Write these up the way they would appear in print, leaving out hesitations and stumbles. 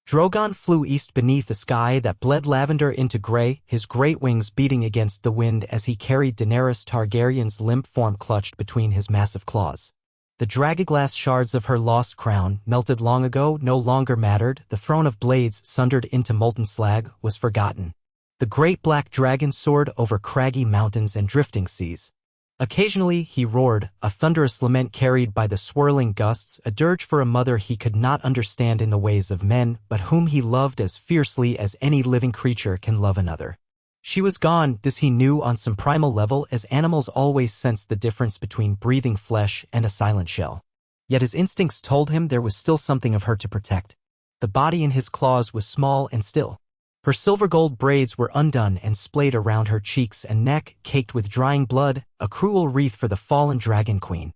Drogon flew east beneath a sky that bled lavender into gray, his great wings beating against the wind as he carried Daenerys Targaryen's limp form clutched between his massive claws. The dragonglass shards of her lost crown, melted long ago, no longer mattered. The throne of blades, sundered into molten slag, was forgotten. The great black dragon soared over craggy mountains and drifting seas. Occasionally he roared, a thunderous lament carried by the swirling gusts, a dirge for a mother he could not understand in the ways of men, but whom he loved as fiercely as any living creature can love another. She was gone, this he knew on some primal level, as animals always sense the difference between breathing flesh and a silent shell. Yet his instincts told him there was still something of her to protect. The body in his claws was small and still. Her silver-gold braids were undone and splayed around her cheeks and neck, caked with drying blood, a cruel wreath for the fallen dragon queen.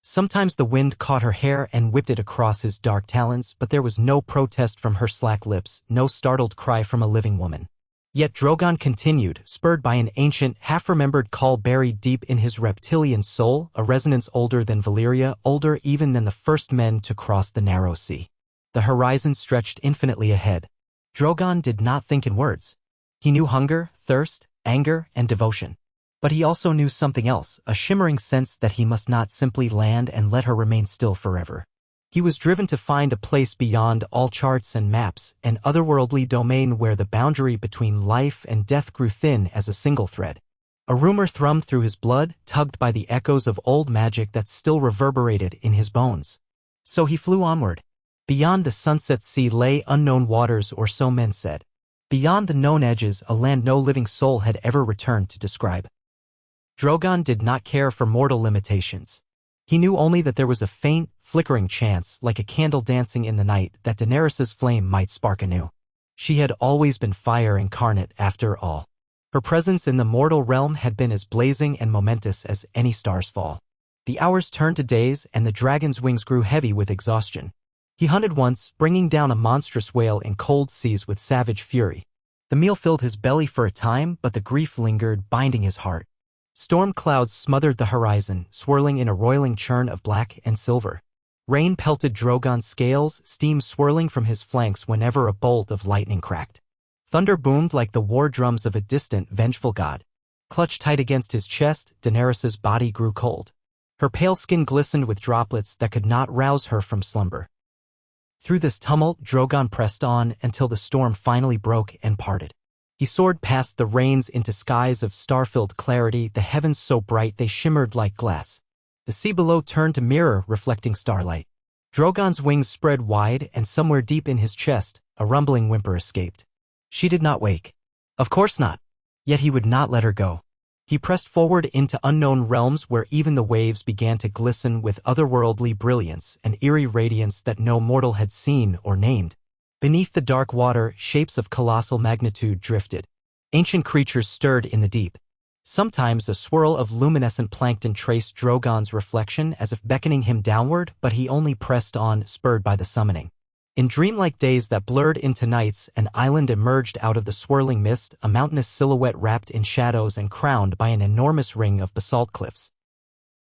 Sometimes the wind caught her hair and whipped it across his dark talons, but there was no protest from her slack lips, no startled cry from a living woman. Yet Drogon continued, spurred by an ancient, half-remembered call buried deep in his reptilian soul, a resonance older than Valyria, older even than the first men to cross the narrow sea. The horizon stretched infinitely ahead. Drogon did not think in words. He knew hunger, thirst, anger, and devotion. But he also knew something else, a shimmering sense that he must not simply land and let her remain still forever. He was driven to find a place beyond all charts and maps, an otherworldly domain where the boundary between life and death grew thin as a single thread. A rumor thrummed through his blood, tugged by the echoes of old magic that still reverberated in his bones. So he flew onward. Beyond the sunset sea lay unknown waters, or so men said. Beyond the known edges, a land no living soul had ever returned to describe. Drogon did not care for mortal limitations. He knew only that there was a faint, flickering chance, like a candle dancing in the night, that Daenerys's flame might spark anew. She had always been fire incarnate, after all. Her presence in the mortal realm had been as blazing and momentous as any star's fall. The hours turned to days, and the dragon's wings grew heavy with exhaustion. He hunted once, bringing down a monstrous whale in cold seas with savage fury. The meal filled his belly for a time, but the grief lingered, binding his heart. Storm clouds smothered the horizon, swirling in a roiling churn of black and silver. Rain pelted Drogon's scales, steam swirling from his flanks whenever a bolt of lightning cracked. Thunder boomed like the war drums of a distant, vengeful god. Clutched tight against his chest, Daenerys's body grew cold. Her pale skin glistened with droplets that could not rouse her from slumber. Through this tumult, Drogon pressed on until the storm finally broke and parted. He soared past the rains into skies of star-filled clarity, the heavens so bright they shimmered like glass. The sea below turned to mirror, reflecting starlight. Drogon's wings spread wide, and somewhere deep in his chest, a rumbling whimper escaped. She did not wake. Of course not. Yet he would not let her go. He pressed forward into unknown realms where even the waves began to glisten with otherworldly brilliance, an eerie radiance that no mortal had seen or named. Beneath the dark water, shapes of colossal magnitude drifted. Ancient creatures stirred in the deep. Sometimes a swirl of luminescent plankton traced Drogon's reflection as if beckoning him downward, but he only pressed on, spurred by the summoning. In dreamlike days that blurred into nights, an island emerged out of the swirling mist, a mountainous silhouette wrapped in shadows and crowned by an enormous ring of basalt cliffs.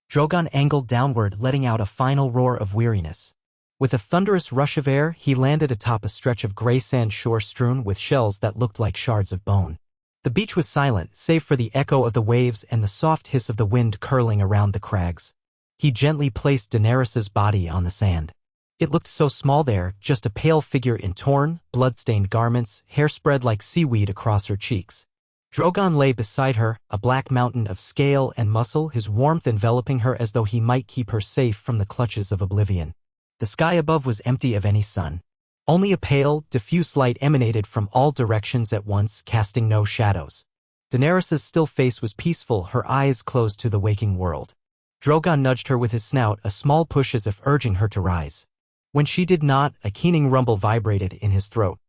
Drogon angled downward, letting out a final roar of weariness. With a thunderous rush of air, he landed atop a stretch of gray sand shore strewn with shells that looked like shards of bone. The beach was silent, save for the echo of the waves and the soft hiss of the wind curling around the crags. He gently placed Daenerys's body on the sand. It looked so small there, just a pale figure in torn, blood-stained garments, hair spread like seaweed across her cheeks. Drogon lay beside her, a black mountain of scale and muscle, his warmth enveloping her as though he might keep her safe from the clutches of oblivion. The sky above was empty of any sun. Only a pale, diffuse light emanated from all directions at once, casting no shadows. Daenerys's still face was peaceful, her eyes closed to the waking world. Drogon nudged her with his snout, a small push as if urging her to rise. When she did not, a keening rumble vibrated in his throat.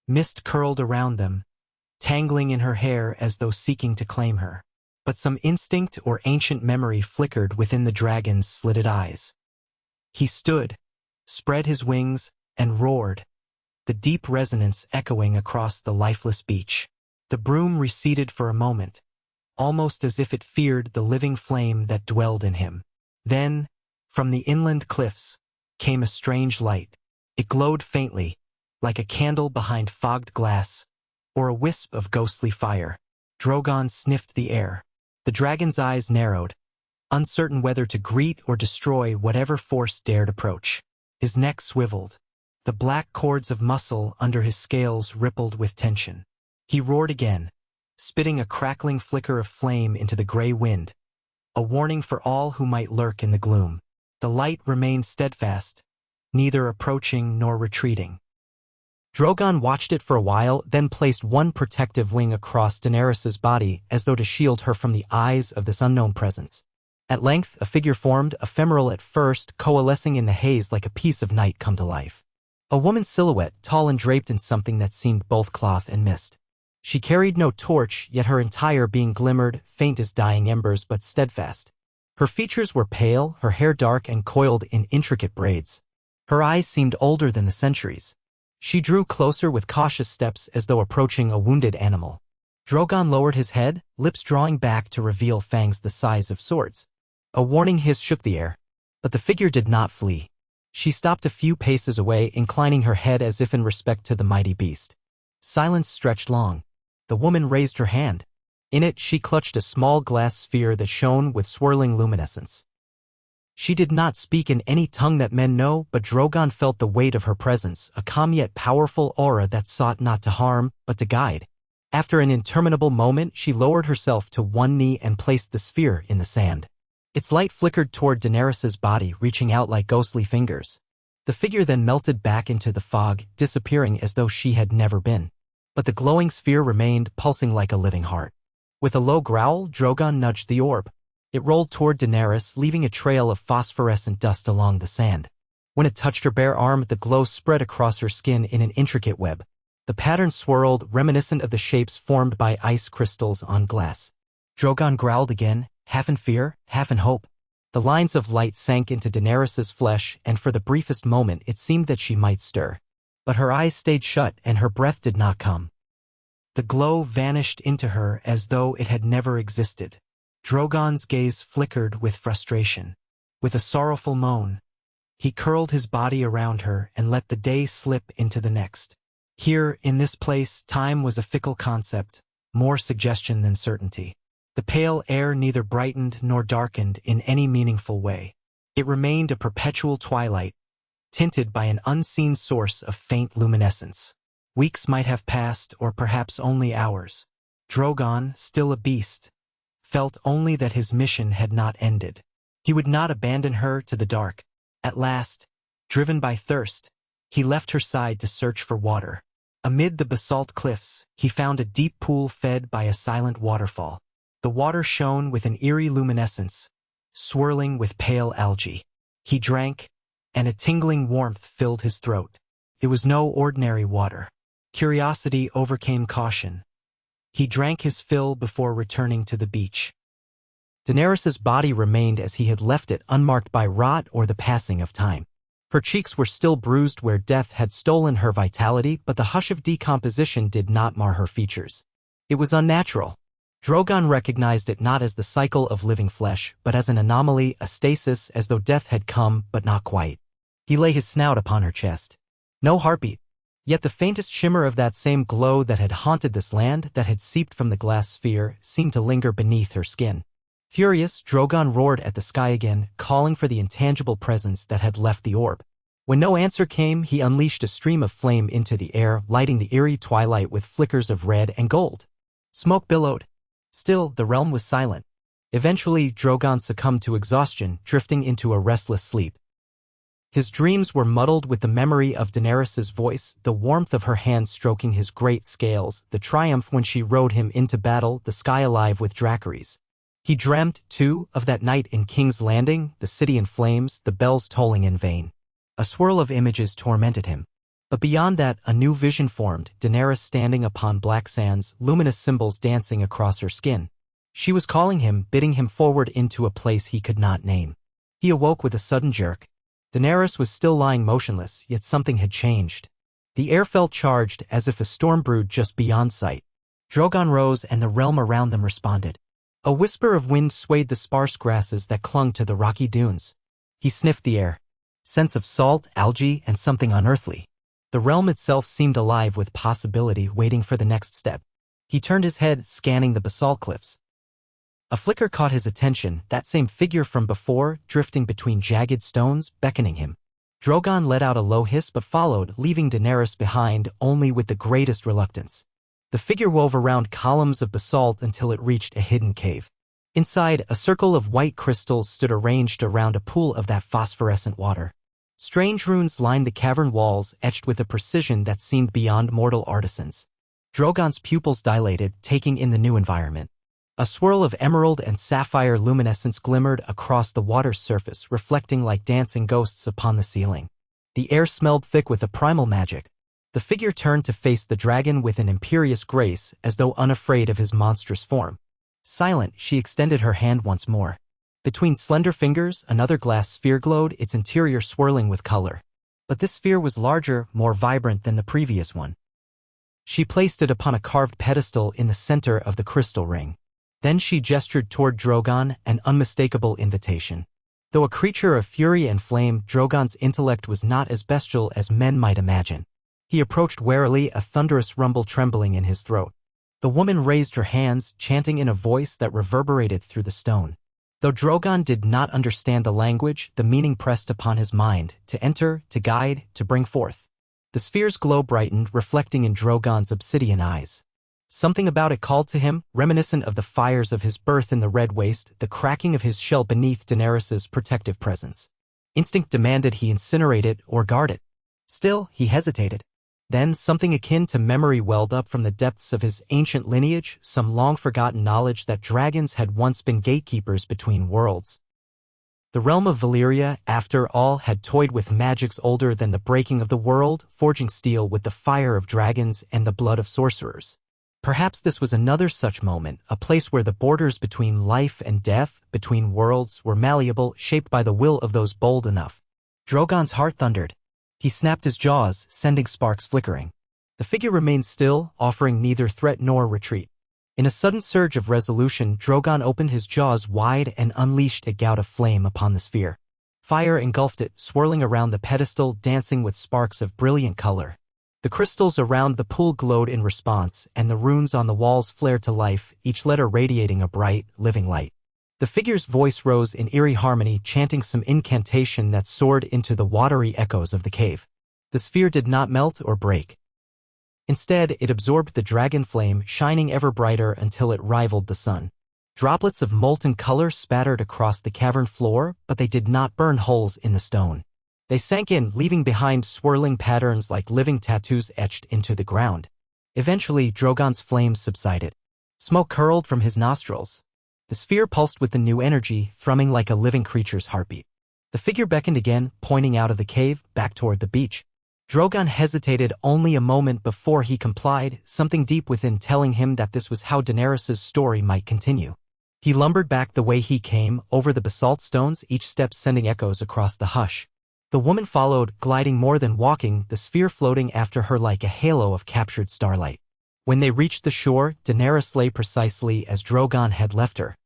Mist curled around them, tangling in her hair as though seeking to claim her. But some instinct or ancient memory flickered within the dragon's slitted eyes. He stood, spread his wings, and roared, the deep resonance echoing across the lifeless beach. The broom receded for a moment, almost as if it feared the living flame that dwelled in him. Then, from the inland cliffs, came a strange light. It glowed faintly, like a candle behind fogged glass, or a wisp of ghostly fire. Drogon sniffed the air. The dragon's eyes narrowed, uncertain whether to greet or destroy whatever force dared approach. His neck swiveled. The black cords of muscle under his scales rippled with tension. He roared again, spitting a crackling flicker of flame into the gray wind, a warning for all who might lurk in the gloom. The light remained steadfast, neither approaching nor retreating. Drogon watched it for a while, then placed one protective wing across Daenerys' body as though to shield her from the eyes of this unknown presence. At length, a figure formed, ephemeral at first, coalescing in the haze like a piece of night come to life. A woman's silhouette, tall and draped in something that seemed both cloth and mist. She carried no torch, yet her entire being glimmered, faint as dying embers but steadfast. Her features were pale, her hair dark and coiled in intricate braids. Her eyes seemed older than the centuries. She drew closer with cautious steps as though approaching a wounded animal. Drogon lowered his head, lips drawing back to reveal fangs the size of swords. A warning hiss shook the air, but the figure did not flee. She stopped a few paces away, inclining her head as if in respect to the mighty beast. Silence stretched long. The woman raised her hand. In it she clutched a small glass sphere that shone with swirling luminescence. She did not speak in any tongue that men know, but Drogon felt the weight of her presence, a calm yet powerful aura that sought not to harm, but to guide. After an interminable moment, she lowered herself to one knee and placed the sphere in the sand. Its light flickered toward Daenerys' body, reaching out like ghostly fingers. The figure then melted back into the fog, disappearing as though she had never been. But the glowing sphere remained, pulsing like a living heart. With a low growl, Drogon nudged the orb. It rolled toward Daenerys, leaving a trail of phosphorescent dust along the sand. When it touched her bare arm, the glow spread across her skin in an intricate web. The pattern swirled, reminiscent of the shapes formed by ice crystals on glass. Drogon growled again, half in fear, half in hope. The lines of light sank into Daenerys' flesh, and for the briefest moment it seemed that she might stir. But her eyes stayed shut and her breath did not come. The glow vanished into her as though it had never existed. Drogon's gaze flickered with frustration. With a sorrowful moan, he curled his body around her and let the day slip into the next. Here, in this place, time was a fickle concept, more suggestion than certainty. The pale air neither brightened nor darkened in any meaningful way. It remained a perpetual twilight, tinted by an unseen source of faint luminescence. Weeks might have passed, or perhaps only hours. Drogon, still a beast, felt only that his mission had not ended. He would not abandon her to the dark. At last, driven by thirst, he left her side to search for water. Amid the basalt cliffs, he found a deep pool fed by a silent waterfall. The water shone with an eerie luminescence, swirling with pale algae. He drank, and a tingling warmth filled his throat. It was no ordinary water. Curiosity overcame caution. He drank his fill before returning to the beach. Daenerys' body remained as he had left it, unmarked by rot or the passing of time. Her cheeks were still bruised where death had stolen her vitality, but the hush of decomposition did not mar her features. It was unnatural. Drogon recognized it not as the cycle of living flesh, but as an anomaly, a stasis, as though death had come, but not quite. He lay his snout upon her chest. No heartbeat. Yet the faintest shimmer of that same glow that had haunted this land, that had seeped from the glass sphere, seemed to linger beneath her skin. Furious, Drogon roared at the sky again, calling for the intangible presence that had left the orb. When no answer came, he unleashed a stream of flame into the air, lighting the eerie twilight with flickers of red and gold. Smoke billowed. Still, the realm was silent. Eventually, Drogon succumbed to exhaustion, drifting into a restless sleep. His dreams were muddled with the memory of Daenerys' voice, the warmth of her hand stroking his great scales, the triumph when she rode him into battle, the sky alive with dracaries. He dreamt, too, of that night in King's Landing, the city in flames, the bells tolling in vain. A swirl of images tormented him. But beyond that, a new vision formed, Daenerys standing upon black sands, luminous symbols dancing across her skin. She was calling him, bidding him forward into a place he could not name. He awoke with a sudden jerk. Daenerys was still lying motionless, yet something had changed. The air felt charged, as if a storm brewed just beyond sight. Drogon rose, and the realm around them responded. A whisper of wind swayed the sparse grasses that clung to the rocky dunes. He sniffed the air. Scents of salt, algae, and something unearthly. The realm itself seemed alive with possibility, waiting for the next step. He turned his head, scanning the basalt cliffs. A flicker caught his attention, that same figure from before, drifting between jagged stones, beckoning him. Drogon let out a low hiss but followed, leaving Daenerys behind only with the greatest reluctance. The figure wove around columns of basalt until it reached a hidden cave. Inside, a circle of white crystals stood arranged around a pool of that phosphorescent water. Strange runes lined the cavern walls, etched with a precision that seemed beyond mortal artisans. Drogon's pupils dilated, taking in the new environment. A swirl of emerald and sapphire luminescence glimmered across the water's surface, reflecting like dancing ghosts upon the ceiling. The air smelled thick with a primal magic. The figure turned to face the dragon with an imperious grace, as though unafraid of his monstrous form. Silent, she extended her hand once more. Between slender fingers, another glass sphere glowed, its interior swirling with color. But this sphere was larger, more vibrant than the previous one. She placed it upon a carved pedestal in the center of the crystal ring. Then she gestured toward Drogon, an unmistakable invitation. Though a creature of fury and flame, Drogon's intellect was not as bestial as men might imagine. He approached warily, a thunderous rumble trembling in his throat. The woman raised her hands, chanting in a voice that reverberated through the stone. Though Drogon did not understand the language, the meaning pressed upon his mind, to enter, to guide, to bring forth. The sphere's glow brightened, reflecting in Drogon's obsidian eyes. Something about it called to him, reminiscent of the fires of his birth in the Red Waste, the cracking of his shell beneath Daenerys' protective presence. Instinct demanded he incinerate it or guard it. Still, he hesitated. Then something akin to memory welled up from the depths of his ancient lineage, some long-forgotten knowledge that dragons had once been gatekeepers between worlds. The realm of Valyria, after all, had toyed with magics older than the breaking of the world, forging steel with the fire of dragons and the blood of sorcerers. Perhaps this was another such moment, a place where the borders between life and death, between worlds, were malleable, shaped by the will of those bold enough. Drogon's heart thundered. He snapped his jaws, sending sparks flickering. The figure remained still, offering neither threat nor retreat. In a sudden surge of resolution, Drogon opened his jaws wide and unleashed a gout of flame upon the sphere. Fire engulfed it, swirling around the pedestal, dancing with sparks of brilliant color. The crystals around the pool glowed in response, and the runes on the walls flared to life, each letter radiating a bright, living light. The figure's voice rose in eerie harmony, chanting some incantation that soared into the watery echoes of the cave. The sphere did not melt or break. Instead, it absorbed the dragon flame, shining ever brighter until it rivaled the sun. Droplets of molten color spattered across the cavern floor, but they did not burn holes in the stone. They sank in, leaving behind swirling patterns like living tattoos etched into the ground. Eventually, Drogon's flames subsided. Smoke curled from his nostrils. The sphere pulsed with the new energy, thrumming like a living creature's heartbeat. The figure beckoned again, pointing out of the cave, back toward the beach. Drogon hesitated only a moment before he complied, something deep within telling him that this was how Daenerys' story might continue. He lumbered back the way he came, over the basalt stones, each step sending echoes across the hush. The woman followed, gliding more than walking, the sphere floating after her like a halo of captured starlight. When they reached the shore, Daenerys lay precisely as Drogon had left her.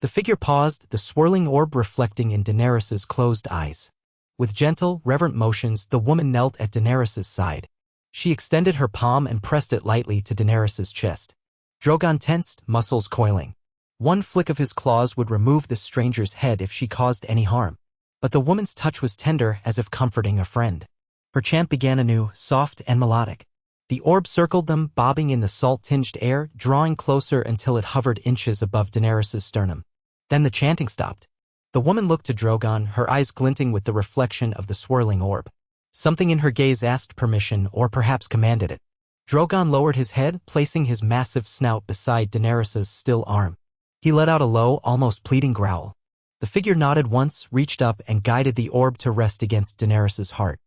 The figure paused, the swirling orb reflecting in Daenerys' closed eyes. With gentle, reverent motions, the woman knelt at Daenerys' side. She extended her palm and pressed it lightly to Daenerys' chest. Drogon tensed, muscles coiling. One flick of his claws would remove the stranger's head if she caused any harm. But the woman's touch was tender, as if comforting a friend. Her chant began anew, soft and melodic. The orb circled them, bobbing in the salt-tinged air, drawing closer until it hovered inches above Daenerys' sternum. Then the chanting stopped. The woman looked to Drogon, her eyes glinting with the reflection of the swirling orb. Something in her gaze asked permission, or perhaps commanded it. Drogon lowered his head, placing his massive snout beside Daenerys' still arm. He let out a low, almost pleading growl. The figure nodded once, reached up, and guided the orb to rest against Daenerys' heart.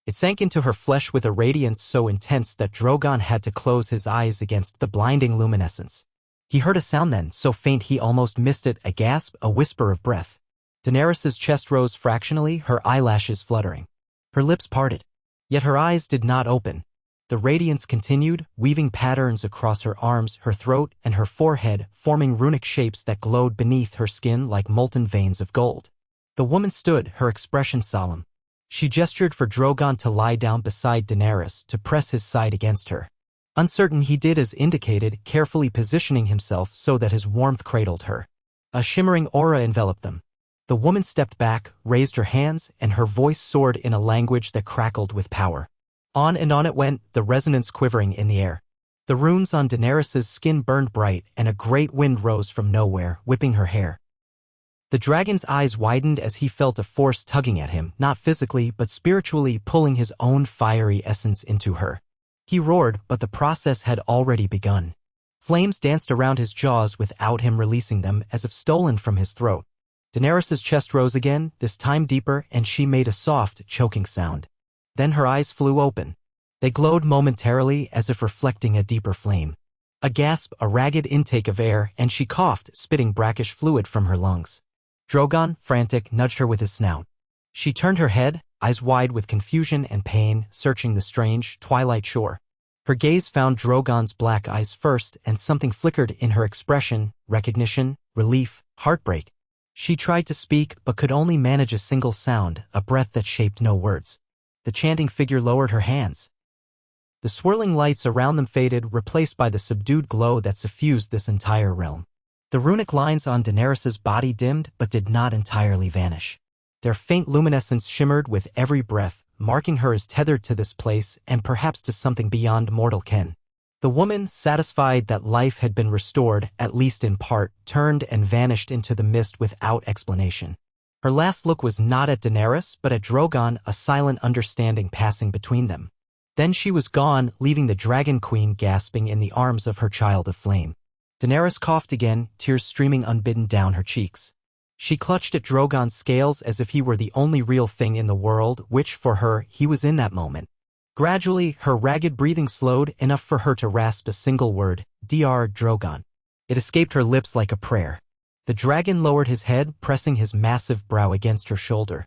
It sank into her flesh with a radiance so intense that Drogon had to close his eyes against the blinding luminescence. He heard a sound then, so faint he almost missed it, a gasp, a whisper of breath. Daenerys' chest rose fractionally, her eyelashes fluttering. Her lips parted. Yet her eyes did not open. The radiance continued, weaving patterns across her arms, her throat, and her forehead, forming runic shapes that glowed beneath her skin like molten veins of gold. The woman stood, her expression solemn. She gestured for Drogon to lie down beside Daenerys to press his side against her. Uncertain, he did as indicated, carefully positioning himself so that his warmth cradled her. A shimmering aura enveloped them. The woman stepped back, raised her hands, and her voice soared in a language that crackled with power. On and on it went, the resonance quivering in the air. The runes on Daenerys' skin burned bright, and a great wind rose from nowhere, whipping her hair. The dragon's eyes widened as he felt a force tugging at him, not physically but spiritually, pulling his own fiery essence into her. He roared, but the process had already begun. Flames danced around his jaws without him releasing them, as if stolen from his throat. Daenerys' chest rose again, this time deeper, and she made a soft, choking sound. Then her eyes flew open. They glowed momentarily as if reflecting a deeper flame. A gasp, a ragged intake of air, and she coughed, spitting brackish fluid from her lungs. Drogon, frantic, nudged her with his snout. She turned her head, eyes wide with confusion and pain, searching the strange, twilight shore. Her gaze found Drogon's black eyes first, and something flickered in her expression: recognition, relief, heartbreak. She tried to speak, but could only manage a single sound, a breath that shaped no words. The chanting figure lowered her hands. The swirling lights around them faded, replaced by the subdued glow that suffused this entire realm. The runic lines on Daenerys' body dimmed, but did not entirely vanish. Their faint luminescence shimmered with every breath, marking her as tethered to this place and perhaps to something beyond mortal ken. The woman, satisfied that life had been restored, at least in part, turned and vanished into the mist without explanation. Her last look was not at Daenerys, but at Drogon, a silent understanding passing between them. Then she was gone, leaving the Dragon Queen gasping in the arms of her child of flame. Daenerys coughed again, tears streaming unbidden down her cheeks. She clutched at Drogon's scales as if he were the only real thing in the world, which, for her, he was in that moment. Gradually, her ragged breathing slowed, enough for her to rasp a single word: Dr. Drogon. It escaped her lips like a prayer. The dragon lowered his head, pressing his massive brow against her shoulder.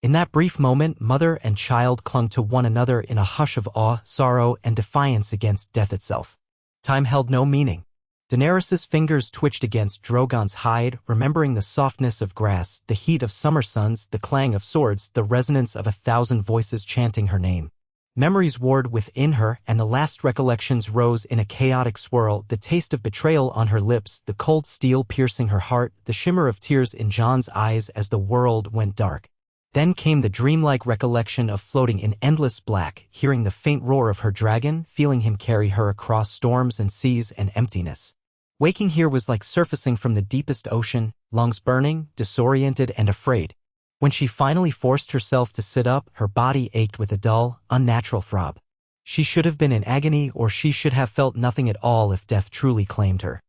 In that brief moment, mother and child clung to one another in a hush of awe, sorrow, and defiance against death itself. Time held no meaning. Daenerys' fingers twitched against Drogon's hide, remembering the softness of grass, the heat of summer suns, the clang of swords, the resonance of 1,000 voices chanting her name. Memories warred within her, and the last recollections rose in a chaotic swirl: the taste of betrayal on her lips, the cold steel piercing her heart, the shimmer of tears in Jon's eyes as the world went dark. Then came the dreamlike recollection of floating in endless black, hearing the faint roar of her dragon, feeling him carry her across storms and seas and emptiness. Waking here was like surfacing from the deepest ocean, lungs burning, disoriented and afraid. When she finally forced herself to sit up, her body ached with a dull, unnatural throb. She should have been in agony, or she should have felt nothing at all if death truly claimed her.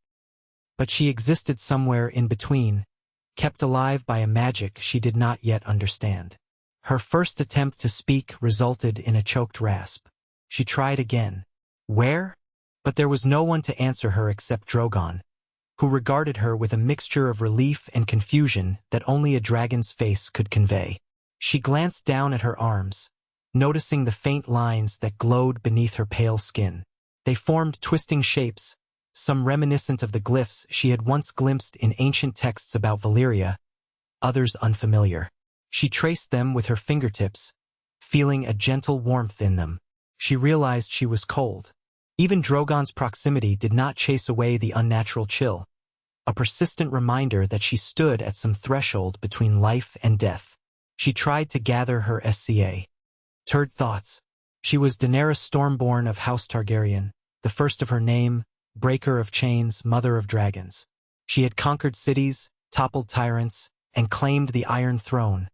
But she existed somewhere in between, kept alive by a magic she did not yet understand. Her first attempt to speak resulted in a choked rasp. She tried again. Where? But there was no one to answer her except Drogon, who regarded her with a mixture of relief and confusion that only a dragon's face could convey. She glanced down at her arms, noticing the faint lines that glowed beneath her pale skin. They formed twisting shapes, some reminiscent of the glyphs she had once glimpsed in ancient texts about Valyria, others unfamiliar. She traced them with her fingertips, feeling a gentle warmth in them. She realized she was cold. Even Drogon's proximity did not chase away the unnatural chill, a persistent reminder that she stood at some threshold between life and death. She tried to gather her SCA. Turd thoughts. She was Daenerys Stormborn of House Targaryen, the first of her name, breaker of chains, mother of dragons. She had conquered cities, toppled tyrants, and claimed the Iron Throne,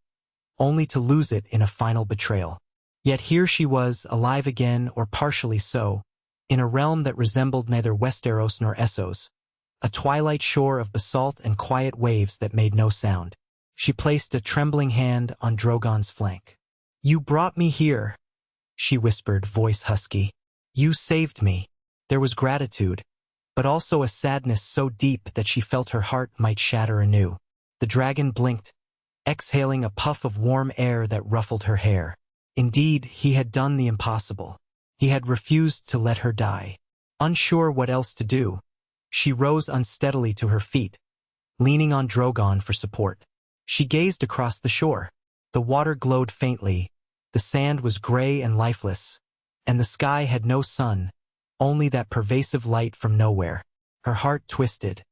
only to lose it in a final betrayal. Yet here she was, alive again, or partially so, in a realm that resembled neither Westeros nor Essos, a twilight shore of basalt and quiet waves that made no sound. She placed a trembling hand on Drogon's flank. "You brought me here," she whispered, voice husky. "You saved me." There was gratitude, but also a sadness so deep that she felt her heart might shatter anew. The dragon blinked, exhaling a puff of warm air that ruffled her hair. Indeed, he had done the impossible. He had refused to let her die. Unsure what else to do, she rose unsteadily to her feet, leaning on Drogon for support. She gazed across the shore. The water glowed faintly, the sand was gray and lifeless, and the sky had no sun, only that pervasive light from nowhere. Her heart twisted.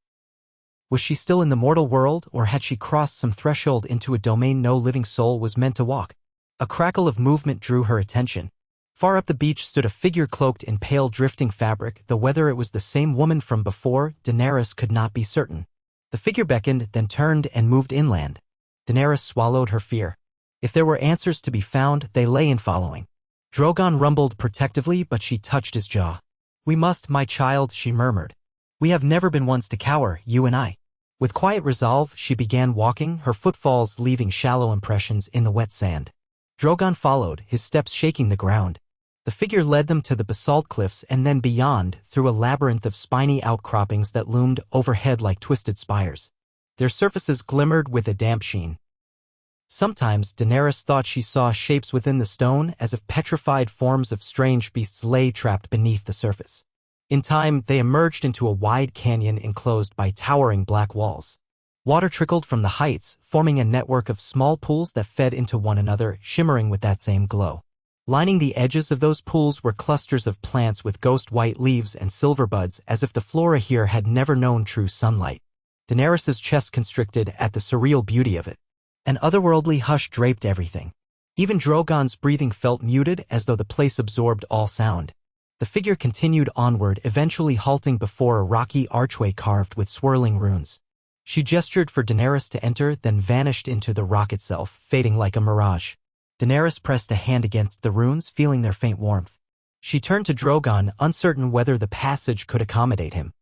Was she still in the mortal world, or had she crossed some threshold into a domain no living soul was meant to walk? A crackle of movement drew her attention. Far up the beach stood a figure cloaked in pale drifting fabric, though whether it was the same woman from before, Daenerys could not be certain. The figure beckoned, then turned and moved inland. Daenerys swallowed her fear. If there were answers to be found, they lay in following. Drogon rumbled protectively, but she touched his jaw. "We must, my child," she murmured. "We have never been ones to cower, you and I." With quiet resolve, she began walking, her footfalls leaving shallow impressions in the wet sand. Drogon followed, his steps shaking the ground. The figure led them to the basalt cliffs and then beyond, through a labyrinth of spiny outcroppings that loomed overhead like twisted spires. Their surfaces glimmered with a damp sheen. Sometimes Daenerys thought she saw shapes within the stone, as if petrified forms of strange beasts lay trapped beneath the surface. In time, they emerged into a wide canyon enclosed by towering black walls. Water trickled from the heights, forming a network of small pools that fed into one another, shimmering with that same glow. Lining the edges of those pools were clusters of plants with ghost-white leaves and silver buds, as if the flora here had never known true sunlight. Daenerys's chest constricted at the surreal beauty of it. An otherworldly hush draped everything. Even Drogon's breathing felt muted, as though the place absorbed all sound. The figure continued onward, eventually halting before a rocky archway carved with swirling runes. She gestured for Daenerys to enter, then vanished into the rock itself, fading like a mirage. Daenerys pressed a hand against the runes, feeling their faint warmth. She turned to Drogon, uncertain whether the passage could accommodate him.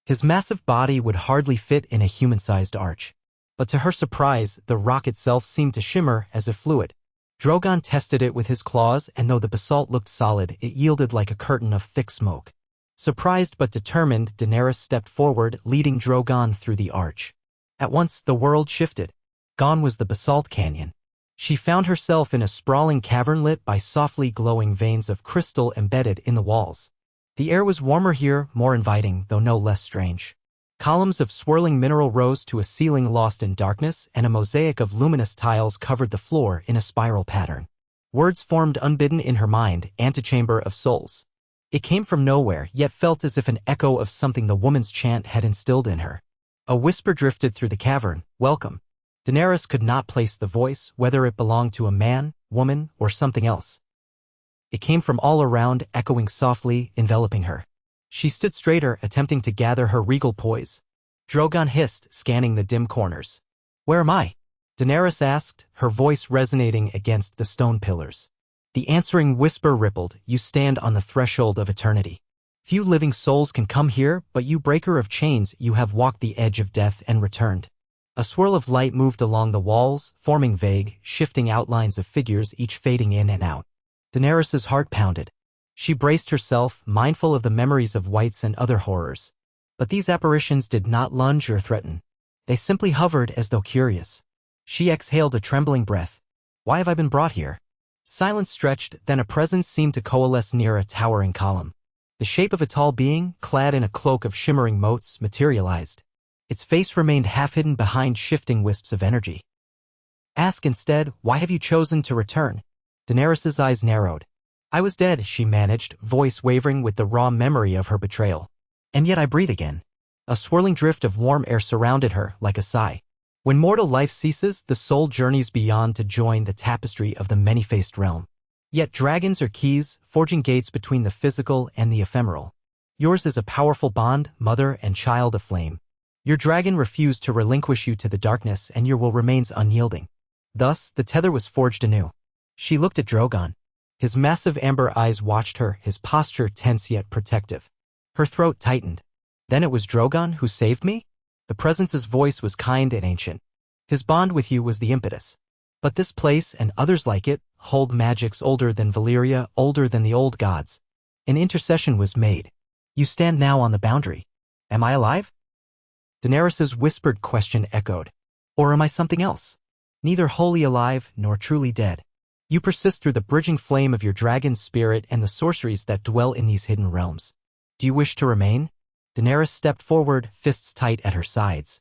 His massive body would hardly fit in a human-sized arch. But to her surprise, the rock itself seemed to shimmer as if fluid. Drogon tested it with his claws, and though the basalt looked solid, it yielded like a curtain of thick smoke. Surprised but determined, Daenerys stepped forward, leading Drogon through the arch. At once, the world shifted. Gone was the basalt canyon. She found herself in a sprawling cavern lit by softly glowing veins of crystal embedded in the walls. The air was warmer here, more inviting, though no less strange. Columns of swirling mineral rose to a ceiling lost in darkness, and a mosaic of luminous tiles covered the floor in a spiral pattern. Words formed unbidden in her mind, antechamber of souls. It came from nowhere, yet felt as if an echo of something the woman's chant had instilled in her. A whisper drifted through the cavern, "Welcome." Daenerys could not place the voice, whether it belonged to a man, woman, or something else. It came from all around, echoing softly, enveloping her. She stood straighter, attempting to gather her regal poise. Drogon hissed, scanning the dim corners. "Where am I?" Daenerys asked, her voice resonating against the stone pillars. The answering whisper rippled, "You stand on the threshold of eternity. Few living souls can come here, but you, breaker of chains, you have walked the edge of death and returned." A swirl of light moved along the walls, forming vague, shifting outlines of figures, each fading in and out. Daenerys's heart pounded. She braced herself, mindful of the memories of whites and other horrors. But these apparitions did not lunge or threaten. They simply hovered as though curious. She exhaled a trembling breath. "Why have I been brought here?" Silence stretched, then a presence seemed to coalesce near a towering column. The shape of a tall being, clad in a cloak of shimmering motes, materialized. Its face remained half-hidden behind shifting wisps of energy. "Ask instead, why have you chosen to return?" Daenerys's eyes narrowed. "I was dead," she managed, voice wavering with the raw memory of her betrayal. "And yet I breathe again." A swirling drift of warm air surrounded her, like a sigh. When mortal life ceases, the soul journeys beyond to join the tapestry of the many-faced realm. Yet dragons are keys, forging gates between the physical and the ephemeral. Yours is a powerful bond, mother and child aflame. Your dragon refused to relinquish you to the darkness, and your will remains unyielding. Thus, the tether was forged anew. She looked at Drogon. His massive amber eyes watched her, his posture tense yet protective. Her throat tightened. "Then it was Drogon who saved me?" The presence's voice was kind and ancient. "His bond with you was the impetus. But this place, and others like it, hold magics older than Valyria, older than the old gods. An intercession was made. You stand now on the boundary. Am I alive?" Daenerys's whispered question echoed. "Or am I something else? Neither wholly alive nor truly dead. You persist through the bridging flame of your dragon's spirit and the sorceries that dwell in these hidden realms. Do you wish to remain?" Daenerys stepped forward, fists tight at her sides.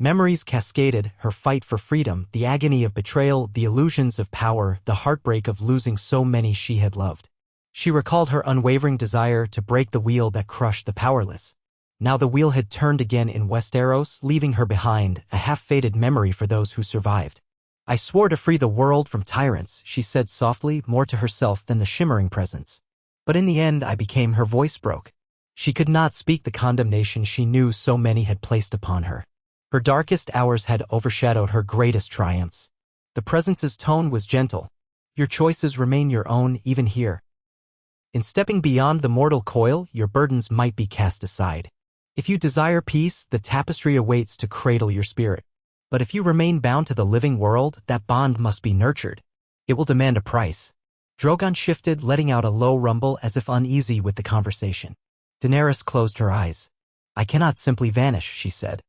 Memories cascaded, her fight for freedom, the agony of betrayal, the illusions of power, the heartbreak of losing so many she had loved. She recalled her unwavering desire to break the wheel that crushed the powerless. Now the wheel had turned again in Westeros, leaving her behind, a half-faded memory for those who survived. I swore to free the world from tyrants, she said softly, more to herself than the shimmering presence. But in the end, her voice broke. She could not speak the condemnation she knew so many had placed upon her. Her darkest hours had overshadowed her greatest triumphs. The presence's tone was gentle. Your choices remain your own, even here. In stepping beyond the mortal coil, your burdens might be cast aside. If you desire peace, the tapestry awaits to cradle your spirit. But if you remain bound to the living world, that bond must be nurtured. It will demand a price. Drogon shifted, letting out a low rumble as if uneasy with the conversation. Daenerys closed her eyes. I cannot simply vanish, she said.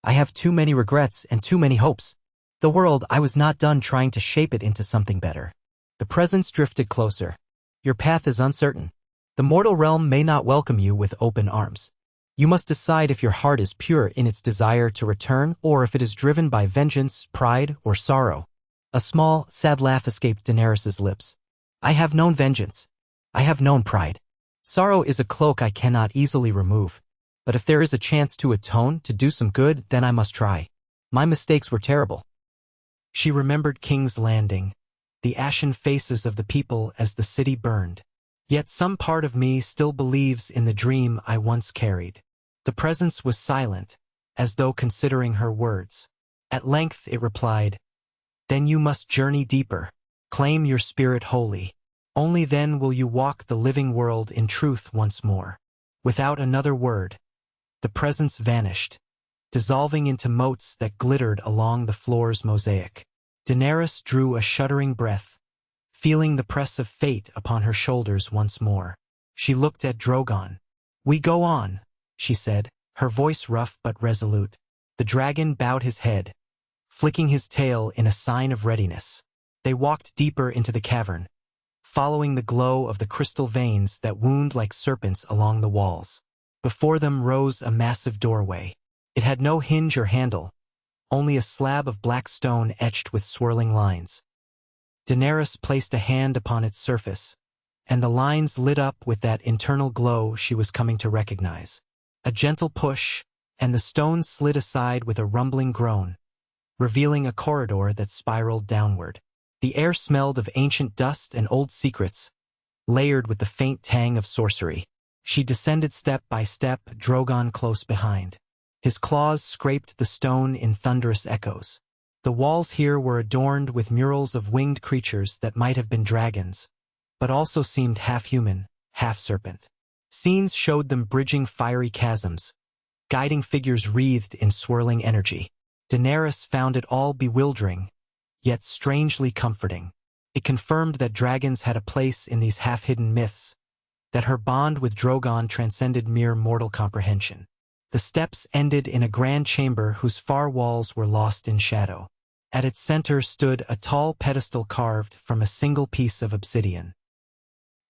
I have too many regrets and too many hopes. The world, I was not done trying to shape it into something better. The presence drifted closer. Your path is uncertain. The mortal realm may not welcome you with open arms. You must decide if your heart is pure in its desire to return or if it is driven by vengeance, pride, or sorrow. A small, sad laugh escaped Daenerys' lips. I have known vengeance. I have known pride. Sorrow is a cloak I cannot easily remove. But if there is a chance to atone, to do some good, then I must try. My mistakes were terrible. She remembered King's Landing, the ashen faces of the people as the city burned. Yet some part of me still believes in the dream I once carried. The presence was silent, as though considering her words. At length it replied, Then you must journey deeper. Claim your spirit wholly. Only then will you walk the living world in truth once more. Without another word, the presence vanished, dissolving into motes that glittered along the floor's mosaic. Daenerys drew a shuddering breath, feeling the press of fate upon her shoulders once more. She looked at Drogon. We go on, she said, her voice rough but resolute. The dragon bowed his head, flicking his tail in a sign of readiness. They walked deeper into the cavern, following the glow of the crystal veins that wound like serpents along the walls. Before them rose a massive doorway. It had no hinge or handle, only a slab of black stone etched with swirling lines. Daenerys placed a hand upon its surface, and the lines lit up with that internal glow she was coming to recognize. A gentle push, and the stone slid aside with a rumbling groan, revealing a corridor that spiraled downward. The air smelled of ancient dust and old secrets, layered with the faint tang of sorcery. She descended step by step, Drogon close behind. His claws scraped the stone in thunderous echoes. The walls here were adorned with murals of winged creatures that might have been dragons, but also seemed half-human, half-serpent. Scenes showed them bridging fiery chasms, guiding figures wreathed in swirling energy. Daenerys found it all bewildering, yet strangely comforting. It confirmed that dragons had a place in these half-hidden myths, that her bond with Drogon transcended mere mortal comprehension. The steps ended in a grand chamber whose far walls were lost in shadow. At its center stood a tall pedestal carved from a single piece of obsidian.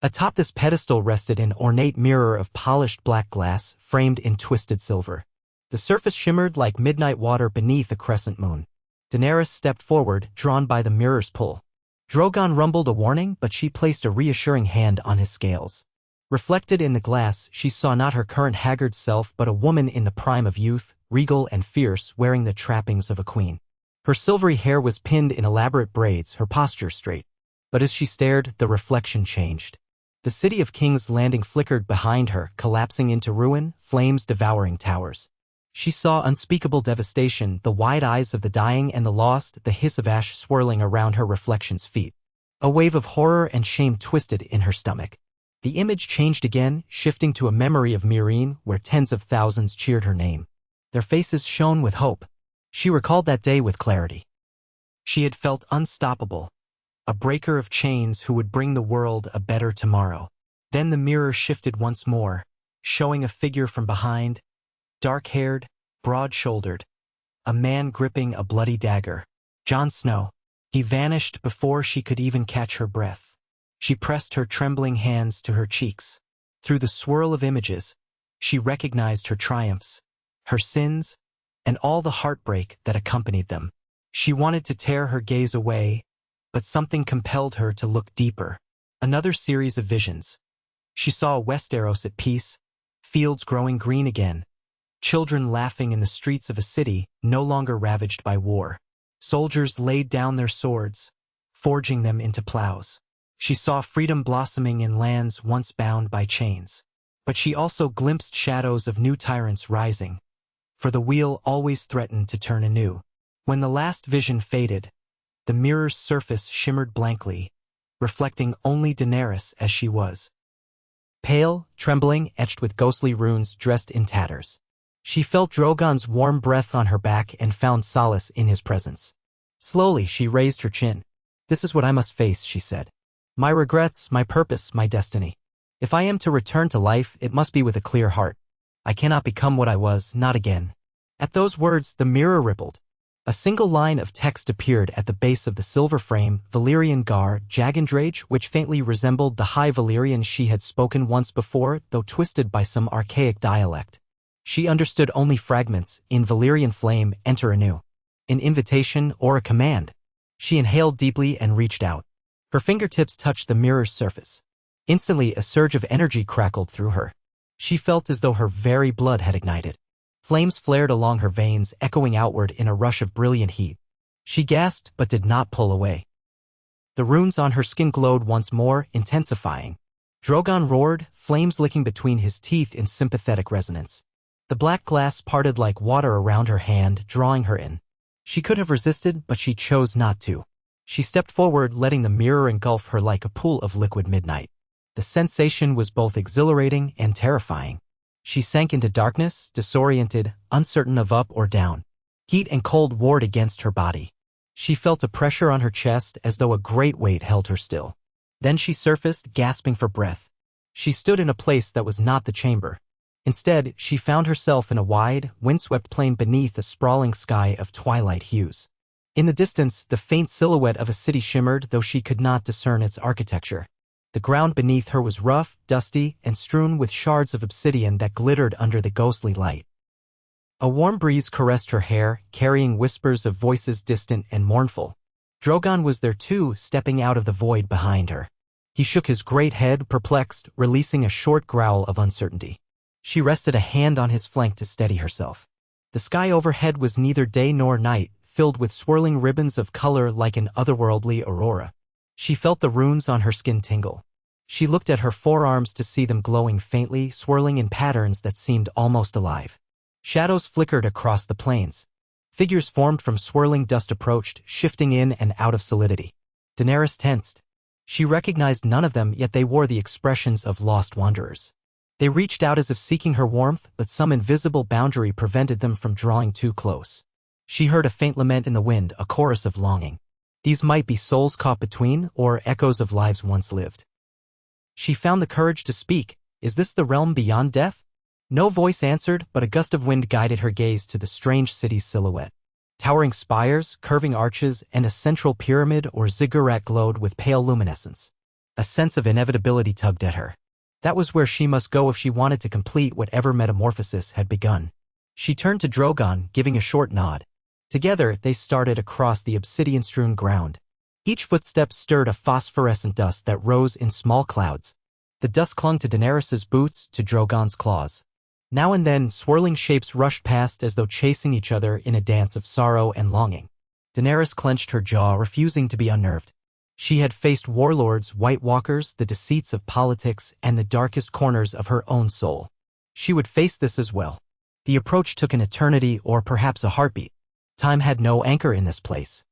Atop this pedestal rested an ornate mirror of polished black glass framed in twisted silver. The surface shimmered like midnight water beneath a crescent moon. Daenerys stepped forward, drawn by the mirror's pull. Drogon rumbled a warning, but she placed a reassuring hand on his scales. Reflected in the glass, she saw not her current haggard self but a woman in the prime of youth, regal and fierce, wearing the trappings of a queen. Her silvery hair was pinned in elaborate braids, her posture straight. But as she stared, the reflection changed. The city of King's Landing flickered behind her, collapsing into ruin, flames devouring towers. She saw unspeakable devastation, the wide eyes of the dying and the lost, the hiss of ash swirling around her reflection's feet. A wave of horror and shame twisted in her stomach. The image changed again, shifting to a memory of Meereen, where tens of thousands cheered her name. Their faces shone with hope. She recalled that day with clarity. She had felt unstoppable, a breaker of chains who would bring the world a better tomorrow. Then the mirror shifted once more, showing a figure from behind, dark-haired, broad-shouldered, a man gripping a bloody dagger. Jon Snow. He vanished before she could even catch her breath. She pressed her trembling hands to her cheeks. Through the swirl of images, she recognized her triumphs, her sins, and all the heartbreak that accompanied them. She wanted to tear her gaze away, but something compelled her to look deeper. Another series of visions. She saw Westeros at peace, fields growing green again, children laughing in the streets of a city no longer ravaged by war. Soldiers laid down their swords, forging them into plows. She saw freedom blossoming in lands once bound by chains. But she also glimpsed shadows of new tyrants rising, for the wheel always threatened to turn anew. When the last vision faded, the mirror's surface shimmered blankly, reflecting only Daenerys as she was. Pale, trembling, etched with ghostly runes, dressed in tatters. She felt Drogon's warm breath on her back and found solace in his presence. Slowly, she raised her chin. "This is what I must face," she said. "My regrets, my purpose, my destiny. If I am to return to life, it must be with a clear heart. I cannot become what I was, not again." At those words, the mirror rippled. A single line of text appeared at the base of the silver frame, Valyrian Gar, Jagandrage, which faintly resembled the High Valyrian she had spoken once before, though twisted by some archaic dialect. She understood only fragments. In Valyrian flame, enter anew. An invitation or a command. She inhaled deeply and reached out. Her fingertips touched the mirror's surface. Instantly, a surge of energy crackled through her. She felt as though her very blood had ignited. Flames flared along her veins, echoing outward in a rush of brilliant heat. She gasped but did not pull away. The runes on her skin glowed once more, intensifying. Drogon roared, flames licking between his teeth in sympathetic resonance. The black glass parted like water around her hand, drawing her in. She could have resisted, but she chose not to. She stepped forward, letting the mirror engulf her like a pool of liquid midnight. The sensation was both exhilarating and terrifying. She sank into darkness, disoriented, uncertain of up or down. Heat and cold warred against her body. She felt a pressure on her chest as though a great weight held her still. Then she surfaced, gasping for breath. She stood in a place that was not the chamber. Instead, she found herself in a wide, windswept plain beneath a sprawling sky of twilight hues. In the distance, the faint silhouette of a city shimmered, though she could not discern its architecture. The ground beneath her was rough, dusty, and strewn with shards of obsidian that glittered under the ghostly light. A warm breeze caressed her hair, carrying whispers of voices distant and mournful. Drogon was there too, stepping out of the void behind her. He shook his great head, perplexed, releasing a short growl of uncertainty. She rested a hand on his flank to steady herself. The sky overhead was neither day nor night, filled with swirling ribbons of color like an otherworldly aurora. She felt the runes on her skin tingle. She looked at her forearms to see them glowing faintly, swirling in patterns that seemed almost alive. Shadows flickered across the plains. Figures formed from swirling dust approached, shifting in and out of solidity. Daenerys tensed. She recognized none of them, yet they wore the expressions of lost wanderers. They reached out as if seeking her warmth, but some invisible boundary prevented them from drawing too close. She heard a faint lament in the wind, a chorus of longing. These might be souls caught between, or echoes of lives once lived. She found the courage to speak. "Is this the realm beyond death?" No voice answered, but a gust of wind guided her gaze to the strange city's silhouette. Towering spires, curving arches, and a central pyramid or ziggurat glowed with pale luminescence. A sense of inevitability tugged at her. That was where she must go if she wanted to complete whatever metamorphosis had begun. She turned to Drogon, giving a short nod. Together, they started across the obsidian-strewn ground. Each footstep stirred a phosphorescent dust that rose in small clouds. The dust clung to Daenerys's boots, to Drogon's claws. Now and then, swirling shapes rushed past as though chasing each other in a dance of sorrow and longing. Daenerys clenched her jaw, refusing to be unnerved. She had faced warlords, White Walkers, the deceits of politics, and the darkest corners of her own soul. She would face this as well. The approach took an eternity or perhaps a heartbeat. Time had no anchor in this place.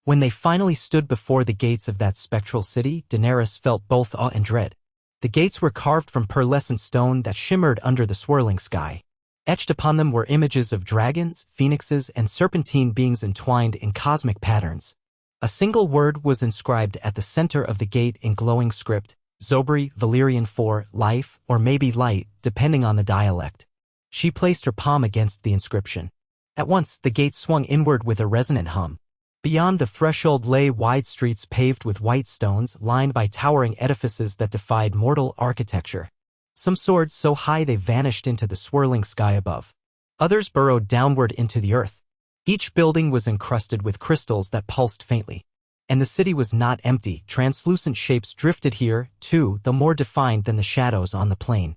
When they finally stood before the gates of that spectral city, Daenerys felt both awe and dread. The gates were carved from pearlescent stone that shimmered under the swirling sky. Etched upon them were images of dragons, phoenixes, and serpentine beings entwined in cosmic patterns. A single word was inscribed at the center of the gate in glowing script, Zobri, Valyrian for life, or maybe light, depending on the dialect. She placed her palm against the inscription. At once, the gate swung inward with a resonant hum. Beyond the threshold lay wide streets paved with white stones, lined by towering edifices that defied mortal architecture. Some soared so high they vanished into the swirling sky above. Others burrowed downward into the earth. Each building was encrusted with crystals that pulsed faintly. And the city was not empty. Translucent shapes drifted here, too, though more defined than the shadows on the plain.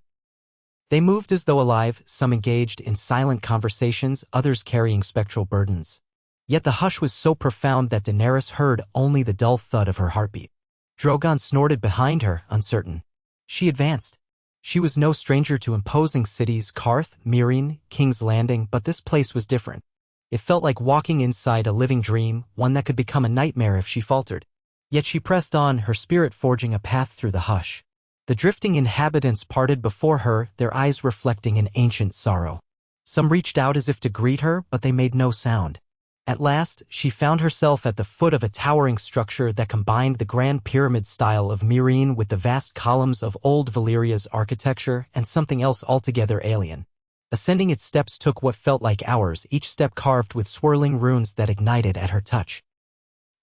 They moved as though alive, some engaged in silent conversations, others carrying spectral burdens. Yet the hush was so profound that Daenerys heard only the dull thud of her heartbeat. Drogon snorted behind her, uncertain. She advanced. She was no stranger to imposing cities, Karth, Meereen, King's Landing, but this place was different. It felt like walking inside a living dream, one that could become a nightmare if she faltered. Yet she pressed on, her spirit forging a path through the hush. The drifting inhabitants parted before her, their eyes reflecting an ancient sorrow. Some reached out as if to greet her, but they made no sound. At last, she found herself at the foot of a towering structure that combined the grand pyramid style of Meereen with the vast columns of old Valyria's architecture and something else altogether alien. Ascending its steps took what felt like hours, each step carved with swirling runes that ignited at her touch.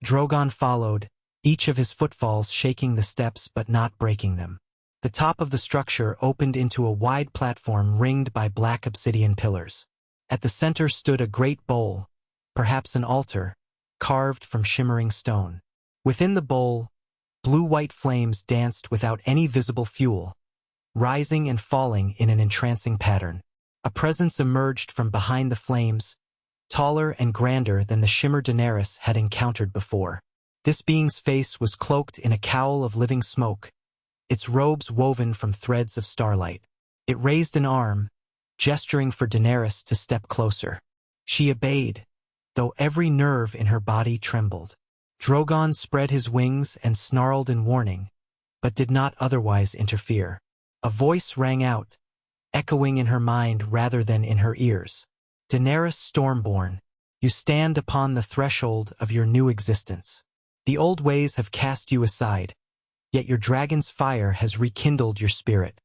Drogon followed, each of his footfalls shaking the steps but not breaking them. The top of the structure opened into a wide platform ringed by black obsidian pillars. At the center stood a great bowl, perhaps an altar, carved from shimmering stone. Within the bowl, blue-white flames danced without any visible fuel, rising and falling in an entrancing pattern. A presence emerged from behind the flames, taller and grander than the shimmer Daenerys had encountered before. This being's face was cloaked in a cowl of living smoke, its robes woven from threads of starlight. It raised an arm, gesturing for Daenerys to step closer. She obeyed, though every nerve in her body trembled. Drogon spread his wings and snarled in warning, but did not otherwise interfere. A voice rang out, echoing in her mind rather than in her ears. Daenerys Stormborn, you stand upon the threshold of your new existence. The old ways have cast you aside, yet your dragon's fire has rekindled your spirit.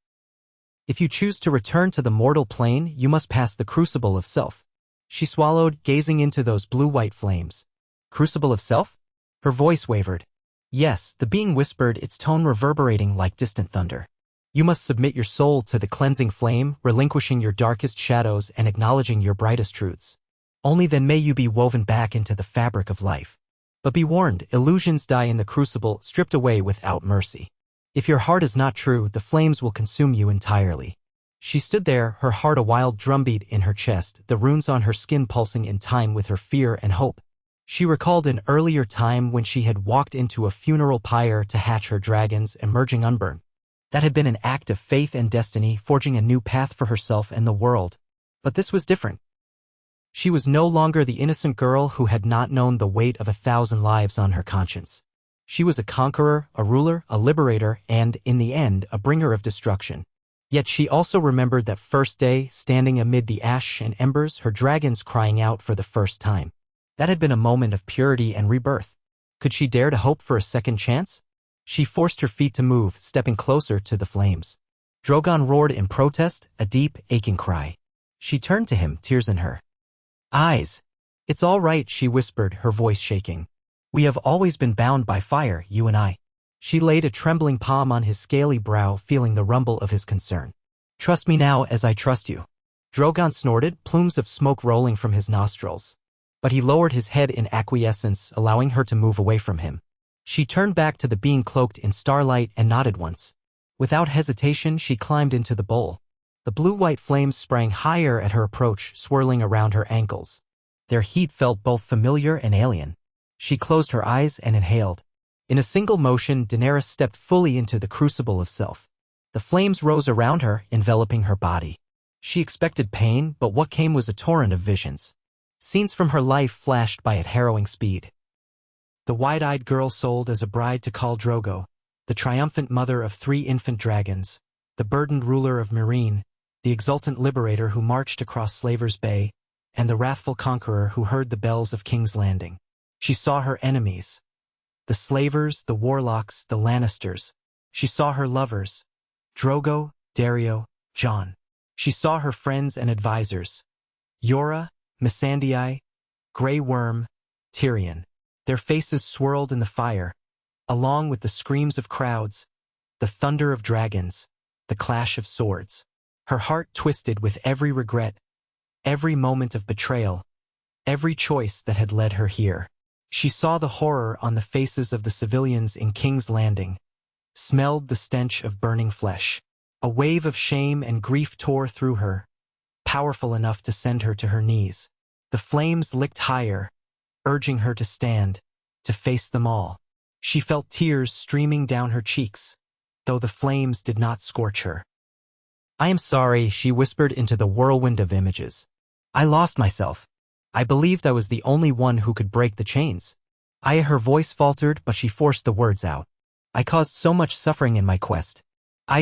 If you choose to return to the mortal plane, you must pass the crucible of self. She swallowed, gazing into those blue-white flames. Crucible of self? Her voice wavered. Yes, the being whispered, its tone reverberating like distant thunder. You must submit your soul to the cleansing flame, relinquishing your darkest shadows and acknowledging your brightest truths. Only then may you be woven back into the fabric of life. But be warned, illusions die in the crucible, stripped away without mercy. If your heart is not true, the flames will consume you entirely. She stood there, her heart a wild drumbeat in her chest, the runes on her skin pulsing in time with her fear and hope. She recalled an earlier time when she had walked into a funeral pyre to hatch her dragons, emerging unburned. That had been an act of faith and destiny, forging a new path for herself and the world. But this was different. She was no longer the innocent girl who had not known the weight of 1,000 lives on her conscience. She was a conqueror, a ruler, a liberator, and, in the end, a bringer of destruction. Yet she also remembered that first day, standing amid the ash and embers, her dragons crying out for the first time. That had been a moment of purity and rebirth. Could she dare to hope for a second chance? She forced her feet to move, stepping closer to the flames. Drogon roared in protest, a deep, aching cry. She turned to him, tears in her eyes. It's all right, she whispered, her voice shaking. We have always been bound by fire, you and I. She laid a trembling palm on his scaly brow, feeling the rumble of his concern. Trust me now as I trust you. Drogon snorted, plumes of smoke rolling from his nostrils. But he lowered his head in acquiescence, allowing her to move away from him. She turned back to the being cloaked in starlight and nodded once. Without hesitation, she climbed into the bowl. The blue-white flames sprang higher at her approach, swirling around her ankles. Their heat felt both familiar and alien. She closed her eyes and inhaled. In a single motion, Daenerys stepped fully into the crucible of self. The flames rose around her, enveloping her body. She expected pain, but what came was a torrent of visions. Scenes from her life flashed by at harrowing speed. The wide-eyed girl sold as a bride to Khal Drogo, the triumphant mother of 3 infant dragons, the burdened ruler of Meereen, the exultant liberator who marched across Slaver's Bay, and the wrathful conqueror who heard the bells of King's Landing. She saw her enemies, the Slavers, the Warlocks, the Lannisters. She saw her lovers, Drogo, Dario, Jon. She saw her friends and advisors, Yora, Missandei, Grey Worm, Tyrion. Their faces swirled in the fire, along with the screams of crowds, the thunder of dragons, the clash of swords. Her heart twisted with every regret, every moment of betrayal, every choice that had led her here. She saw the horror on the faces of the civilians in King's Landing, smelled the stench of burning flesh. A wave of shame and grief tore through her, powerful enough to send her to her knees. The flames licked higher, urging her to stand, to face them all. She felt tears streaming down her cheeks, though the flames did not scorch her. "I am sorry," she whispered into the whirlwind of images. "I lost myself. I believed I was the only one who could break the chains." Her voice faltered, but she forced the words out. "I caused so much suffering in my quest."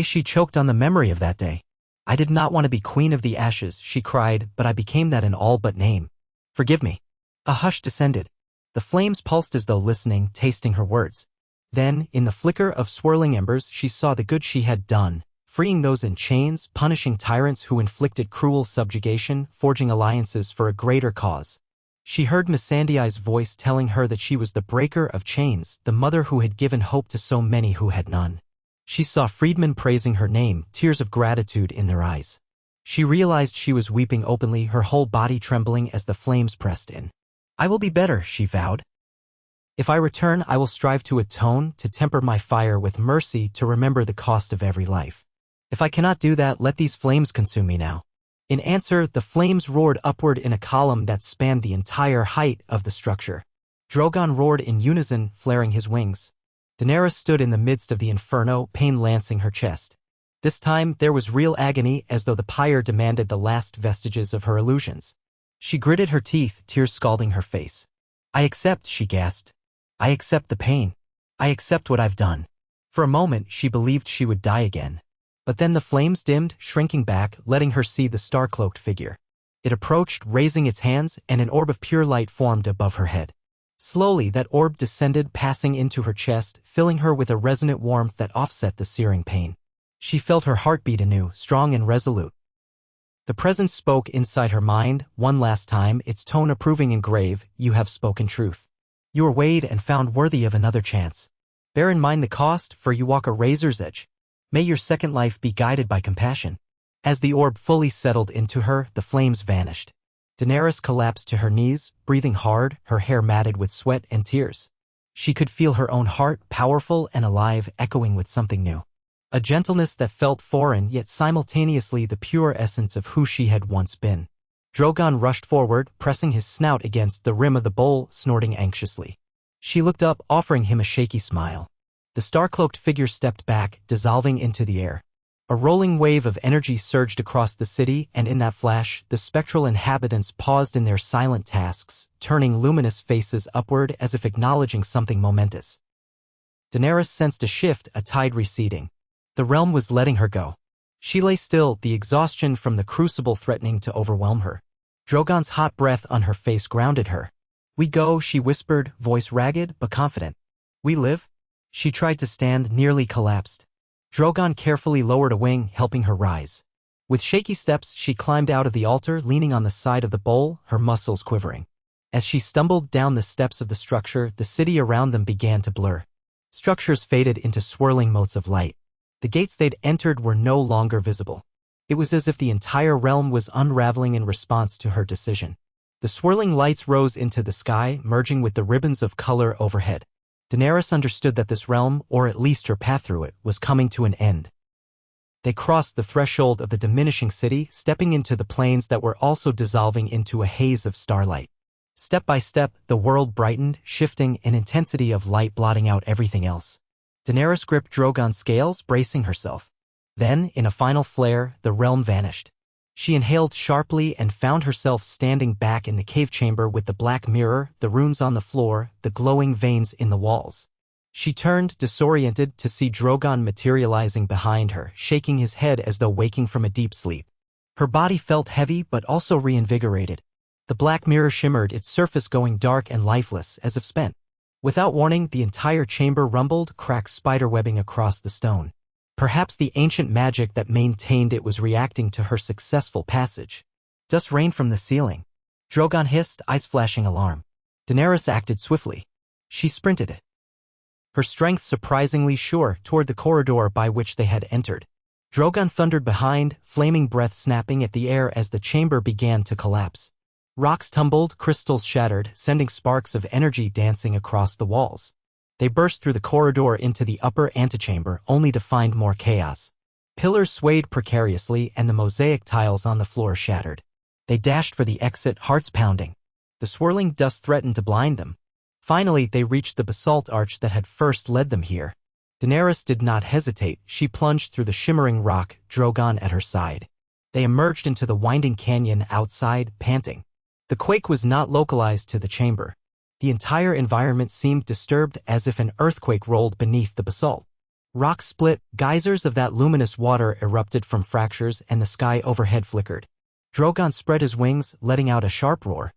She choked on the memory of that day. "I did not want to be Queen of the Ashes," she cried, "but I became that in all but name. Forgive me." A hush descended. The flames pulsed as though listening, tasting her words. Then, in the flicker of swirling embers, she saw the good she had done, freeing those in chains, punishing tyrants who inflicted cruel subjugation, forging alliances for a greater cause. She heard Missandei's voice telling her that she was the breaker of chains, the mother who had given hope to so many who had none. She saw freedmen praising her name, tears of gratitude in their eyes. She realized she was weeping openly, her whole body trembling as the flames pressed in. "I will be better," she vowed. "If I return, I will strive to atone, to temper my fire with mercy, to remember the cost of every life. If I cannot do that, let these flames consume me now." In answer, the flames roared upward in a column that spanned the entire height of the structure. Drogon roared in unison, flaring his wings. Daenerys stood in the midst of the inferno, pain lancing her chest. This time, there was real agony, as though the pyre demanded the last vestiges of her illusions. She gritted her teeth, tears scalding her face. "I accept," she gasped. "I accept the pain. I accept what I've done." For a moment, she believed she would die again. But then the flames dimmed, shrinking back, letting her see the star-cloaked figure. It approached, raising its hands, and an orb of pure light formed above her head. Slowly, that orb descended, passing into her chest, filling her with a resonant warmth that offset the searing pain. She felt her heartbeat anew, strong and resolute. The presence spoke inside her mind, one last time, its tone approving and grave. "You have spoken truth. You are weighed and found worthy of another chance. Bear in mind the cost, for you walk a razor's edge. May your second life be guided by compassion." As the orb fully settled into her, the flames vanished. Daenerys collapsed to her knees, breathing hard, her hair matted with sweat and tears. She could feel her own heart, powerful and alive, echoing with something new. A gentleness that felt foreign, yet simultaneously the pure essence of who she had once been. Drogon rushed forward, pressing his snout against the rim of the bowl, snorting anxiously. She looked up, offering him a shaky smile. The star-cloaked figure stepped back, dissolving into the air. A rolling wave of energy surged across the city, and in that flash, the spectral inhabitants paused in their silent tasks, turning luminous faces upward as if acknowledging something momentous. Daenerys sensed a shift, a tide receding. The realm was letting her go. She lay still, the exhaustion from the crucible threatening to overwhelm her. Drogon's hot breath on her face grounded her. "We go," she whispered, voice ragged but confident. "We live?" She tried to stand, nearly collapsed. Drogon carefully lowered a wing, helping her rise. With shaky steps, she climbed out of the altar, leaning on the side of the bowl, her muscles quivering. As she stumbled down the steps of the structure, the city around them began to blur. Structures faded into swirling motes of light. The gates they'd entered were no longer visible. It was as if the entire realm was unraveling in response to her decision. The swirling lights rose into the sky, merging with the ribbons of color overhead. Daenerys understood that this realm, or at least her path through it, was coming to an end. They crossed the threshold of the diminishing city, stepping into the plains that were also dissolving into a haze of starlight. Step by step, the world brightened, shifting, an intensity of light blotting out everything else. Daenerys gripped Drogon's scales, bracing herself. Then, in a final flare, the realm vanished. She inhaled sharply and found herself standing back in the cave chamber with the black mirror, the runes on the floor, the glowing veins in the walls. She turned, disoriented, to see Drogon materializing behind her, shaking his head as though waking from a deep sleep. Her body felt heavy but also reinvigorated. The black mirror shimmered, its surface going dark and lifeless, as if spent. Without warning, the entire chamber rumbled, cracked spiderwebbing across the stone. Perhaps the ancient magic that maintained it was reacting to her successful passage. Dust rained from the ceiling. Drogon hissed, eyes flashing alarm. Daenerys acted swiftly. She sprinted, her strength surprisingly sure, toward the corridor by which they had entered. Drogon thundered behind, flaming breath snapping at the air as the chamber began to collapse. Rocks tumbled, crystals shattered, sending sparks of energy dancing across the walls. They burst through the corridor into the upper antechamber, only to find more chaos. Pillars swayed precariously and the mosaic tiles on the floor shattered. They dashed for the exit, hearts pounding. The swirling dust threatened to blind them. Finally, they reached the basalt arch that had first led them here. Daenerys did not hesitate. She plunged through the shimmering rock, Drogon at her side. They emerged into the winding canyon outside, panting. The quake was not localized to the chamber. The entire environment seemed disturbed, as if an earthquake rolled beneath the basalt. Rocks split, geysers of that luminous water erupted from fractures, and the sky overhead flickered. Drogon spread his wings, letting out a sharp roar.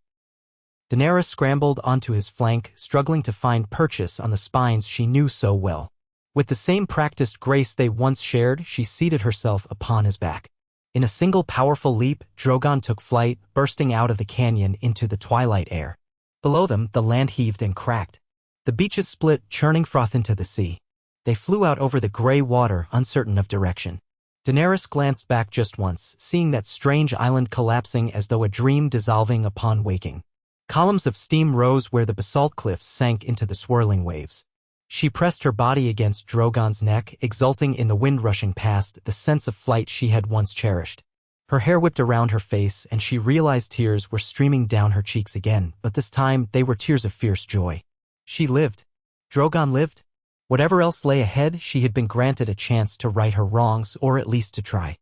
Daenerys scrambled onto his flank, struggling to find purchase on the spines she knew so well. With the same practiced grace they once shared, she seated herself upon his back. In a single powerful leap, Drogon took flight, bursting out of the canyon into the twilight air. Below them, the land heaved and cracked. The beaches split, churning froth into the sea. They flew out over the gray water, uncertain of direction. Daenerys glanced back just once, seeing that strange island collapsing as though a dream dissolving upon waking. Columns of steam rose where the basalt cliffs sank into the swirling waves. She pressed her body against Drogon's neck, exulting in the wind rushing past, the sense of flight she had once cherished. Her hair whipped around her face, and she realized tears were streaming down her cheeks again, but this time they were tears of fierce joy. She lived. Drogon lived. Whatever else lay ahead, she had been granted a chance to right her wrongs, or at least to try.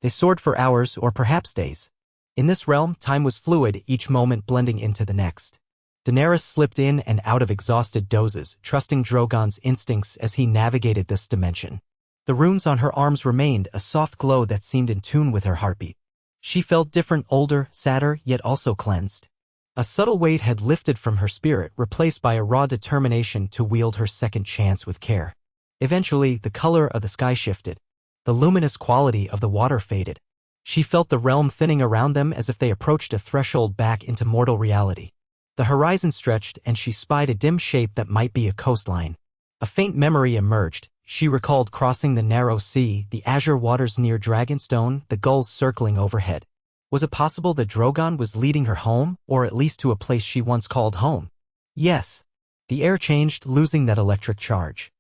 They soared for hours, or perhaps days. In this realm, time was fluid, each moment blending into the next. Daenerys slipped in and out of exhausted dozes, trusting Drogon's instincts as he navigated this dimension. The runes on her arms remained, a soft glow that seemed in tune with her heartbeat. She felt different, older, sadder, yet also cleansed. A subtle weight had lifted from her spirit, replaced by a raw determination to wield her second chance with care. Eventually, the color of the sky shifted. The luminous quality of the water faded. She felt the realm thinning around them as if they approached a threshold back into mortal reality. The horizon stretched, and she spied a dim shape that might be a coastline. A faint memory emerged. She recalled crossing the narrow sea, the azure waters near Dragonstone, the gulls circling overhead. Was it possible that Drogon was leading her home, or at least to a place she once called home? Yes. The air changed, losing that electric charge.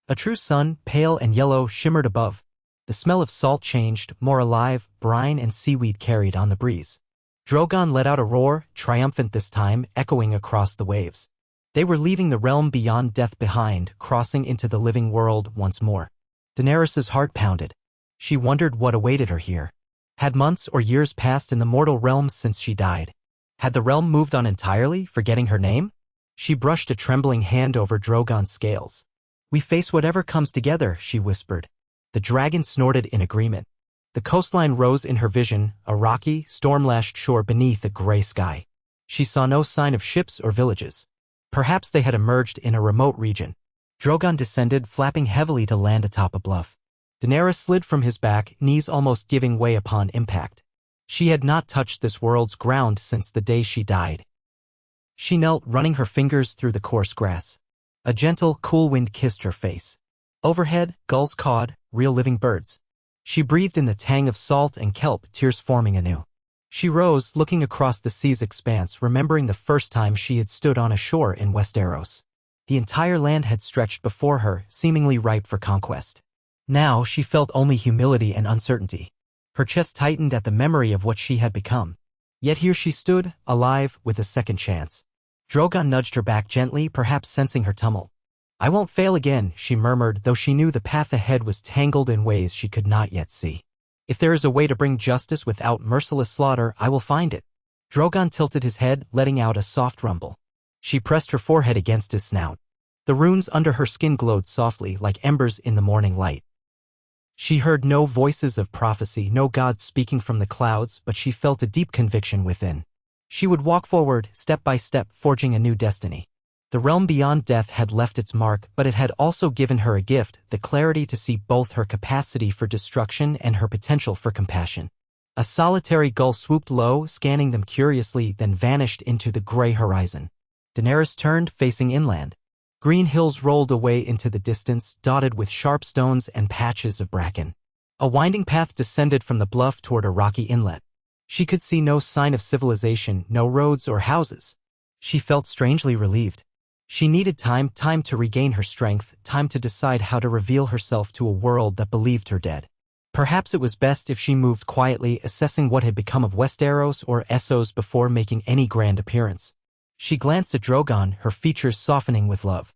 A true sun, pale and yellow, shimmered above. The smell of salt changed, more alive, brine and seaweed carried on the breeze. Drogon let out a roar, triumphant this time, echoing across the waves. They were leaving the realm beyond death behind, crossing into the living world once more. Daenerys' heart pounded. She wondered what awaited her here. Had months or years passed in the mortal realms since she died? Had the realm moved on entirely, forgetting her name? She brushed a trembling hand over Drogon's scales. "We face whatever comes together," she whispered. The dragon snorted in agreement. The coastline rose in her vision, a rocky, storm-lashed shore beneath a gray sky. She saw no sign of ships or villages. Perhaps they had emerged in a remote region. Drogon descended, flapping heavily to land atop a bluff. Daenerys slid from his back, knees almost giving way upon impact. She had not touched this world's ground since the day she died. She knelt, running her fingers through the coarse grass. A gentle, cool wind kissed her face. Overhead, gulls cawed, real living birds. She breathed in the tang of salt and kelp, tears forming anew. She rose, looking across the sea's expanse, remembering the first time she had stood on a shore in Westeros. The entire land had stretched before her, seemingly ripe for conquest. Now she felt only humility and uncertainty. Her chest tightened at the memory of what she had become. Yet here she stood, alive, with a second chance. Drogon nudged her back gently, perhaps sensing her tumult. "I won't fail again," she murmured, though she knew the path ahead was tangled in ways she could not yet see. "If there is a way to bring justice without merciless slaughter, I will find it." Drogon tilted his head, letting out a soft rumble. She pressed her forehead against his snout. The runes under her skin glowed softly, like embers in the morning light. She heard no voices of prophecy, no gods speaking from the clouds, but she felt a deep conviction within. She would walk forward, step by step, forging a new destiny. The realm beyond death had left its mark, but it had also given her a gift, the clarity to see both her capacity for destruction and her potential for compassion. A solitary gull swooped low, scanning them curiously, then vanished into the gray horizon. Daenerys turned, facing inland. Green hills rolled away into the distance, dotted with sharp stones and patches of bracken. A winding path descended from the bluff toward a rocky inlet. She could see no sign of civilization, no roads or houses. She felt strangely relieved. She needed time to regain her strength, time to decide how to reveal herself to a world that believed her dead. Perhaps it was best if she moved quietly, assessing what had become of Westeros or Essos before making any grand appearance. She glanced at Drogon, her features softening with love.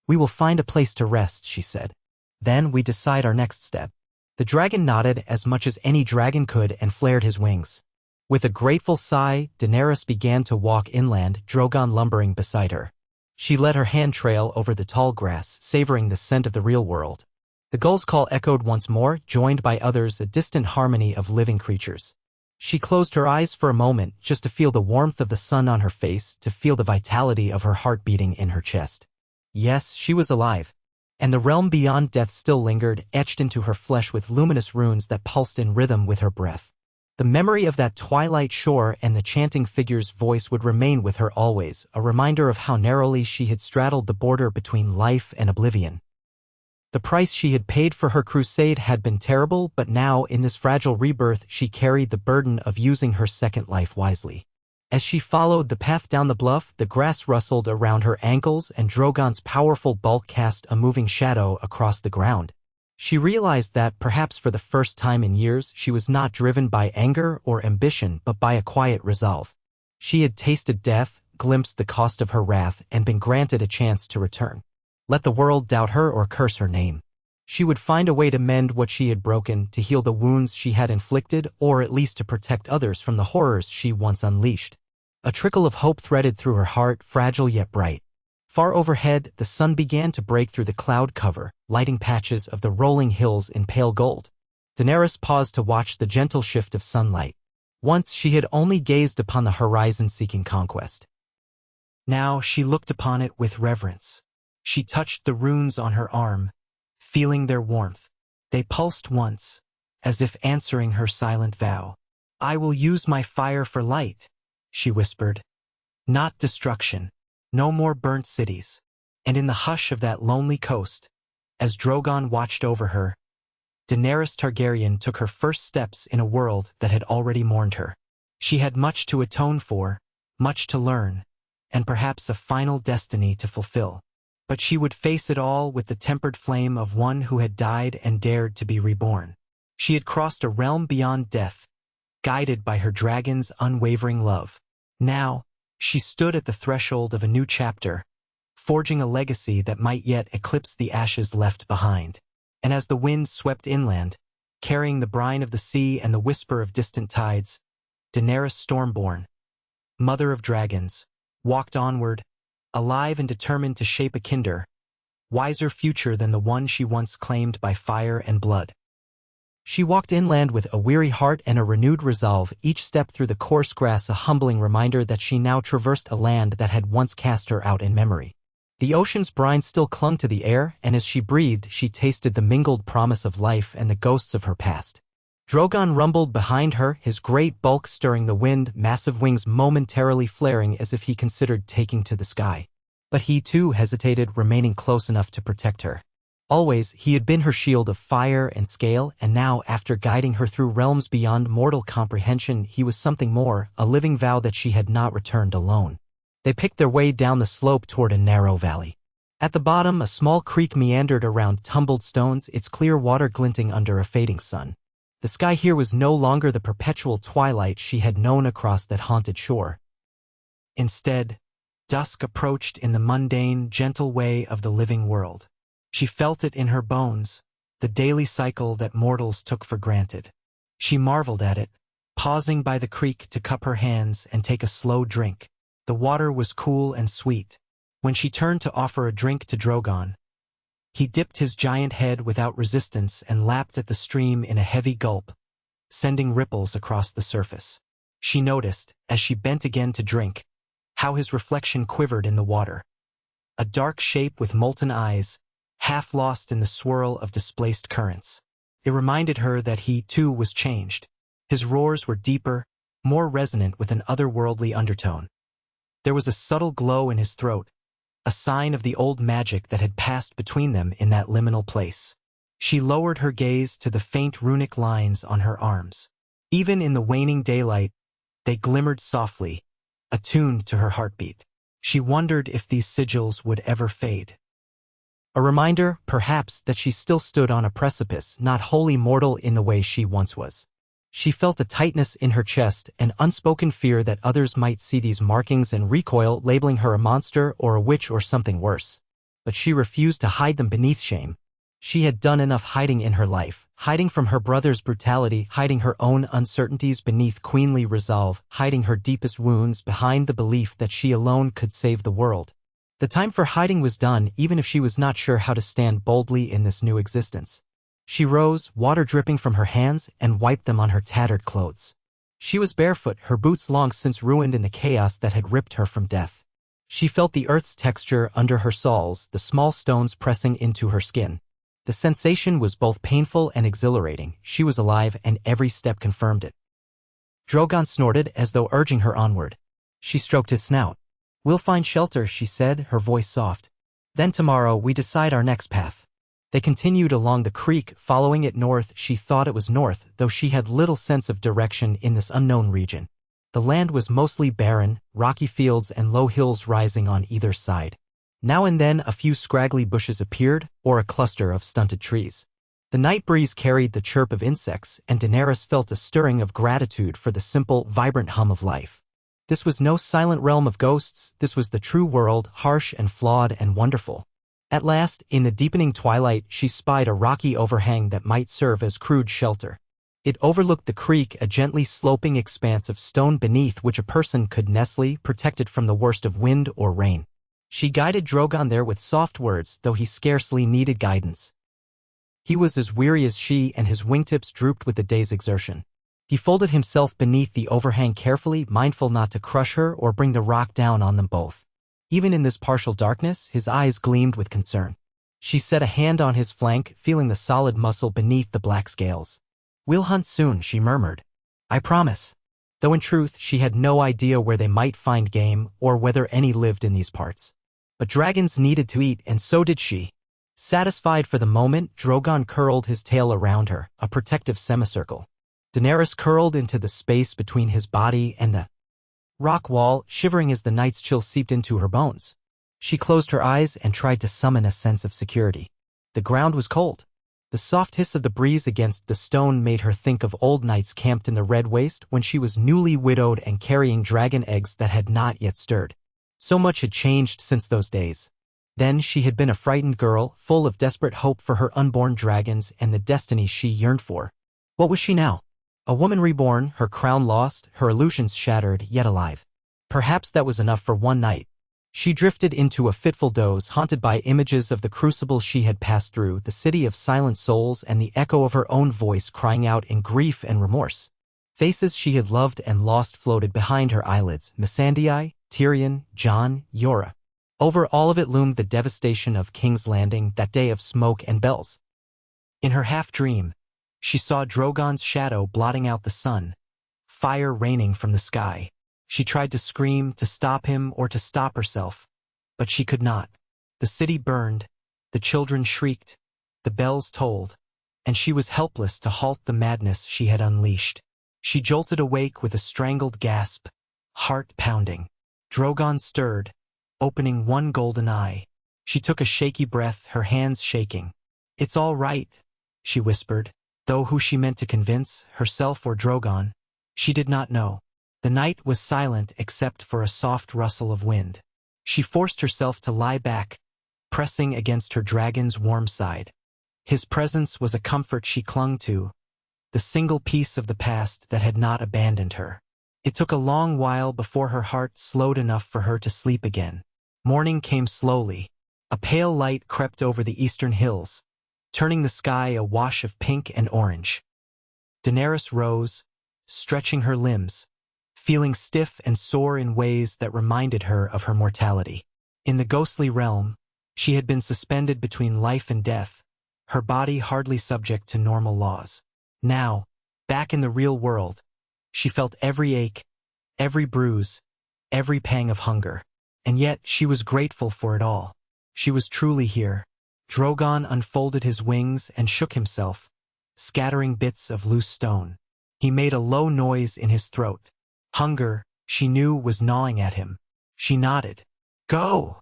"We will find a place to rest," she said. "Then we decide our next step." The dragon nodded as much as any dragon could and flared his wings. With a grateful sigh, Daenerys began to walk inland, Drogon lumbering beside her. She let her hand trail over the tall grass, savoring the scent of the real world. The gull's call echoed once more, joined by others, a distant harmony of living creatures. She closed her eyes for a moment, just to feel the warmth of the sun on her face, to feel the vitality of her heart beating in her chest. Yes, she was alive. And the realm beyond death still lingered, etched into her flesh with luminous runes that pulsed in rhythm with her breath. The memory of that twilight shore and the chanting figure's voice would remain with her always, a reminder of how narrowly she had straddled the border between life and oblivion. The price she had paid for her crusade had been terrible, but now, in this fragile rebirth, she carried the burden of using her second life wisely. As she followed the path down the bluff, the grass rustled around her ankles and Drogon's powerful bulk cast a moving shadow across the ground. She realized that, perhaps for the first time in years, she was not driven by anger or ambition but by a quiet resolve. She had tasted death, glimpsed the cost of her wrath, and been granted a chance to return. Let the world doubt her or curse her name. She would find a way to mend what she had broken, to heal the wounds she had inflicted, or at least to protect others from the horrors she once unleashed. A trickle of hope threaded through her heart, fragile yet bright. Far overhead, the sun began to break through the cloud cover, lighting patches of the rolling hills in pale gold. Daenerys paused to watch the gentle shift of sunlight. Once she had only gazed upon the horizon seeking conquest. Now she looked upon it with reverence. She touched the runes on her arm, feeling their warmth. They pulsed once, as if answering her silent vow. "I will use my fire for light," she whispered. "Not destruction. No more burnt cities." And in the hush of that lonely coast, as Drogon watched over her, Daenerys Targaryen took her first steps in a world that had already mourned her. She had much to atone for, much to learn, and perhaps a final destiny to fulfill. But she would face it all with the tempered flame of one who had died and dared to be reborn. She had crossed a realm beyond death, guided by her dragon's unwavering love. Now, she stood at the threshold of a new chapter, forging a legacy that might yet eclipse the ashes left behind. And as the wind swept inland, carrying the brine of the sea and the whisper of distant tides, Daenerys Stormborn, mother of dragons, walked onward, alive and determined to shape a kinder, wiser future than the one she once claimed by fire and blood. She walked inland with a weary heart and a renewed resolve, each step through the coarse grass a humbling reminder that she now traversed a land that had once cast her out in memory. The ocean's brine still clung to the air, and as she breathed, she tasted the mingled promise of life and the ghosts of her past. Drogon rumbled behind her, his great bulk stirring the wind, massive wings momentarily flaring as if he considered taking to the sky. But he too hesitated, remaining close enough to protect her. Always, he had been her shield of fire and scale, and now, after guiding her through realms beyond mortal comprehension, he was something more, a living vow that she had not returned alone. They picked their way down the slope toward a narrow valley. At the bottom, a small creek meandered around tumbled stones, its clear water glinting under a fading sun. The sky here was no longer the perpetual twilight she had known across that haunted shore. Instead, dusk approached in the mundane, gentle way of the living world. She felt it in her bones, the daily cycle that mortals took for granted. She marveled at it, pausing by the creek to cup her hands and take a slow drink. The water was cool and sweet. When she turned to offer a drink to Drogon, he dipped his giant head without resistance and lapped at the stream in a heavy gulp, sending ripples across the surface. She noticed, as she bent again to drink, how his reflection quivered in the water. A dark shape with molten eyes, half lost in the swirl of displaced currents. It reminded her that he, too, was changed. His roars were deeper, more resonant with an otherworldly undertone. There was a subtle glow in his throat, a sign of the old magic that had passed between them in that liminal place. She lowered her gaze to the faint runic lines on her arms. Even in the waning daylight, they glimmered softly, attuned to her heartbeat. She wondered if these sigils would ever fade. A reminder, perhaps, that she still stood on a precipice, not wholly mortal in the way she once was. She felt a tightness in her chest, an unspoken fear that others might see these markings and recoil, labeling her a monster or a witch or something worse. But she refused to hide them beneath shame. She had done enough hiding in her life, hiding from her brother's brutality, hiding her own uncertainties beneath queenly resolve, hiding her deepest wounds behind the belief that she alone could save the world. The time for hiding was done, even if she was not sure how to stand boldly in this new existence. She rose, water dripping from her hands, and wiped them on her tattered clothes. She was barefoot, her boots long since ruined in the chaos that had ripped her from death. She felt the earth's texture under her soles, the small stones pressing into her skin. The sensation was both painful and exhilarating. She was alive, and every step confirmed it. Drogon snorted as though urging her onward. She stroked his snout. "We'll find shelter," she said, her voice soft. "Then tomorrow we decide our next path." They continued along the creek, following it north. She thought it was north, though she had little sense of direction in this unknown region. The land was mostly barren, rocky fields and low hills rising on either side. Now and then a few scraggly bushes appeared, or a cluster of stunted trees. The night breeze carried the chirp of insects, and Daenerys felt a stirring of gratitude for the simple, vibrant hum of life. This was no silent realm of ghosts, this was the true world, harsh and flawed and wonderful. At last, in the deepening twilight, she spied a rocky overhang that might serve as crude shelter. It overlooked the creek, a gently sloping expanse of stone beneath which a person could nestle, protected from the worst of wind or rain. She guided Drogon there with soft words, though he scarcely needed guidance. He was as weary as she, and his wingtips drooped with the day's exertion. He folded himself beneath the overhang carefully, mindful not to crush her or bring the rock down on them both. Even in this partial darkness, his eyes gleamed with concern. She set a hand on his flank, feeling the solid muscle beneath the black scales. "We'll hunt soon," she murmured. "I promise." Though in truth, she had no idea where they might find game, or whether any lived in these parts. But dragons needed to eat, and so did she. Satisfied for the moment, Drogon curled his tail around her, a protective semicircle. Daenerys curled into the space between his body and the rock wall, shivering as the night's chill seeped into her bones. She closed her eyes and tried to summon a sense of security. The ground was cold. The soft hiss of the breeze against the stone made her think of old nights camped in the Red Waste when she was newly widowed and carrying dragon eggs that had not yet stirred. So much had changed since those days. Then she had been a frightened girl, full of desperate hope for her unborn dragons and the destiny she yearned for. What was she now? A woman reborn, her crown lost, her illusions shattered, yet alive. Perhaps that was enough for one night. She drifted into a fitful doze, haunted by images of the crucible she had passed through, the city of silent souls, and the echo of her own voice crying out in grief and remorse. Faces she had loved and lost floated behind her eyelids: Missandei, Tyrion, Jon, Yora. Over all of it loomed the devastation of King's Landing, that day of smoke and bells. In her half-dream, she saw Drogon's shadow blotting out the sun, fire raining from the sky. She tried to scream, to stop him, or to stop herself, but she could not. The city burned, the children shrieked, the bells tolled, and she was helpless to halt the madness she had unleashed. She jolted awake with a strangled gasp, heart pounding. Drogon stirred, opening one golden eye. She took a shaky breath, her hands shaking. "It's all right," she whispered, though who she meant to convince, herself or Drogon, she did not know. The night was silent except for a soft rustle of wind. She forced herself to lie back, pressing against her dragon's warm side. His presence was a comfort she clung to, the single piece of the past that had not abandoned her. It took a long while before her heart slowed enough for her to sleep again. Morning came slowly. A pale light crept over the eastern hills, turning the sky a wash of pink and orange. Daenerys rose, stretching her limbs, feeling stiff and sore in ways that reminded her of her mortality. In the ghostly realm, she had been suspended between life and death, her body hardly subject to normal laws. Now, back in the real world, she felt every ache, every bruise, every pang of hunger. And yet she was grateful for it all. She was truly here. Drogon unfolded his wings and shook himself, scattering bits of loose stone. He made a low noise in his throat. Hunger, she knew, was gnawing at him. She nodded. "Go,"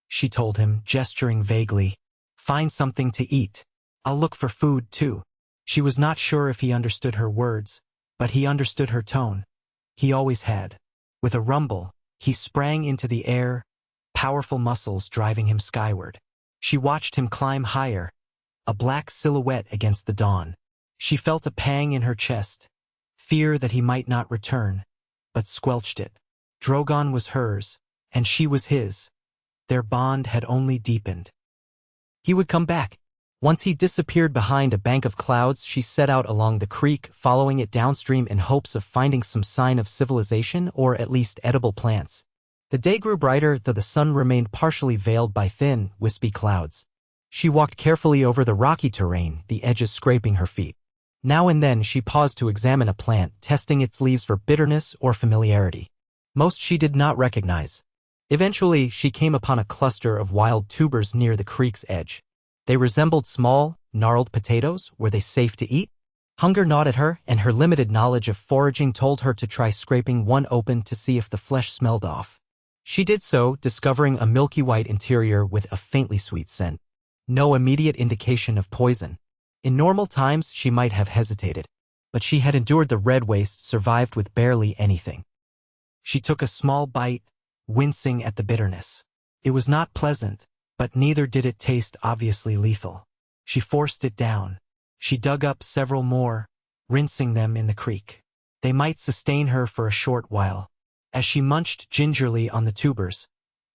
she told him, gesturing vaguely. "Find something to eat. I'll look for food, too." She was not sure if he understood her words, but he understood her tone. He always had. With a rumble, he sprang into the air, powerful muscles driving him skyward. She watched him climb higher, a black silhouette against the dawn. She felt a pang in her chest, fear that he might not return, but squelched it. Drogon was hers, and she was his. Their bond had only deepened. He would come back. Once he disappeared behind a bank of clouds, she set out along the creek, following it downstream in hopes of finding some sign of civilization or at least edible plants. The day grew brighter, though the sun remained partially veiled by thin, wispy clouds. She walked carefully over the rocky terrain, the edges scraping her feet. Now and then she paused to examine a plant, testing its leaves for bitterness or familiarity. Most she did not recognize. Eventually, she came upon a cluster of wild tubers near the creek's edge. They resembled small, gnarled potatoes. Were they safe to eat? Hunger gnawed at her, and her limited knowledge of foraging told her to try scraping one open to see if the flesh smelled off. She did so, discovering a milky white interior with a faintly sweet scent. No immediate indication of poison. In normal times, she might have hesitated, but she had endured the red waste, survived with barely anything. She took a small bite, wincing at the bitterness. It was not pleasant, but neither did it taste obviously lethal. She forced it down. She dug up several more, rinsing them in the creek. They might sustain her for a short while. As she munched gingerly on the tubers,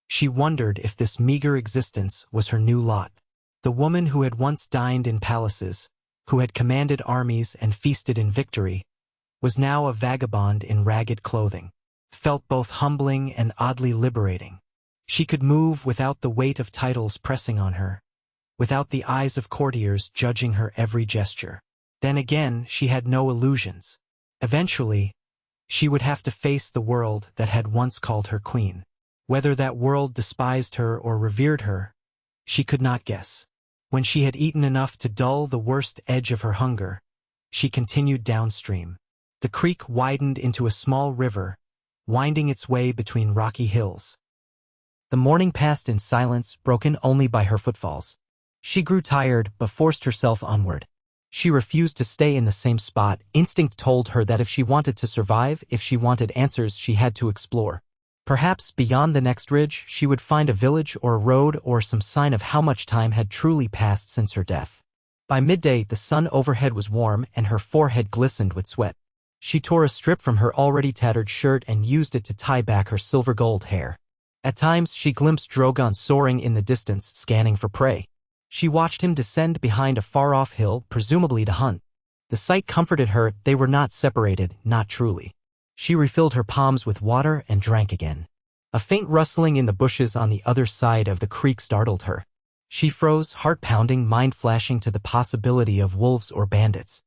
she wondered if this meager existence was her new lot. The woman who had once dined in palaces, who had commanded armies and feasted in victory, was now a vagabond in ragged clothing. Felt both humbling and oddly liberating. She could move without the weight of titles pressing on her, without the eyes of courtiers judging her every gesture. Then again, she had no illusions. Eventually, she would have to face the world that had once called her queen. Whether that world despised her or revered her, she could not guess. When she had eaten enough to dull the worst edge of her hunger, she continued downstream. The creek widened into a small river, winding its way between rocky hills. The morning passed in silence, broken only by her footfalls. She grew tired, but forced herself onward. She refused to stay in the same spot. Instinct told her that if she wanted to survive, if she wanted answers, she had to explore. Perhaps beyond the next ridge, she would find a village or a road or some sign of how much time had truly passed since her death. By midday, the sun overhead was warm and her forehead glistened with sweat. She tore a strip from her already tattered shirt and used it to tie back her silver-gold hair. At times, she glimpsed Drogon soaring in the distance, scanning for prey. She watched him descend behind a far-off hill, presumably to hunt. The sight comforted her. They were not separated, not truly. She refilled her palms with water and drank again. A faint rustling in the bushes on the other side of the creek startled her. She froze, heart pounding, mind flashing to the possibility of wolves or bandits.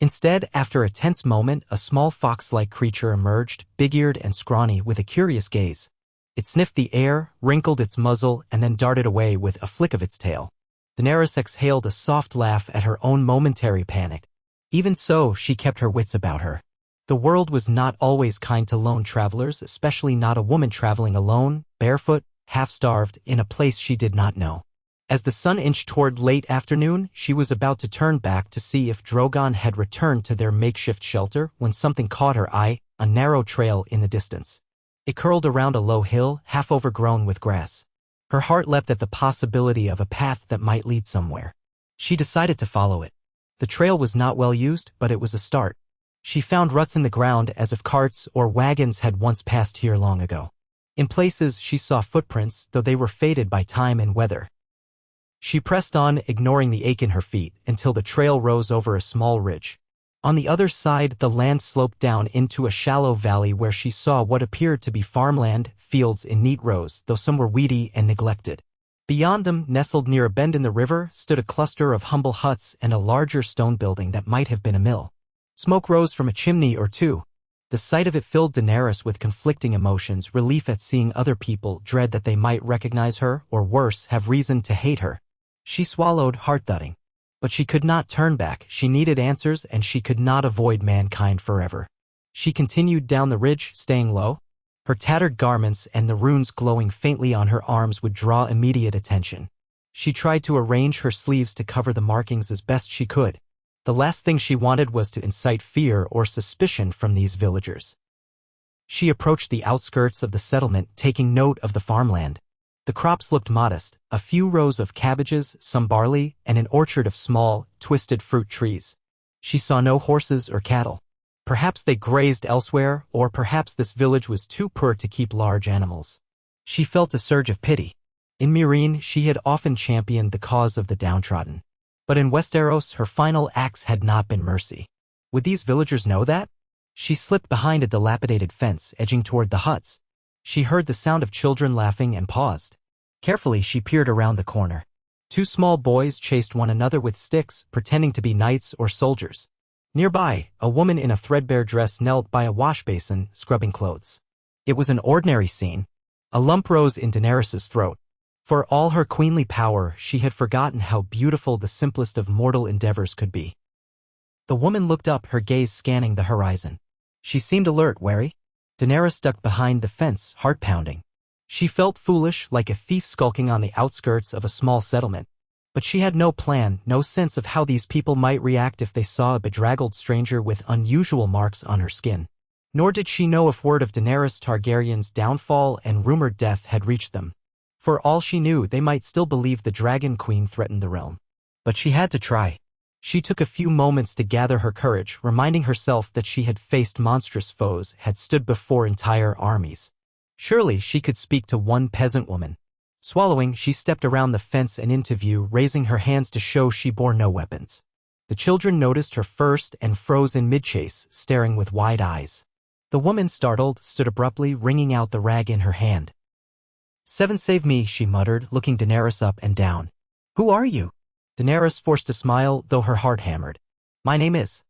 Instead, after a tense moment, a small fox-like creature emerged, big-eared and scrawny, with a curious gaze. It sniffed the air, wrinkled its muzzle, and then darted away with a flick of its tail. Daenerys exhaled a soft laugh at her own momentary panic. Even so, she kept her wits about her. The world was not always kind to lone travelers, especially not a woman traveling alone, barefoot, half-starved, in a place she did not know. As the sun inched toward late afternoon, she was about to turn back to see if Drogon had returned to their makeshift shelter when something caught her eye, a narrow trail in the distance. It curled around a low hill, half overgrown with grass. Her heart leapt at the possibility of a path that might lead somewhere. She decided to follow it. The trail was not well used, but it was a start. She found ruts in the ground as if carts or wagons had once passed here long ago. In places, she saw footprints, though they were faded by time and weather. She pressed on, ignoring the ache in her feet, until the trail rose over a small ridge. On the other side, the land sloped down into a shallow valley where she saw what appeared to be farmland, fields in neat rows, though some were weedy and neglected. Beyond them, nestled near a bend in the river, stood a cluster of humble huts and a larger stone building that might have been a mill. Smoke rose from a chimney or two. The sight of it filled Daenerys with conflicting emotions, relief at seeing other people, dread that they might recognize her, or worse, have reason to hate her. She swallowed, heart-thudding. But she could not turn back. She needed answers, and she could not avoid mankind forever. She continued down the ridge, staying low. Her tattered garments and the runes glowing faintly on her arms would draw immediate attention. She tried to arrange her sleeves to cover the markings as best she could. The last thing she wanted was to incite fear or suspicion from these villagers. She approached the outskirts of the settlement, taking note of the farmland. The crops looked modest, a few rows of cabbages, some barley, and an orchard of small, twisted fruit trees. She saw no horses or cattle. Perhaps they grazed elsewhere, or perhaps this village was too poor to keep large animals. She felt a surge of pity. In Meereen, she had often championed the cause of the downtrodden. But in Westeros, her final acts had not been mercy. Would these villagers know that? She slipped behind a dilapidated fence, edging toward the huts. She heard the sound of children laughing and paused. Carefully, she peered around the corner. Two small boys chased one another with sticks, pretending to be knights or soldiers. Nearby, a woman in a threadbare dress knelt by a wash basin, scrubbing clothes. It was an ordinary scene. A lump rose in Daenerys' throat. For all her queenly power, she had forgotten how beautiful the simplest of mortal endeavors could be. The woman looked up, her gaze scanning the horizon. She seemed alert, wary. Daenerys ducked behind the fence, heart-pounding. She felt foolish, like a thief skulking on the outskirts of a small settlement. But she had no plan, no sense of how these people might react if they saw a bedraggled stranger with unusual marks on her skin. Nor did she know if word of Daenerys Targaryen's downfall and rumored death had reached them. For all she knew, they might still believe the Dragon Queen threatened the realm. But she had to try. She took a few moments to gather her courage, reminding herself that she had faced monstrous foes, had stood before entire armies. Surely she could speak to one peasant woman. Swallowing, she stepped around the fence and into view, raising her hands to show she bore no weapons. The children noticed her first and froze in mid-chase, staring with wide eyes. The woman, startled, stood abruptly, wringing out the rag in her hand. "Seven save me," she muttered, looking Daenerys up and down. "Who are you?" Daenerys forced a smile, though her heart hammered. "My name is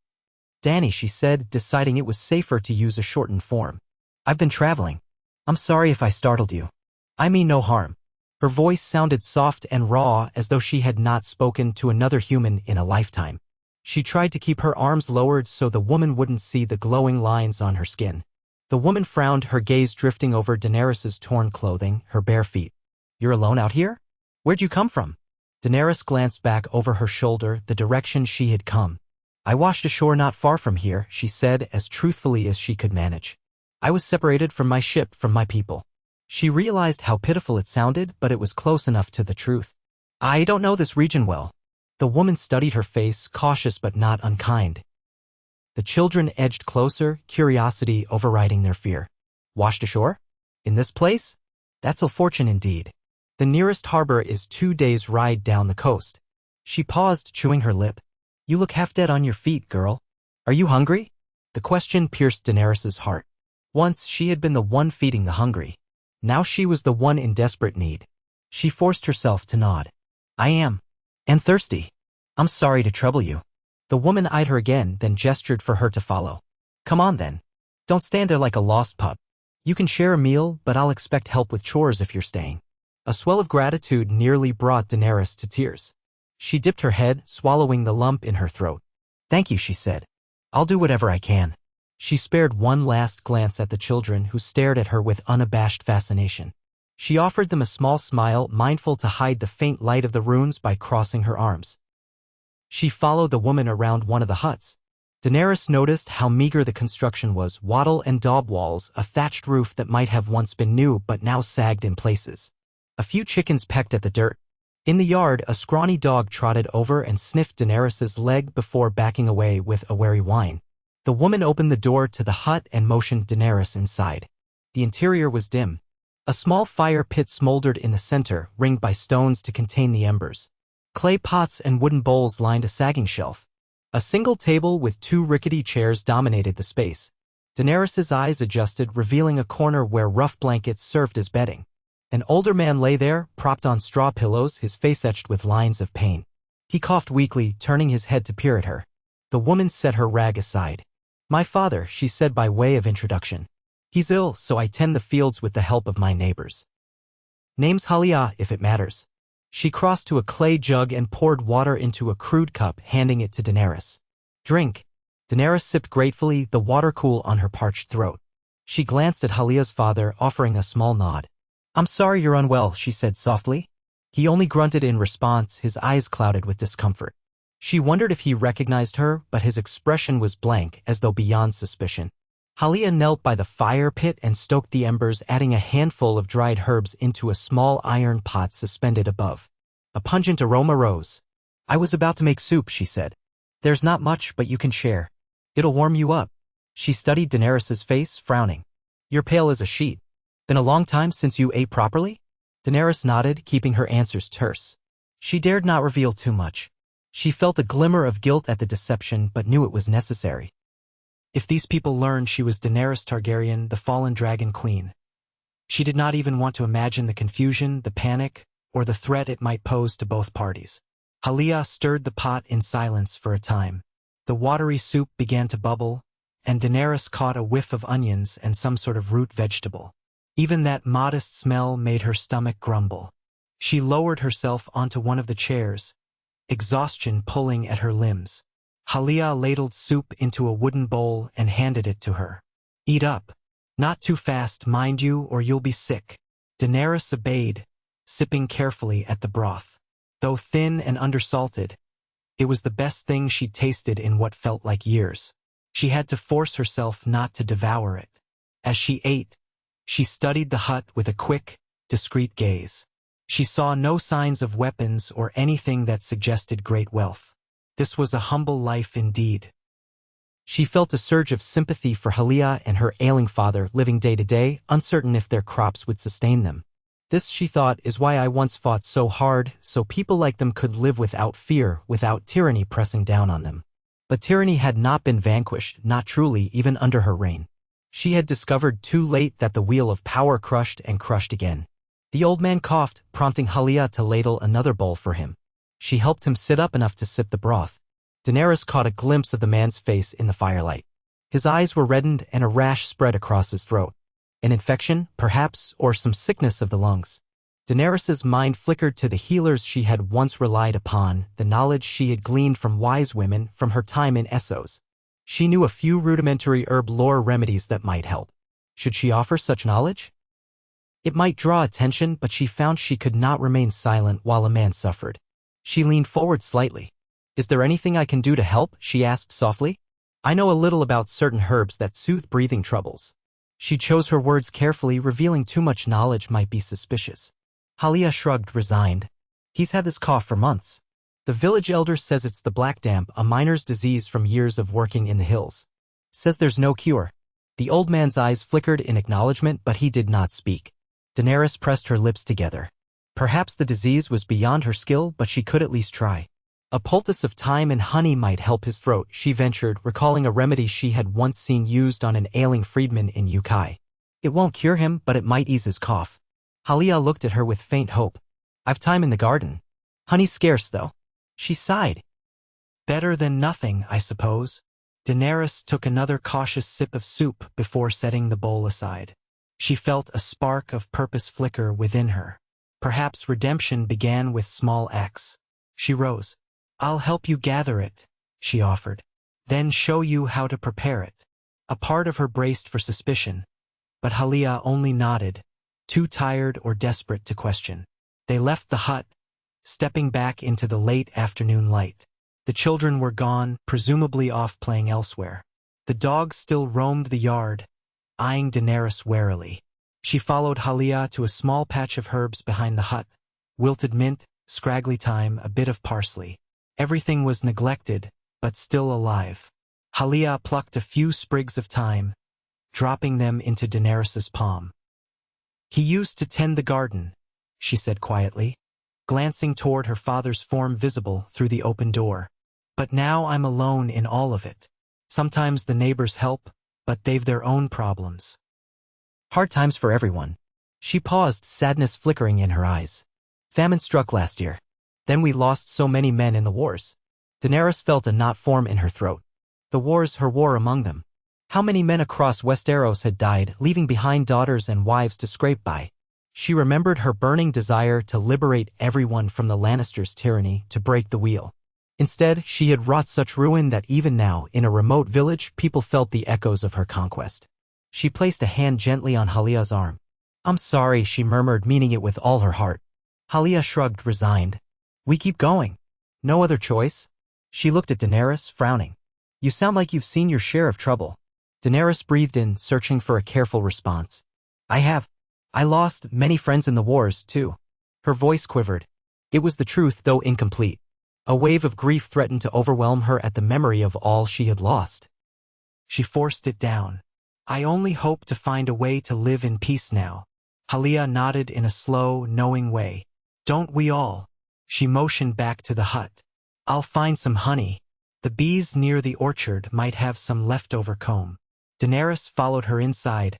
Dany," she said, deciding it was safer to use a shortened form. "I've been traveling. I'm sorry if I startled you. I mean no harm." Her voice sounded soft and raw, as though she had not spoken to another human in a lifetime. She tried to keep her arms lowered so the woman wouldn't see the glowing lines on her skin. The woman frowned, her gaze drifting over Daenerys' torn clothing, her bare feet. "You're alone out here? Where'd you come from?" Daenerys glanced back over her shoulder, the direction she had come. "I washed ashore not far from here," she said, as truthfully as she could manage. "I was separated from my ship, from my people." She realized how pitiful it sounded, but it was close enough to the truth. "I don't know this region well." The woman studied her face, cautious but not unkind. The children edged closer, curiosity overriding their fear. "Washed ashore? In this place? That's ill fortune indeed. The nearest harbor is 2 days' ride down the coast." She paused, chewing her lip. "You look half dead on your feet, girl. Are you hungry?" The question pierced Daenerys' heart. Once she had been the one feeding the hungry. Now she was the one in desperate need. She forced herself to nod. "I am. And thirsty. I'm sorry to trouble you." The woman eyed her again, then gestured for her to follow. "Come on then. Don't stand there like a lost pup. You can share a meal, but I'll expect help with chores if you're staying." A swell of gratitude nearly brought Daenerys to tears. She dipped her head, swallowing the lump in her throat. "Thank you," she said. "I'll do whatever I can." She spared one last glance at the children, who stared at her with unabashed fascination. She offered them a small smile, mindful to hide the faint light of the runes by crossing her arms. She followed the woman around one of the huts. Daenerys noticed how meager the construction was, wattle and daub walls, a thatched roof that might have once been new but now sagged in places. A few chickens pecked at the dirt. In the yard, a scrawny dog trotted over and sniffed Daenerys' leg before backing away with a wary whine. The woman opened the door to the hut and motioned Daenerys inside. The interior was dim. A small fire pit smoldered in the center, ringed by stones to contain the embers. Clay pots and wooden bowls lined a sagging shelf. A single table with 2 rickety chairs dominated the space. Daenerys' eyes adjusted, revealing a corner where rough blankets served as bedding. An older man lay there, propped on straw pillows, his face etched with lines of pain. He coughed weakly, turning his head to peer at her. The woman set her rag aside. "My father," she said by way of introduction. "He's ill, so I tend the fields with the help of my neighbors. Name's Halia, if it matters." She crossed to a clay jug and poured water into a crude cup, handing it to Daenerys. "Drink." Daenerys sipped gratefully, the water cool on her parched throat. She glanced at Halia's father, offering a small nod. "I'm sorry you're unwell," she said softly. He only grunted in response, his eyes clouded with discomfort. She wondered if he recognized her, but his expression was blank, as though beyond suspicion. Halia knelt by the fire pit and stoked the embers, adding a handful of dried herbs into a small iron pot suspended above. A pungent aroma rose. "I was about to make soup," she said. "There's not much, but you can share. It'll warm you up." She studied Daenerys's face, frowning. "You're pale as a sheet. Been a long time since you ate properly?" Daenerys nodded, keeping her answers terse. She dared not reveal too much. She felt a glimmer of guilt at the deception, but knew it was necessary. If these people learned she was Daenerys Targaryen, the fallen dragon queen. She did not even want to imagine the confusion, the panic, or the threat it might pose to both parties. Halia stirred the pot in silence for a time. The watery soup began to bubble, and Daenerys caught a whiff of onions and some sort of root vegetable. Even that modest smell made her stomach grumble. She lowered herself onto one of the chairs, exhaustion pulling at her limbs. Halia ladled soup into a wooden bowl and handed it to her. "Eat up. Not too fast, mind you, or you'll be sick." Daenerys obeyed, sipping carefully at the broth. Though thin and undersalted, it was the best thing she'd tasted in what felt like years. She had to force herself not to devour it. As she ate, she studied the hut with a quick, discreet gaze. She saw no signs of weapons or anything that suggested great wealth. This was a humble life indeed. She felt a surge of sympathy for Halia and her ailing father, living day to day, uncertain if their crops would sustain them. "This," she thought, "is why I once fought so hard, so people like them could live without fear, without tyranny pressing down on them." But tyranny had not been vanquished, not truly, even under her reign. She had discovered too late that the wheel of power crushed and crushed again. The old man coughed, prompting Halia to ladle another bowl for him. She helped him sit up enough to sip the broth. Daenerys caught a glimpse of the man's face in the firelight. His eyes were reddened and a rash spread across his throat. An infection, perhaps, or some sickness of the lungs. Daenerys's mind flickered to the healers she had once relied upon, the knowledge she had gleaned from wise women from her time in Essos. She knew a few rudimentary herb lore remedies that might help. Should she offer such knowledge? It might draw attention, but she found she could not remain silent while a man suffered. She leaned forward slightly. "Is there anything I can do to help?" she asked softly. "I know a little about certain herbs that soothe breathing troubles." She chose her words carefully, revealing too much knowledge might be suspicious. Halia shrugged, resigned. "He's had this cough for months. The village elder says it's the black damp, a miner's disease from years of working in the hills. Says there's no cure." The old man's eyes flickered in acknowledgement, but he did not speak. Daenerys pressed her lips together. Perhaps the disease was beyond her skill, but she could at least try. A poultice of thyme and honey might help his throat, she ventured, recalling a remedy she had once seen used on an ailing freedman in Yukai. "It won't cure him, but it might ease his cough." Halia looked at her with faint hope. "I've thyme in the garden. Honey's scarce, though." She sighed. "Better than nothing, I suppose." Daenerys took another cautious sip of soup before setting the bowl aside. She felt a spark of purpose flicker within her. Perhaps redemption began with small acts. She rose. "I'll help you gather it," she offered. "Then show you how to prepare it." A part of her braced for suspicion, but Halia only nodded, too tired or desperate to question. They left the hut, stepping back into the late afternoon light. The children were gone, presumably off playing elsewhere. The dogs still roamed the yard, eyeing Daenerys warily. She followed Halia to a small patch of herbs behind the hut, wilted mint, scraggly thyme, a bit of parsley. Everything was neglected, but still alive. Halia plucked a few sprigs of thyme, dropping them into Daenerys's palm. "He used to tend the garden," she said quietly, glancing toward her father's form visible through the open door. "But now I'm alone in all of it. Sometimes the neighbors help, but they've their own problems. Hard times for everyone." She paused, sadness flickering in her eyes. "Famine struck last year. Then we lost so many men in the wars." Daenerys felt a knot form in her throat. The wars, her war among them. How many men across Westeros had died, leaving behind daughters and wives to scrape by? She remembered her burning desire to liberate everyone from the Lannisters' tyranny, to break the wheel. Instead, she had wrought such ruin that even now, in a remote village, people felt the echoes of her conquest. She placed a hand gently on Halia's arm. "I'm sorry," she murmured, meaning it with all her heart. Halia shrugged, resigned. "We keep going. No other choice." She looked at Daenerys, frowning. "You sound like you've seen your share of trouble." Daenerys breathed in, searching for a careful response. "I have. I lost many friends in the wars, too." Her voice quivered. It was the truth, though incomplete. A wave of grief threatened to overwhelm her at the memory of all she had lost. She forced it down. "I only hope to find a way to live in peace now." Halia nodded in a slow, knowing way. "Don't we all?" She motioned back to the hut. "I'll find some honey. The bees near the orchard might have some leftover comb." Daenerys followed her inside,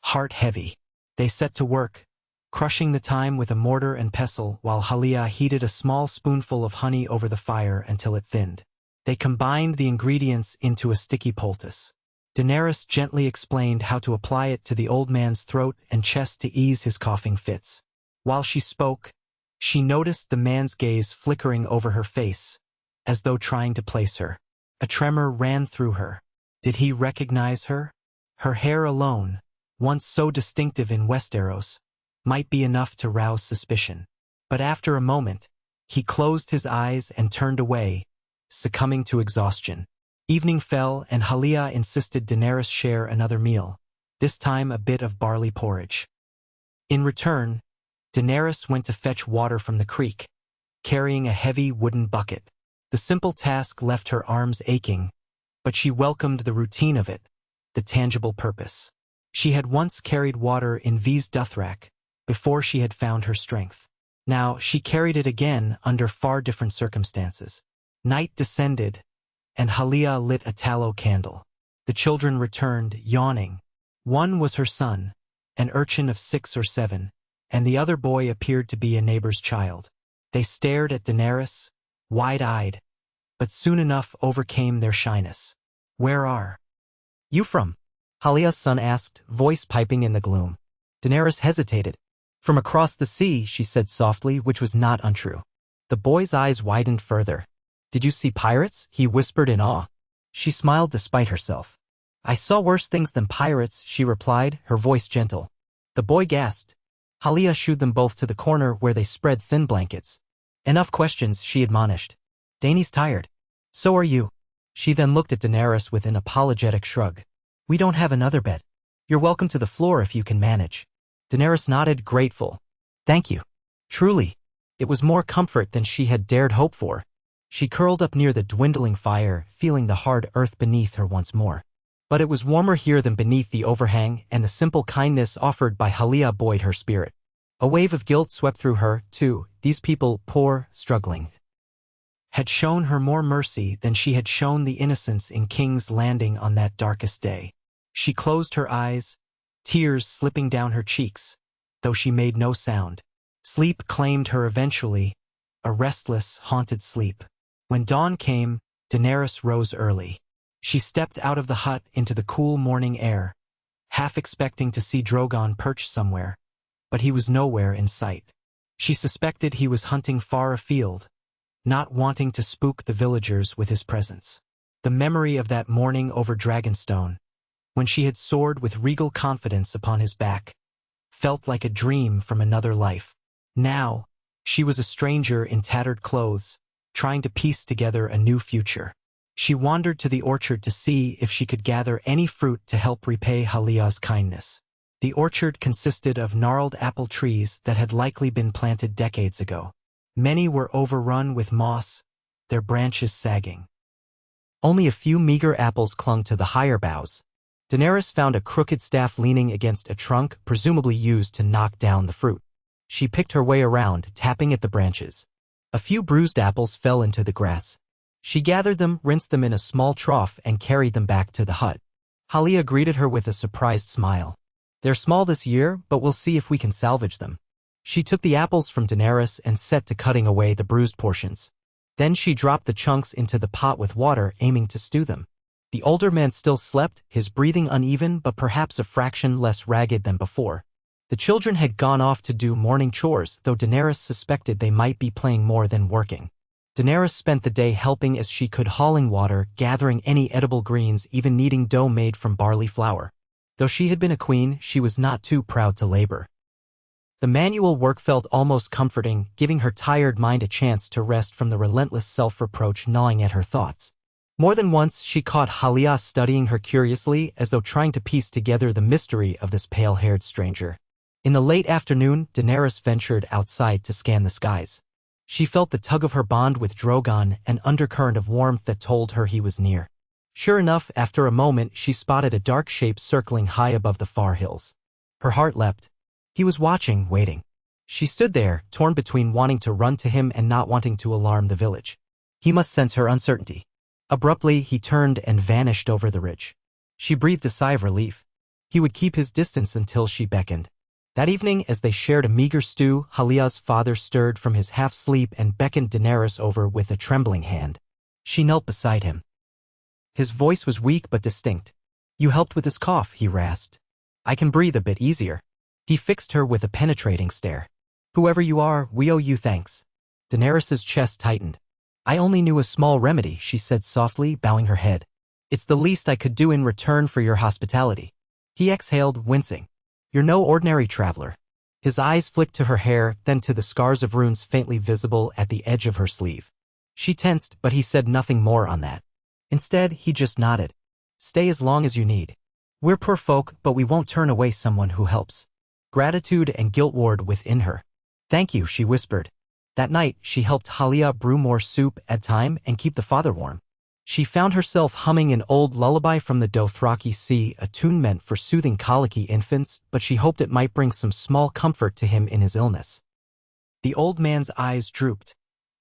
heart heavy. They set to work, crushing the thyme with a mortar and pestle, while Halia heated a small spoonful of honey over the fire until it thinned. They combined the ingredients into a sticky poultice. Daenerys gently explained how to apply it to the old man's throat and chest to ease his coughing fits. While she spoke, she noticed the man's gaze flickering over her face, as though trying to place her. A tremor ran through her. Did he recognize her? Her hair alone, once so distinctive in Westeros, might be enough to rouse suspicion. But after a moment, he closed his eyes and turned away, succumbing to exhaustion. Evening fell, and Halia insisted Daenerys share another meal, this time a bit of barley porridge. In return, Daenerys went to fetch water from the creek, carrying a heavy wooden bucket. The simple task left her arms aching, but she welcomed the routine of it, the tangible purpose. She had once carried water in V's Dothrak, before she had found her strength. Now she carried it again under far different circumstances. Night descended, and Halia lit a tallow candle. The children returned, yawning. One was her son, an urchin of 6 or 7, and the other boy appeared to be a neighbor's child. They stared at Daenerys, wide-eyed, but soon enough overcame their shyness. "Where are you from?" Halia's son asked, voice piping in the gloom. Daenerys hesitated. "From across the sea," she said softly, which was not untrue. The boy's eyes widened further. "Did you see pirates?" he whispered in awe. She smiled despite herself. "I saw worse things than pirates," she replied, her voice gentle. The boy gasped. Halia shooed them both to the corner where they spread thin blankets. "Enough questions," she admonished. "Dany's tired." "So are you." She then looked at Daenerys with an apologetic shrug. "We don't have another bed. You're welcome to the floor if you can manage." Daenerys nodded, grateful. "Thank you." Truly, it was more comfort than she had dared hope for. She curled up near the dwindling fire, feeling the hard earth beneath her once more. But it was warmer here than beneath the overhang, and the simple kindness offered by Halia buoyed her spirit. A wave of guilt swept through her, too. These people, poor, struggling, had shown her more mercy than she had shown the innocents in King's Landing on that darkest day. She closed her eyes, tears slipping down her cheeks, though she made no sound. Sleep claimed her eventually, a restless, haunted sleep. When dawn came, Daenerys rose early. She stepped out of the hut into the cool morning air, half expecting to see Drogon perched somewhere, but he was nowhere in sight. She suspected he was hunting far afield, not wanting to spook the villagers with his presence. The memory of that morning over Dragonstone, when she had soared with regal confidence upon his back, felt like a dream from another life. Now, she was a stranger in tattered clothes, trying to piece together a new future. She wandered to the orchard to see if she could gather any fruit to help repay Halia's kindness. The orchard consisted of gnarled apple trees that had likely been planted decades ago. Many were overrun with moss, their branches sagging. Only a few meager apples clung to the higher boughs. Daenerys found a crooked staff leaning against a trunk, presumably used to knock down the fruit. She picked her way around, tapping at the branches. A few bruised apples fell into the grass. She gathered them, rinsed them in a small trough, and carried them back to the hut. Halia greeted her with a surprised smile. "They're small this year, but we'll see if we can salvage them." She took the apples from Daenerys and set to cutting away the bruised portions. Then she dropped the chunks into the pot with water, aiming to stew them. The older man still slept, his breathing uneven but perhaps a fraction less ragged than before. The children had gone off to do morning chores, though Daenerys suspected they might be playing more than working. Daenerys spent the day helping as she could, hauling water, gathering any edible greens, even kneading dough made from barley flour. Though she had been a queen, she was not too proud to labor. The manual work felt almost comforting, giving her tired mind a chance to rest from the relentless self-reproach gnawing at her thoughts. More than once she caught Halia studying her curiously, as though trying to piece together the mystery of this pale-haired stranger. In the late afternoon, Daenerys ventured outside to scan the skies. She felt the tug of her bond with Drogon, an undercurrent of warmth that told her he was near. Sure enough, after a moment she spotted a dark shape circling high above the far hills. Her heart leapt. He was watching, waiting. She stood there, torn between wanting to run to him and not wanting to alarm the village. He must sense her uncertainty. Abruptly, he turned and vanished over the ridge. She breathed a sigh of relief. He would keep his distance until she beckoned. That evening, as they shared a meager stew, Halia's father stirred from his half-sleep and beckoned Daenerys over with a trembling hand. She knelt beside him. His voice was weak but distinct. "You helped with his cough," he rasped. "I can breathe a bit easier." He fixed her with a penetrating stare. "Whoever you are, we owe you thanks." Daenerys's chest tightened. "I only knew a small remedy," she said softly, bowing her head. "It's the least I could do in return for your hospitality." He exhaled, wincing. "You're no ordinary traveler." His eyes flicked to her hair, then to the scars of runes faintly visible at the edge of her sleeve. She tensed, but he said nothing more on that. Instead, he just nodded. "Stay as long as you need. We're poor folk, but we won't turn away someone who helps." Gratitude and guilt warred within her. "Thank you," she whispered. That night, she helped Halia brew more soup at time and keep the father warm. She found herself humming an old lullaby from the Dothraki Sea, a tune meant for soothing colicky infants, but she hoped it might bring some small comfort to him in his illness. The old man's eyes drooped,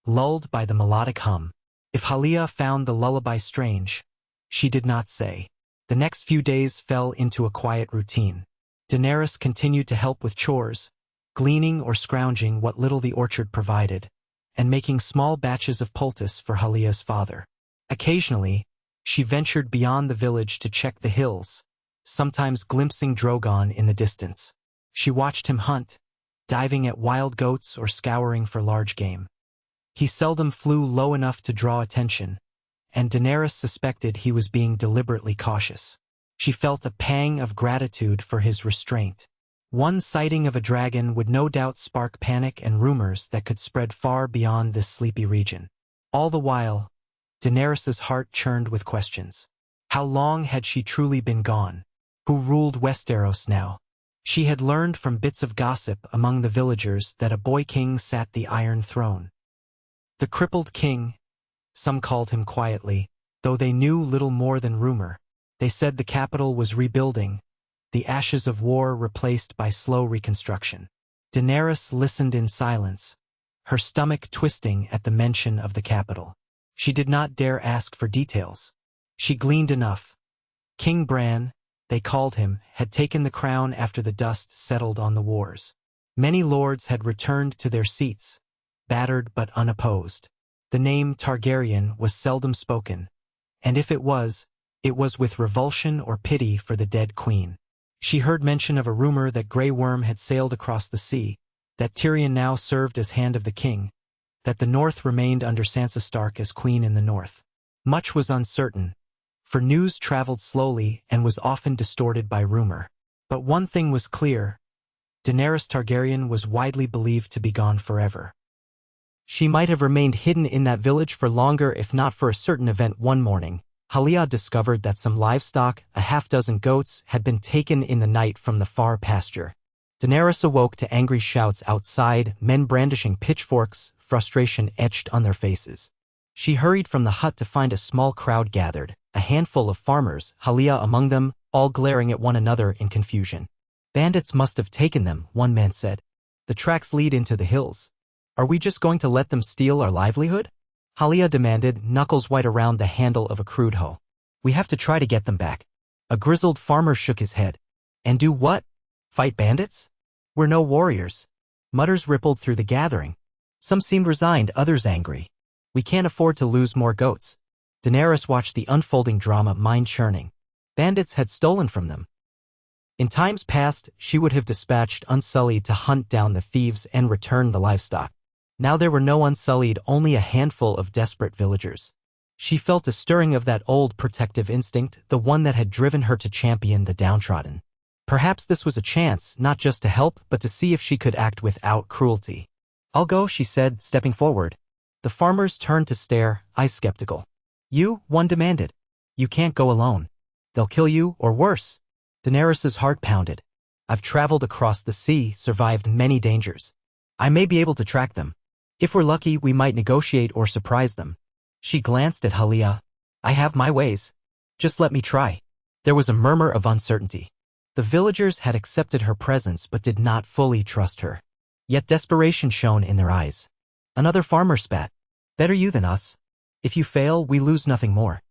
lulled by the melodic hum. If Halia found the lullaby strange, she did not say. The next few days fell into a quiet routine. Daenerys continued to help with chores, gleaning or scrounging what little the orchard provided, and making small batches of poultice for Halia's father. Occasionally, she ventured beyond the village to check the hills, sometimes glimpsing Drogon in the distance. She watched him hunt, diving at wild goats or scouring for large game. He seldom flew low enough to draw attention, and Daenerys suspected he was being deliberately cautious. She felt a pang of gratitude for his restraint. One sighting of a dragon would no doubt spark panic and rumors that could spread far beyond this sleepy region. All the while, Daenerys's heart churned with questions. How long had she truly been gone? Who ruled Westeros now? She had learned from bits of gossip among the villagers that a boy king sat the Iron Throne. The crippled king, some called him quietly, though they knew little more than rumor. They said the capital was rebuilding, the ashes of war replaced by slow reconstruction. Daenerys listened in silence, her stomach twisting at the mention of the capital. She did not dare ask for details. She gleaned enough. King Bran, they called him, had taken the crown after the dust settled on the wars. Many lords had returned to their seats, battered but unopposed. The name Targaryen was seldom spoken, and if it was with revulsion or pity for the dead queen. She heard mention of a rumor that Grey Worm had sailed across the sea, that Tyrion now served as Hand of the King, that the North remained under Sansa Stark as Queen in the North. Much was uncertain, for news traveled slowly and was often distorted by rumor. But one thing was clear: Daenerys Targaryen was widely believed to be gone forever. She might have remained hidden in that village for longer if not for a certain event. One morning, Halia discovered that some livestock, a half-dozen goats, had been taken in the night from the far pasture. Daenerys awoke to angry shouts outside, men brandishing pitchforks, frustration etched on their faces. She hurried from the hut to find a small crowd gathered, a handful of farmers, Halia among them, all glaring at one another in confusion. "Bandits must have taken them," one man said. "The tracks lead into the hills. Are we just going to let them steal our livelihood?" Halia demanded, knuckles white around the handle of a crude hoe. "We have to try to get them back." A grizzled farmer shook his head. "And do what? Fight bandits? We're no warriors." Mutters rippled through the gathering. Some seemed resigned, others angry. "We can't afford to lose more goats." Daenerys watched the unfolding drama, mind churning. Bandits had stolen from them. In times past, she would have dispatched Unsullied to hunt down the thieves and return the livestock. Now there were no Unsullied, only a handful of desperate villagers. She felt a stirring of that old protective instinct, the one that had driven her to champion the downtrodden. Perhaps this was a chance, not just to help, but to see if she could act without cruelty. "I'll go," she said, stepping forward. The farmers turned to stare, eyes skeptical. "You?" one demanded. "You can't go alone. They'll kill you, or worse." Daenerys's heart pounded. "I've traveled across the sea, survived many dangers. I may be able to track them. If we're lucky, we might negotiate or surprise them." She glanced at Halia. "I have my ways. Just let me try." There was a murmur of uncertainty. The villagers had accepted her presence but did not fully trust her. Yet desperation shone in their eyes. Another farmer spat. "Better you than us. If you fail, we lose nothing more."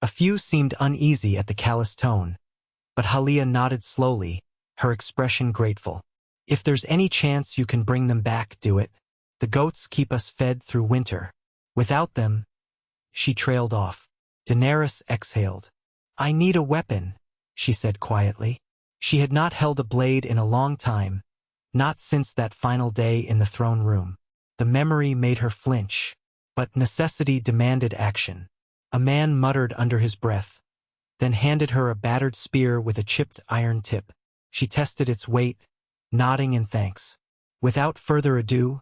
A few seemed uneasy at the callous tone, but Halia nodded slowly, her expression grateful. "If there's any chance you can bring them back, do it. The goats keep us fed through winter. Without them—" She trailed off. Daenerys exhaled. "I need a weapon," she said quietly. She had not held a blade in a long time, not since that final day in the throne room. The memory made her flinch, but necessity demanded action. A man muttered under his breath, then handed her a battered spear with a chipped iron tip. She tested its weight, nodding in thanks. Without further ado,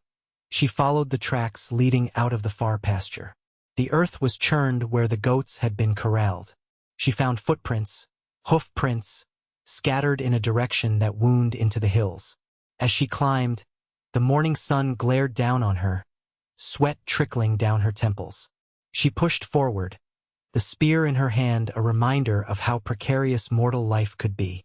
she followed the tracks leading out of the far pasture. The earth was churned where the goats had been corralled. She found footprints, hoof prints, scattered in a direction that wound into the hills. As she climbed, the morning sun glared down on her, sweat trickling down her temples. She pushed forward, the spear in her hand a reminder of how precarious mortal life could be.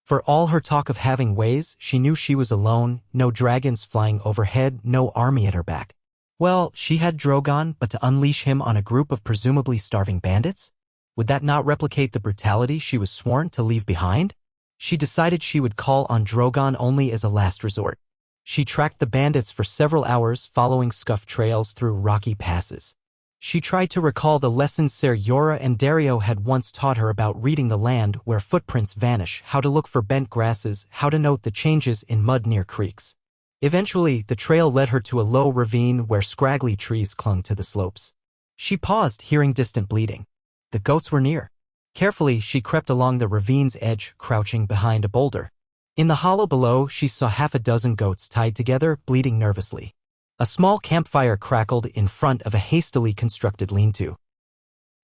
For all her talk of having ways, she knew she was alone, no dragons flying overhead, no army at her back. Well, she had Drogon, but to unleash him on a group of presumably starving bandits? Would that not replicate the brutality she was sworn to leave behind? She decided she would call on Drogon only as a last resort. She tracked the bandits for several hours, following scuffed trails through rocky passes. She tried to recall the lessons Ser Jorah and Dario had once taught her about reading the land where footprints vanish, how to look for bent grasses, how to note the changes in mud near creeks. Eventually, the trail led her to a low ravine where scraggly trees clung to the slopes. She paused, hearing distant bleating. The goats were near. Carefully, she crept along the ravine's edge, crouching behind a boulder. In the hollow below, she saw half a dozen goats tied together, bleating nervously. A small campfire crackled in front of a hastily constructed lean-to.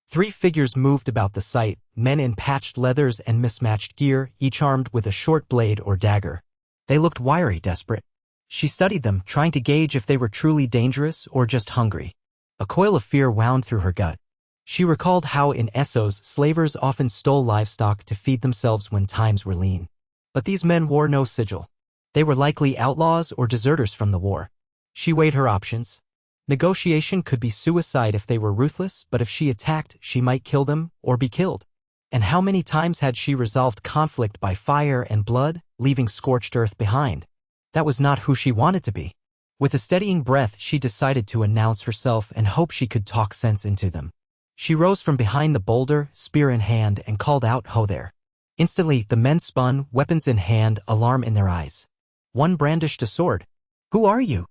3 figures moved about the site, men in patched leathers and mismatched gear, each armed with a short blade or dagger. They looked wiry, desperate. She studied them, trying to gauge if they were truly dangerous or just hungry. A coil of fear wound through her gut. She recalled how in Essos slavers often stole livestock to feed themselves when times were lean. But these men wore no sigil. They were likely outlaws or deserters from the war. She weighed her options. Negotiation could be suicide if they were ruthless, but if she attacked, she might kill them or be killed. And how many times had she resolved conflict by fire and blood, leaving scorched earth behind? That was not who she wanted to be. With a steadying breath, she decided to announce herself and hope she could talk sense into them. She rose from behind the boulder, spear in hand, and called out, "Ho there." Instantly, the men spun, weapons in hand, alarm in their eyes. One brandished a sword. "Who are you?"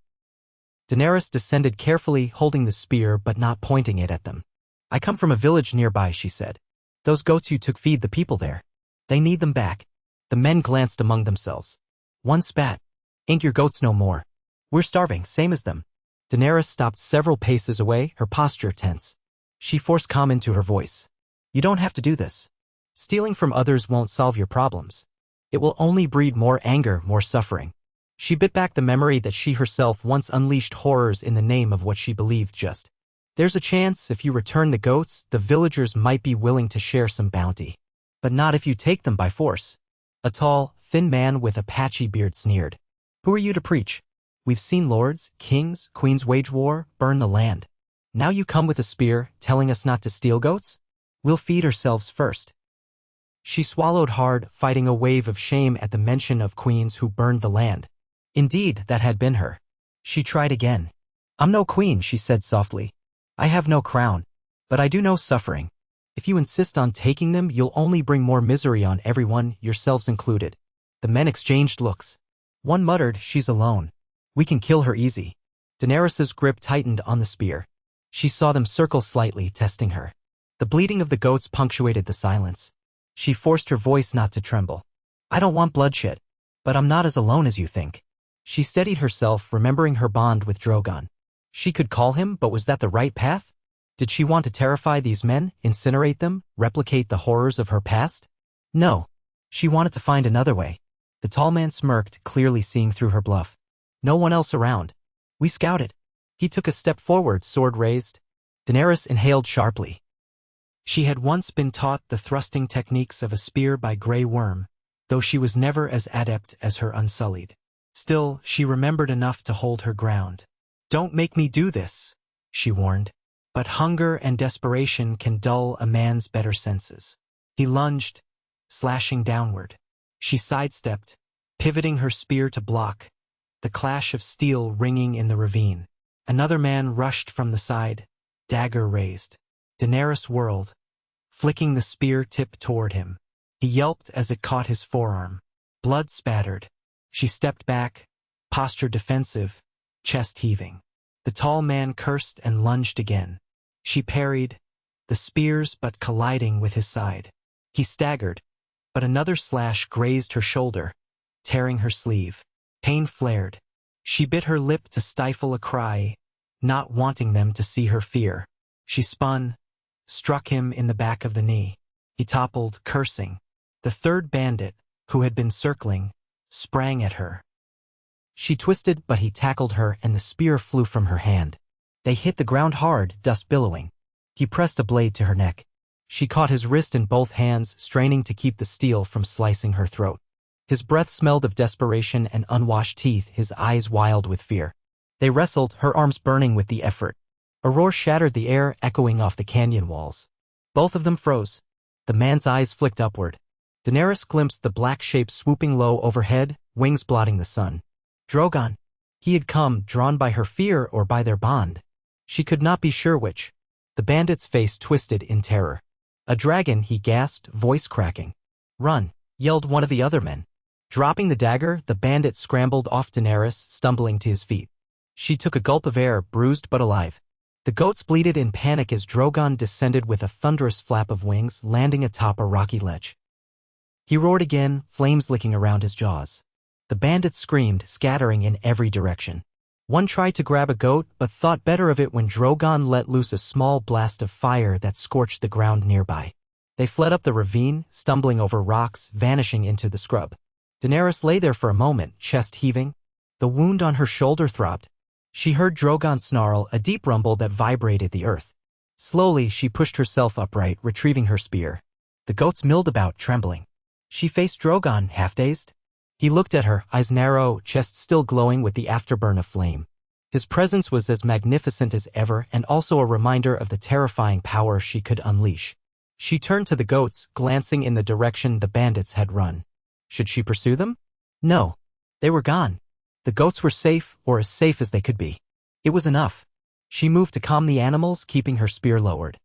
Daenerys descended carefully, holding the spear but not pointing it at them. "I come from a village nearby," she said. "Those goats you took feed the people there. They need them back." The men glanced among themselves. One spat. "Ain't your goats no more? We're starving, same as them." Daenerys stopped several paces away, her posture tense. She forced calm into her voice. "You don't have to do this. Stealing from others won't solve your problems. It will only breed more anger, more suffering." She bit back the memory that she herself once unleashed horrors in the name of what she believed just. "There's a chance, if you return the goats, the villagers might be willing to share some bounty. But not if you take them by force." A tall, thin man with a patchy beard sneered. "Who are you to preach? We've seen lords, kings, queens wage war, burn the land. Now you come with a spear, telling us not to steal goats? We'll feed ourselves first." She swallowed hard, fighting a wave of shame at the mention of queens who burned the land. Indeed, that had been her. She tried again. "I'm no queen," she said softly. "I have no crown. But I do know suffering. If you insist on taking them, you'll only bring more misery on everyone, yourselves included. The men exchanged looks. One muttered, she's alone. We can kill her easy. Daenerys's grip tightened on the spear. She saw them circle slightly, testing her. The bleating of the goats punctuated the silence. She forced her voice not to tremble. I don't want bloodshed, but I'm not as alone as you think. She steadied herself, remembering her bond with Drogon. She could call him, but was that the right path? Did she want to terrify these men, incinerate them, replicate the horrors of her past? No. She wanted to find another way. The tall man smirked, clearly seeing through her bluff. No one else around. We scouted. He took a step forward, sword raised. Daenerys inhaled sharply. She had once been taught the thrusting techniques of a spear by Grey Worm, though she was never as adept as her Unsullied. Still, she remembered enough to hold her ground. Don't make me do this, she warned. But hunger and desperation can dull a man's better senses. He lunged, slashing downward. She sidestepped, pivoting her spear to block, the clash of steel ringing in the ravine. Another man rushed from the side, dagger raised. Daenerys whirled, flicking the spear tip toward him. He yelped as it caught his forearm. Blood spattered. She stepped back, posture defensive, chest heaving. The tall man cursed and lunged again. She parried, the spears but colliding with his side. He staggered, but another slash grazed her shoulder, tearing her sleeve. Pain flared. She bit her lip to stifle a cry, not wanting them to see her fear. She spun, struck him in the back of the knee. He toppled, cursing. The third bandit, who had been circling, sprang at her. She twisted, but he tackled her and the spear flew from her hand. They hit the ground hard, dust billowing. He pressed a blade to her neck. She caught his wrist in both hands, straining to keep the steel from slicing her throat. His breath smelled of desperation and unwashed teeth, his eyes wild with fear. They wrestled, her arms burning with the effort. A roar shattered the air, echoing off the canyon walls. Both of them froze. The man's eyes flicked upward. Daenerys glimpsed the black shape swooping low overhead, wings blotting the sun. Drogon. He had come, drawn by her fear or by their bond. She could not be sure which. The bandit's face twisted in terror. A dragon, he gasped, voice cracking. Run, yelled one of the other men. Dropping the dagger, the bandit scrambled off Daenerys, stumbling to his feet. She took a gulp of air, bruised but alive. The goats bleated in panic as Drogon descended with a thunderous flap of wings, landing atop a rocky ledge. He roared again, flames licking around his jaws. The bandits screamed, scattering in every direction. One tried to grab a goat, but thought better of it when Drogon let loose a small blast of fire that scorched the ground nearby. They fled up the ravine, stumbling over rocks, vanishing into the scrub. Daenerys lay there for a moment, chest heaving. The wound on her shoulder throbbed. She heard Drogon snarl, a deep rumble that vibrated the earth. Slowly, she pushed herself upright, retrieving her spear. The goats milled about, trembling. She faced Drogon, half-dazed. He looked at her, eyes narrow, chest still glowing with the afterburn of flame. His presence was as magnificent as ever and also a reminder of the terrifying power she could unleash. She turned to the goats, glancing in the direction the bandits had run. Should she pursue them? No. They were gone. The goats were safe, or as safe as they could be. It was enough. She moved to calm the animals, keeping her spear lowered.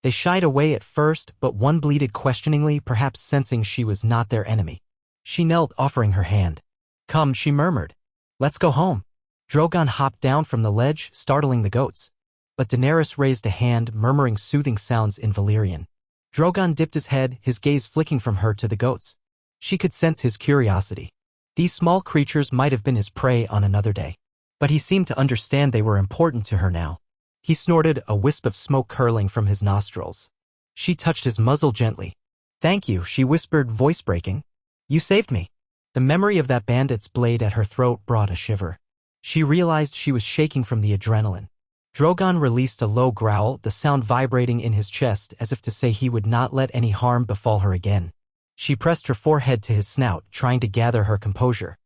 They shied away at first, but one bleated questioningly, perhaps sensing she was not their enemy. She knelt, offering her hand. Come, she murmured. Let's go home. Drogon hopped down from the ledge, startling the goats. But Daenerys raised a hand, murmuring soothing sounds in Valyrian. Drogon dipped his head, his gaze flicking from her to the goats. She could sense his curiosity. These small creatures might have been his prey on another day. But he seemed to understand they were important to her now. He snorted, a wisp of smoke curling from his nostrils. She touched his muzzle gently. Thank you, she whispered, voice breaking. You saved me. The memory of that bandit's blade at her throat brought a shiver. She realized she was shaking from the adrenaline. Drogon released a low growl, the sound vibrating in his chest as if to say he would not let any harm befall her again. She pressed her forehead to his snout, trying to gather her composure.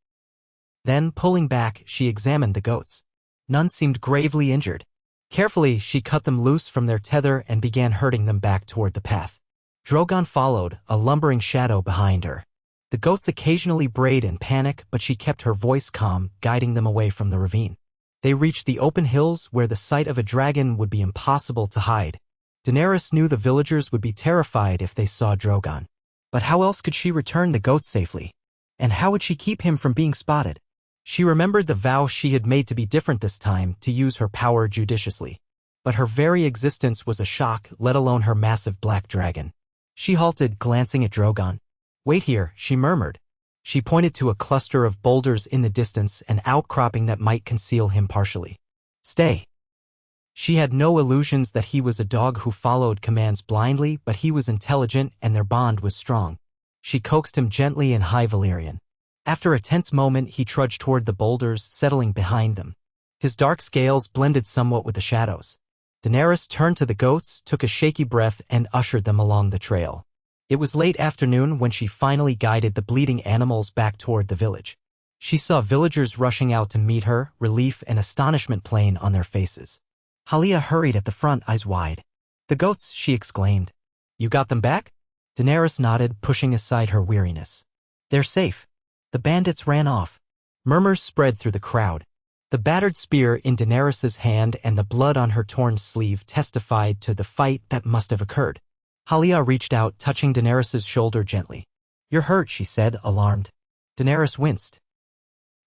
Then, pulling back, she examined the goats. None seemed gravely injured. Carefully, she cut them loose from their tether and began herding them back toward the path. Drogon followed, a lumbering shadow behind her. The goats occasionally brayed in panic, but she kept her voice calm, guiding them away from the ravine. They reached the open hills where the sight of a dragon would be impossible to hide. Daenerys knew the villagers would be terrified if they saw Drogon. But how else could she return the goat safely? And how would she keep him from being spotted? She remembered the vow she had made to be different this time, to use her power judiciously. But her very existence was a shock, let alone her massive black dragon. She halted, glancing at Drogon. "Wait here," she murmured. She pointed to a cluster of boulders in the distance, an outcropping that might conceal him partially. "Stay." She had no illusions that he was a dog who followed commands blindly, but he was intelligent and their bond was strong. She coaxed him gently in High Valyrian. After a tense moment, he trudged toward the boulders, settling behind them. His dark scales blended somewhat with the shadows. Daenerys turned to the goats, took a shaky breath, and ushered them along the trail. It was late afternoon when she finally guided the bleeding animals back toward the village. She saw villagers rushing out to meet her, relief and astonishment plain on their faces. Halia hurried at the front, eyes wide. "The goats," she exclaimed. "You got them back?" Daenerys nodded, pushing aside her weariness. "They're safe. The bandits ran off." Murmurs spread through the crowd. The battered spear in Daenerys's hand and the blood on her torn sleeve testified to the fight that must have occurred. Halia reached out, touching Daenerys's shoulder gently. "You're hurt," she said, alarmed. Daenerys winced.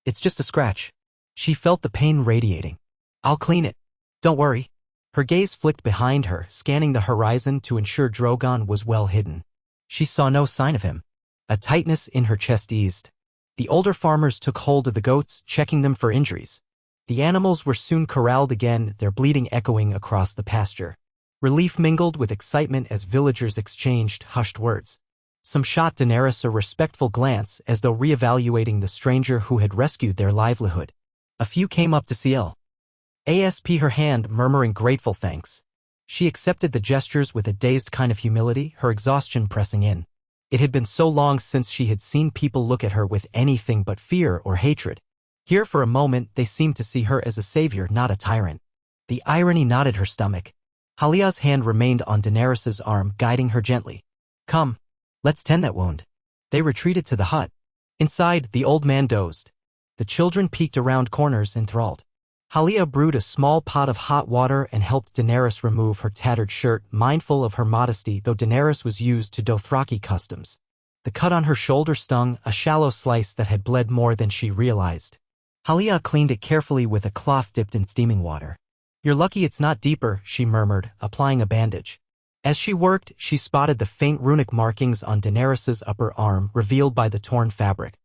"It's just a scratch." She felt the pain radiating. "I'll clean it. Don't worry." Her gaze flicked behind her, scanning the horizon to ensure Drogon was well hidden. She saw no sign of him. A tightness in her chest eased. The older farmers took hold of the goats, checking them for injuries. The animals were soon corralled again, their bleating echoing across the pasture. Relief mingled with excitement as villagers exchanged hushed words. Some shot Daenerys a respectful glance as though reevaluating the stranger who had rescued their livelihood. A few came up to seal. Her hand, murmuring grateful thanks. She accepted the gestures with a dazed kind of humility, her exhaustion pressing in. It had been so long since she had seen people look at her with anything but fear or hatred. Here for a moment they seemed to see her as a savior, not a tyrant. The irony knotted her stomach. Halia's hand remained on Daenerys's arm, guiding her gently. "Come, let's tend that wound." They retreated to the hut. Inside, the old man dozed. The children peeked around corners, enthralled. Halia brewed a small pot of hot water and helped Daenerys remove her tattered shirt, mindful of her modesty, though Daenerys was used to Dothraki customs. The cut on her shoulder stung, a shallow slice that had bled more than she realized. Halia cleaned it carefully with a cloth dipped in steaming water. "You're lucky it's not deeper," she murmured, applying a bandage. As she worked, she spotted the faint runic markings on Daenerys's upper arm, revealed by the torn fabric.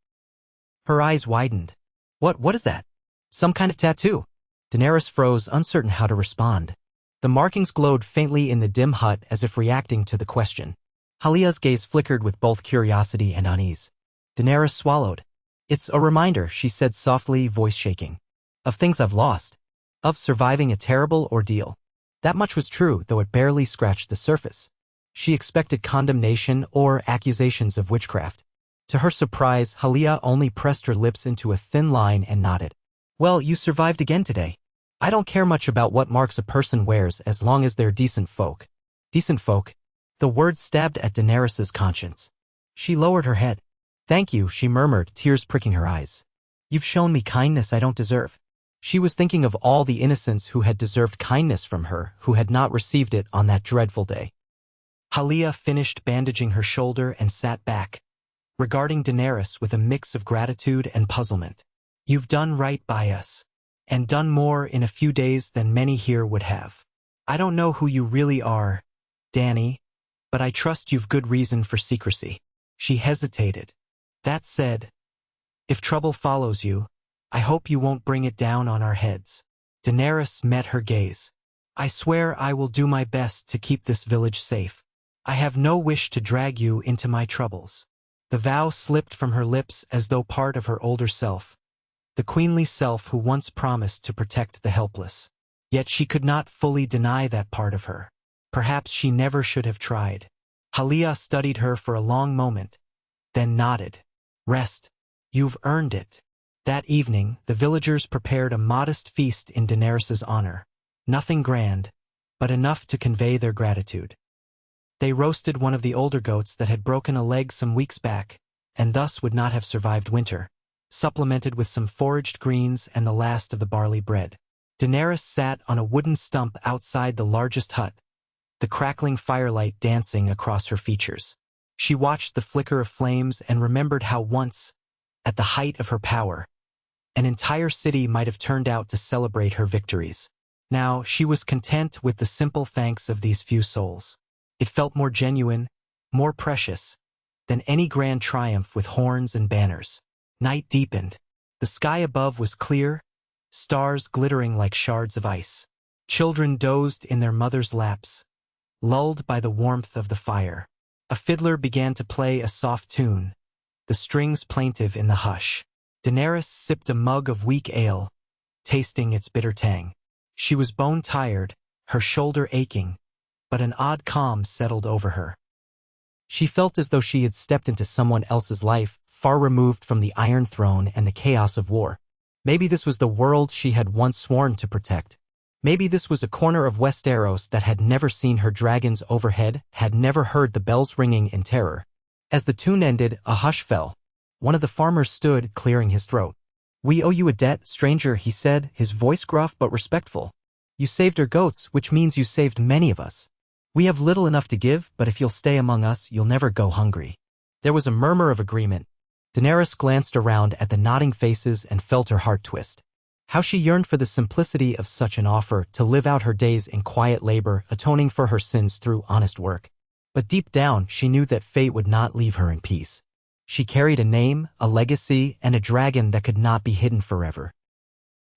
Her eyes widened. What is that? Some kind of tattoo?" Daenerys froze, uncertain how to respond. The markings glowed faintly in the dim hut as if reacting to the question. Halia's gaze flickered with both curiosity and unease. Daenerys swallowed. "It's a reminder," she said softly, voice shaking. "Of things I've lost. Of surviving a terrible ordeal." That much was true, though it barely scratched the surface. She expected condemnation or accusations of witchcraft. To her surprise, Halia only pressed her lips into a thin line and nodded. "Well, you survived again today. I don't care much about what marks a person wears as long as they're decent folk." Decent folk? The word stabbed at Daenerys's conscience. She lowered her head. "Thank you," she murmured, tears pricking her eyes. "You've shown me kindness I don't deserve." She was thinking of all the innocents who had deserved kindness from her, who had not received it on that dreadful day. Halia finished bandaging her shoulder and sat back, regarding Daenerys with a mix of gratitude and puzzlement. "You've done right by us, and done more in a few days than many here would have. I don't know who you really are, Dany, but I trust you've good reason for secrecy." She hesitated. "That said, if trouble follows you, I hope you won't bring it down on our heads." Daenerys met her gaze. "I swear I will do my best to keep this village safe. I have no wish to drag you into my troubles." The vow slipped from her lips as though part of her older self. The queenly self who once promised to protect the helpless. Yet she could not fully deny that part of her. Perhaps she never should have tried. Halia studied her for a long moment, then nodded. "Rest. You've earned it." That evening, the villagers prepared a modest feast in Daenerys's honor. Nothing grand, but enough to convey their gratitude. They roasted one of the older goats that had broken a leg some weeks back, and thus would not have survived winter, supplemented with some foraged greens and the last of the barley bread. Daenerys sat on a wooden stump outside the largest hut, the crackling firelight dancing across her features. She watched the flicker of flames and remembered how once, at the height of her power, an entire city might have turned out to celebrate her victories. Now, she was content with the simple thanks of these few souls. It felt more genuine, more precious, than any grand triumph with horns and banners. Night deepened. The sky above was clear, stars glittering like shards of ice. Children dozed in their mothers' laps, lulled by the warmth of the fire. A fiddler began to play a soft tune, the strings plaintive in the hush. Daenerys sipped a mug of weak ale, tasting its bitter tang. She was bone-tired, her shoulder aching, but an odd calm settled over her. She felt as though she had stepped into someone else's life, far removed from the Iron Throne and the chaos of war. Maybe this was the world she had once sworn to protect. Maybe this was a corner of Westeros that had never seen her dragons overhead, had never heard the bells ringing in terror. As the tune ended, a hush fell. One of the farmers stood, clearing his throat. "We owe you a debt, stranger," he said, his voice gruff but respectful. "You saved our goats, which means you saved many of us. We have little enough to give, but if you'll stay among us, you'll never go hungry." There was a murmur of agreement. Daenerys glanced around at the nodding faces and felt her heart twist. How she yearned for the simplicity of such an offer, to live out her days in quiet labor, atoning for her sins through honest work. But deep down, she knew that fate would not leave her in peace. She carried a name, a legacy, and a dragon that could not be hidden forever.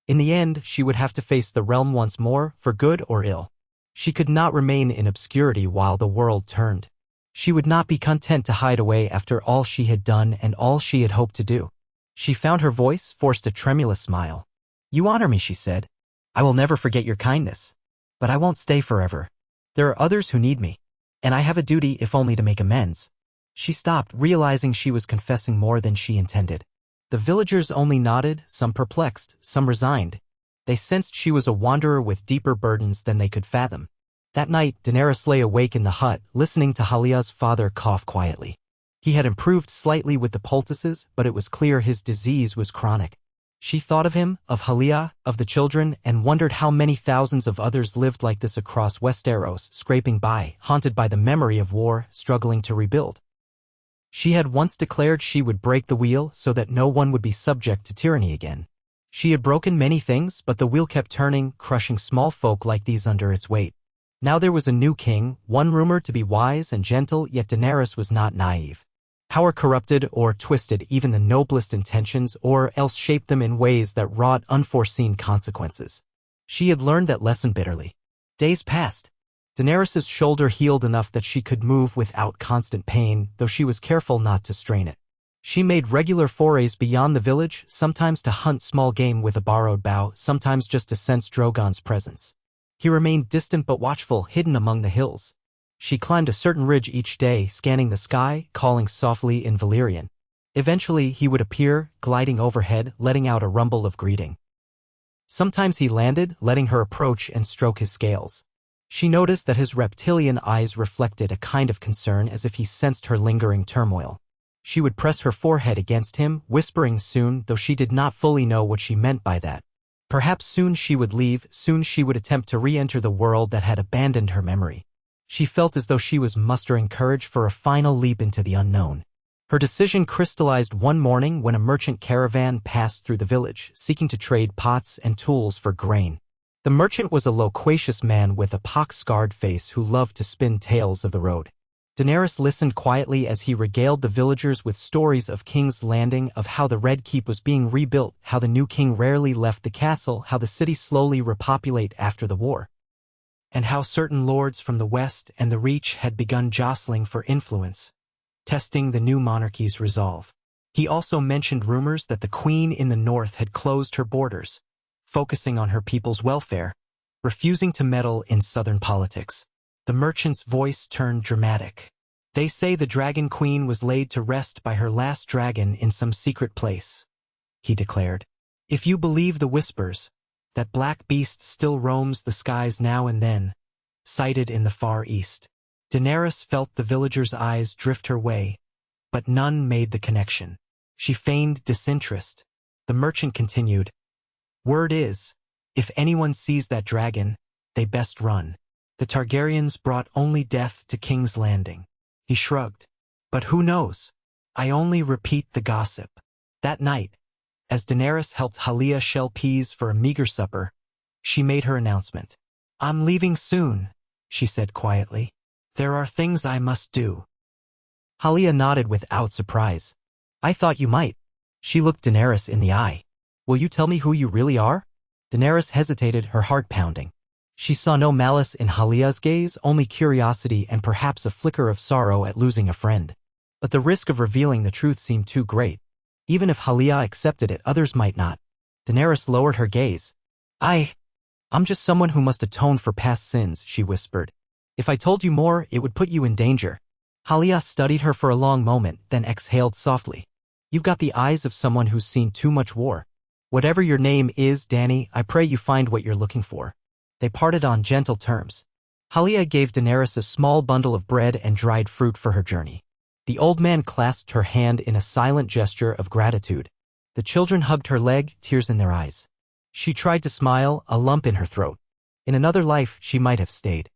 In the end, she would have to face the realm once more, for good or ill. She could not remain in obscurity while the world turned. She would not be content to hide away after all she had done and all she had hoped to do. She found her voice, forced a tremulous smile. "You honor me," she said. "I will never forget your kindness. But I won't stay forever. There are others who need me, and I have a duty if only to make amends." She stopped, realizing she was confessing more than she intended. The villagers only nodded, some perplexed, some resigned. They sensed she was a wanderer with deeper burdens than they could fathom. That night, Daenerys lay awake in the hut, listening to Halia's father cough quietly. He had improved slightly with the poultices, but it was clear his disease was chronic. She thought of him, of Halia, of the children, and wondered how many thousands of others lived like this across Westeros, scraping by, haunted by the memory of war, struggling to rebuild. She had once declared she would break the wheel so that no one would be subject to tyranny again. She had broken many things, but the wheel kept turning, crushing small folk like these under its weight. Now there was a new king, one rumored to be wise and gentle, yet Daenerys was not naive. Power corrupted or twisted even the noblest intentions, or else shaped them in ways that wrought unforeseen consequences. She had learned that lesson bitterly. Days passed. Daenerys's shoulder healed enough that she could move without constant pain, though she was careful not to strain it. She made regular forays beyond the village, sometimes to hunt small game with a borrowed bow, sometimes just to sense Drogon's presence. He remained distant but watchful, hidden among the hills. She climbed a certain ridge each day, scanning the sky, calling softly in Valyrian. Eventually he would appear, gliding overhead, letting out a rumble of greeting. Sometimes he landed, letting her approach and stroke his scales. She noticed that his reptilian eyes reflected a kind of concern, as if he sensed her lingering turmoil. She would press her forehead against him, whispering soon, though she did not fully know what she meant by that. Perhaps soon she would leave, soon she would attempt to re-enter the world that had abandoned her memory. She felt as though she was mustering courage for a final leap into the unknown. Her decision crystallized one morning when a merchant caravan passed through the village, seeking to trade pots and tools for grain. The merchant was a loquacious man with a pock-scarred face who loved to spin tales of the road. Daenerys listened quietly as he regaled the villagers with stories of King's Landing, of how the Red Keep was being rebuilt, how the new king rarely left the castle, how the city slowly repopulated after the war, and how certain lords from the west and the Reach had begun jostling for influence, testing the new monarchy's resolve. He also mentioned rumors that the queen in the north had closed her borders, focusing on her people's welfare, refusing to meddle in southern politics. The merchant's voice turned dramatic. "They say the Dragon Queen was laid to rest by her last dragon in some secret place," he declared. "If you believe the whispers, that black beast still roams the skies now and then, sighted in the far east." Daenerys felt the villagers' eyes drift her way, but none made the connection. She feigned disinterest. The merchant continued, "Word is, if anyone sees that dragon, they best run. The Targaryens brought only death to King's Landing. He shrugged. But who knows? I only repeat the gossip. That night, as Daenerys helped Halia shell peas for a meager supper, she made her announcement. I'm leaving soon, she said quietly. There are things I must do. Halia nodded without surprise. I thought you might. She looked Daenerys in the eye. Will you tell me who you really are? Daenerys hesitated, her heart pounding. She saw no malice in Halia's gaze, only curiosity and perhaps a flicker of sorrow at losing a friend. But the risk of revealing the truth seemed too great. Even if Halia accepted it, others might not. Daenerys lowered her gaze. I'm just someone who must atone for past sins, she whispered. If I told you more, it would put you in danger. Halia studied her for a long moment, then exhaled softly. You've got the eyes of someone who's seen too much war. Whatever your name is, Dany, I pray you find what you're looking for. They parted on gentle terms. Halia gave Daenerys a small bundle of bread and dried fruit for her journey. The old man clasped her hand in a silent gesture of gratitude. The children hugged her leg, tears in their eyes. She tried to smile, a lump in her throat. In another life, she might have stayed.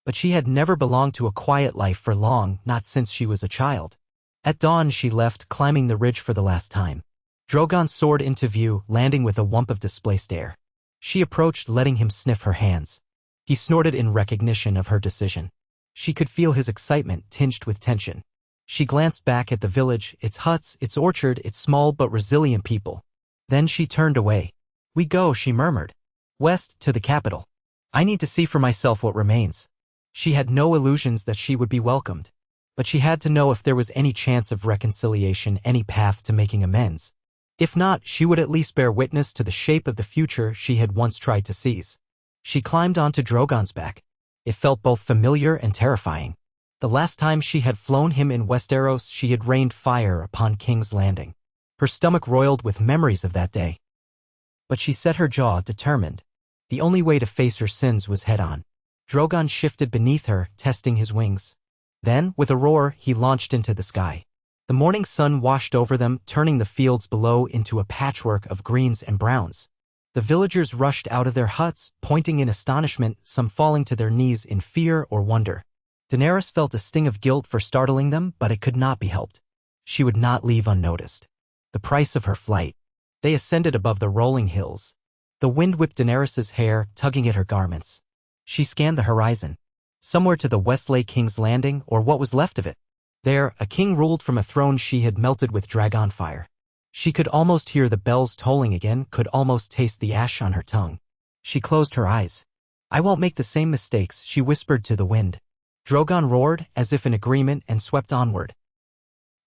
But she had never belonged to a quiet life for long, not since she was a child. At dawn she left, climbing the ridge for the last time. Drogon soared into view, landing with a whump of displaced air. She approached, letting him sniff her hands. He snorted in recognition of her decision. She could feel his excitement, tinged with tension. She glanced back at the village, its huts, its orchard, its small but resilient people. Then she turned away. We go, she murmured. West, to the capital. I need to see for myself what remains. She had no illusions that she would be welcomed. But she had to know if there was any chance of reconciliation, any path to making amends. If not, she would at least bear witness to the shape of the future she had once tried to seize. She climbed onto Drogon's back. It felt both familiar and terrifying. The last time she had flown him in Westeros, she had rained fire upon King's Landing. Her stomach roiled with memories of that day. But she set her jaw, determined. The only way to face her sins was head-on. Drogon shifted beneath her, testing his wings. Then, with a roar, he launched into the sky. The morning sun washed over them, turning the fields below into a patchwork of greens and browns. The villagers rushed out of their huts, pointing in astonishment, some falling to their knees in fear or wonder. Daenerys felt a sting of guilt for startling them, but it could not be helped. She would not leave unnoticed. The price of her flight. They ascended above the rolling hills. The wind whipped Daenerys's hair, tugging at her garments. She scanned the horizon. Somewhere to the west lay King's Landing, or what was left of it. There, a king ruled from a throne she had melted with dragon fire. She could almost hear the bells tolling again, could almost taste the ash on her tongue. She closed her eyes. I won't make the same mistakes, she whispered to the wind. Drogon roared, as if in agreement, and swept onward.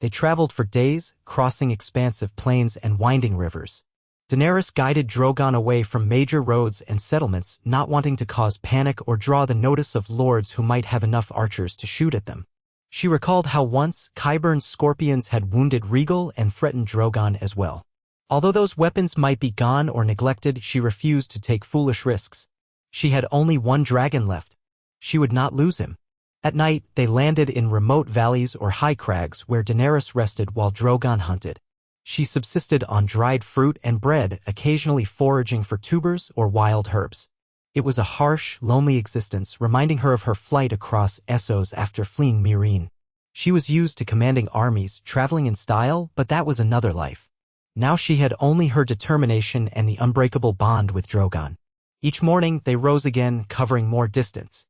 They traveled for days, crossing expansive plains and winding rivers. Daenerys guided Drogon away from major roads and settlements, not wanting to cause panic or draw the notice of lords who might have enough archers to shoot at them. She recalled how once Qyburn's scorpions had wounded Rhaegal and threatened Drogon as well. Although those weapons might be gone or neglected, she refused to take foolish risks. She had only one dragon left. She would not lose him. At night, they landed in remote valleys or high crags where Daenerys rested while Drogon hunted. She subsisted on dried fruit and bread, occasionally foraging for tubers or wild herbs. It was a harsh, lonely existence, reminding her of her flight across Essos after fleeing Meereen. She was used to commanding armies, traveling in style, but that was another life. Now she had only her determination and the unbreakable bond with Drogon. Each morning, they rose again, covering more distance.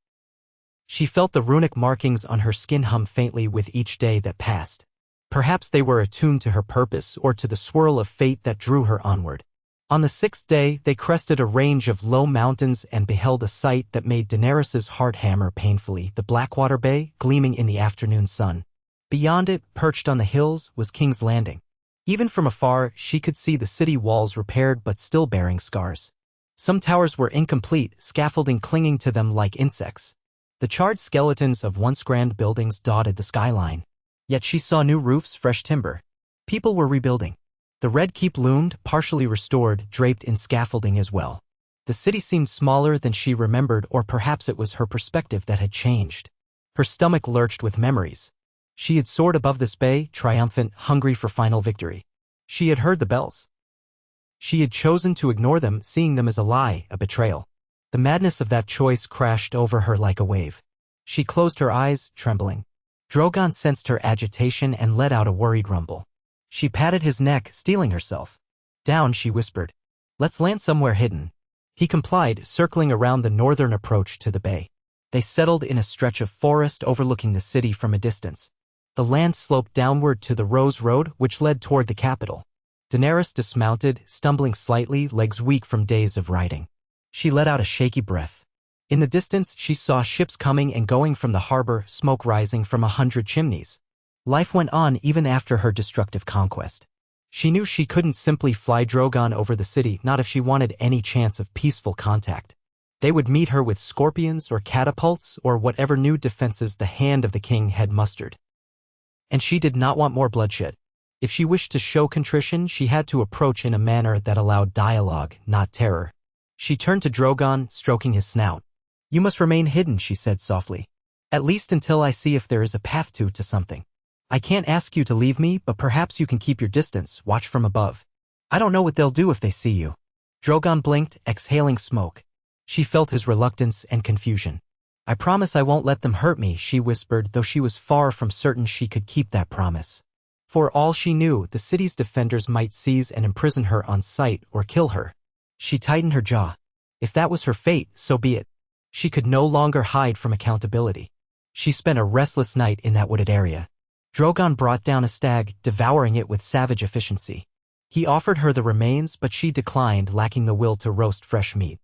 She felt the runic markings on her skin hum faintly with each day that passed. Perhaps they were attuned to her purpose or to the swirl of fate that drew her onward. On the 6th day, they crested a range of low mountains and beheld a sight that made Daenerys's heart hammer painfully, the Blackwater Bay, gleaming in the afternoon sun. Beyond it, perched on the hills, was King's Landing. Even from afar, she could see the city walls repaired but still bearing scars. Some towers were incomplete, scaffolding clinging to them like insects. The charred skeletons of once grand buildings dotted the skyline. Yet she saw new roofs, fresh timber. People were rebuilding. The Red Keep loomed, partially restored, draped in scaffolding as well. The city seemed smaller than she remembered, or perhaps it was her perspective that had changed. Her stomach lurched with memories. She had soared above this bay, triumphant, hungry for final victory. She had heard the bells. She had chosen to ignore them, seeing them as a lie, a betrayal. The madness of that choice crashed over her like a wave. She closed her eyes, trembling. Drogon sensed her agitation and let out a worried rumble. She patted his neck, steeling herself. Down, she whispered. Let's land somewhere hidden. He complied, circling around the northern approach to the bay. They settled in a stretch of forest overlooking the city from a distance. The land sloped downward to the Rose Road, which led toward the capital. Daenerys dismounted, stumbling slightly, legs weak from days of riding. She let out a shaky breath. In the distance, she saw ships coming and going from the harbor, smoke rising from 100 chimneys. Life went on even after her destructive conquest. She knew she couldn't simply fly Drogon over the city, not if she wanted any chance of peaceful contact. They would meet her with scorpions or catapults or whatever new defenses the hand of the king had mustered. And she did not want more bloodshed. If she wished to show contrition, she had to approach in a manner that allowed dialogue, not terror. She turned to Drogon, stroking his snout. You must remain hidden, she said softly. At least until I see if there is a path to something. I can't ask you to leave me, but perhaps you can keep your distance, watch from above. I don't know what they'll do if they see you. Drogon blinked, exhaling smoke. She felt his reluctance and confusion. I promise I won't let them hurt me, she whispered, though she was far from certain she could keep that promise. For all she knew, the city's defenders might seize and imprison her on sight or kill her. She tightened her jaw. If that was her fate, so be it. She could no longer hide from accountability. She spent a restless night in that wooded area. Drogon brought down a stag, devouring it with savage efficiency. He offered her the remains, but she declined, lacking the will to roast fresh meat.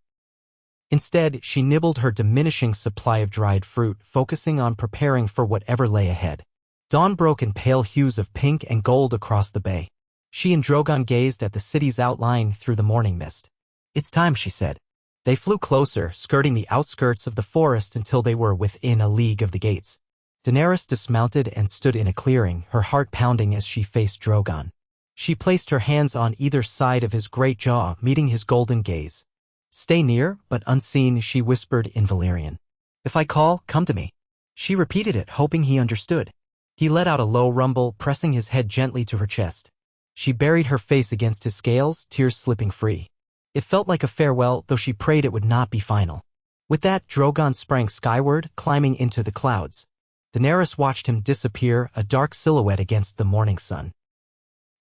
Instead, she nibbled her diminishing supply of dried fruit, focusing on preparing for whatever lay ahead. Dawn broke in pale hues of pink and gold across the bay. She and Drogon gazed at the city's outline through the morning mist. It's time, she said. They flew closer, skirting the outskirts of the forest until they were within a league of the gates. Daenerys dismounted and stood in a clearing, her heart pounding as she faced Drogon. She placed her hands on either side of his great jaw, meeting his golden gaze. Stay near, but unseen, she whispered in Valyrian. If I call, come to me. She repeated it, hoping he understood. He let out a low rumble, pressing his head gently to her chest. She buried her face against his scales, tears slipping free. It felt like a farewell, though she prayed it would not be final. With that, Drogon sprang skyward, climbing into the clouds. Daenerys watched him disappear, a dark silhouette against the morning sun.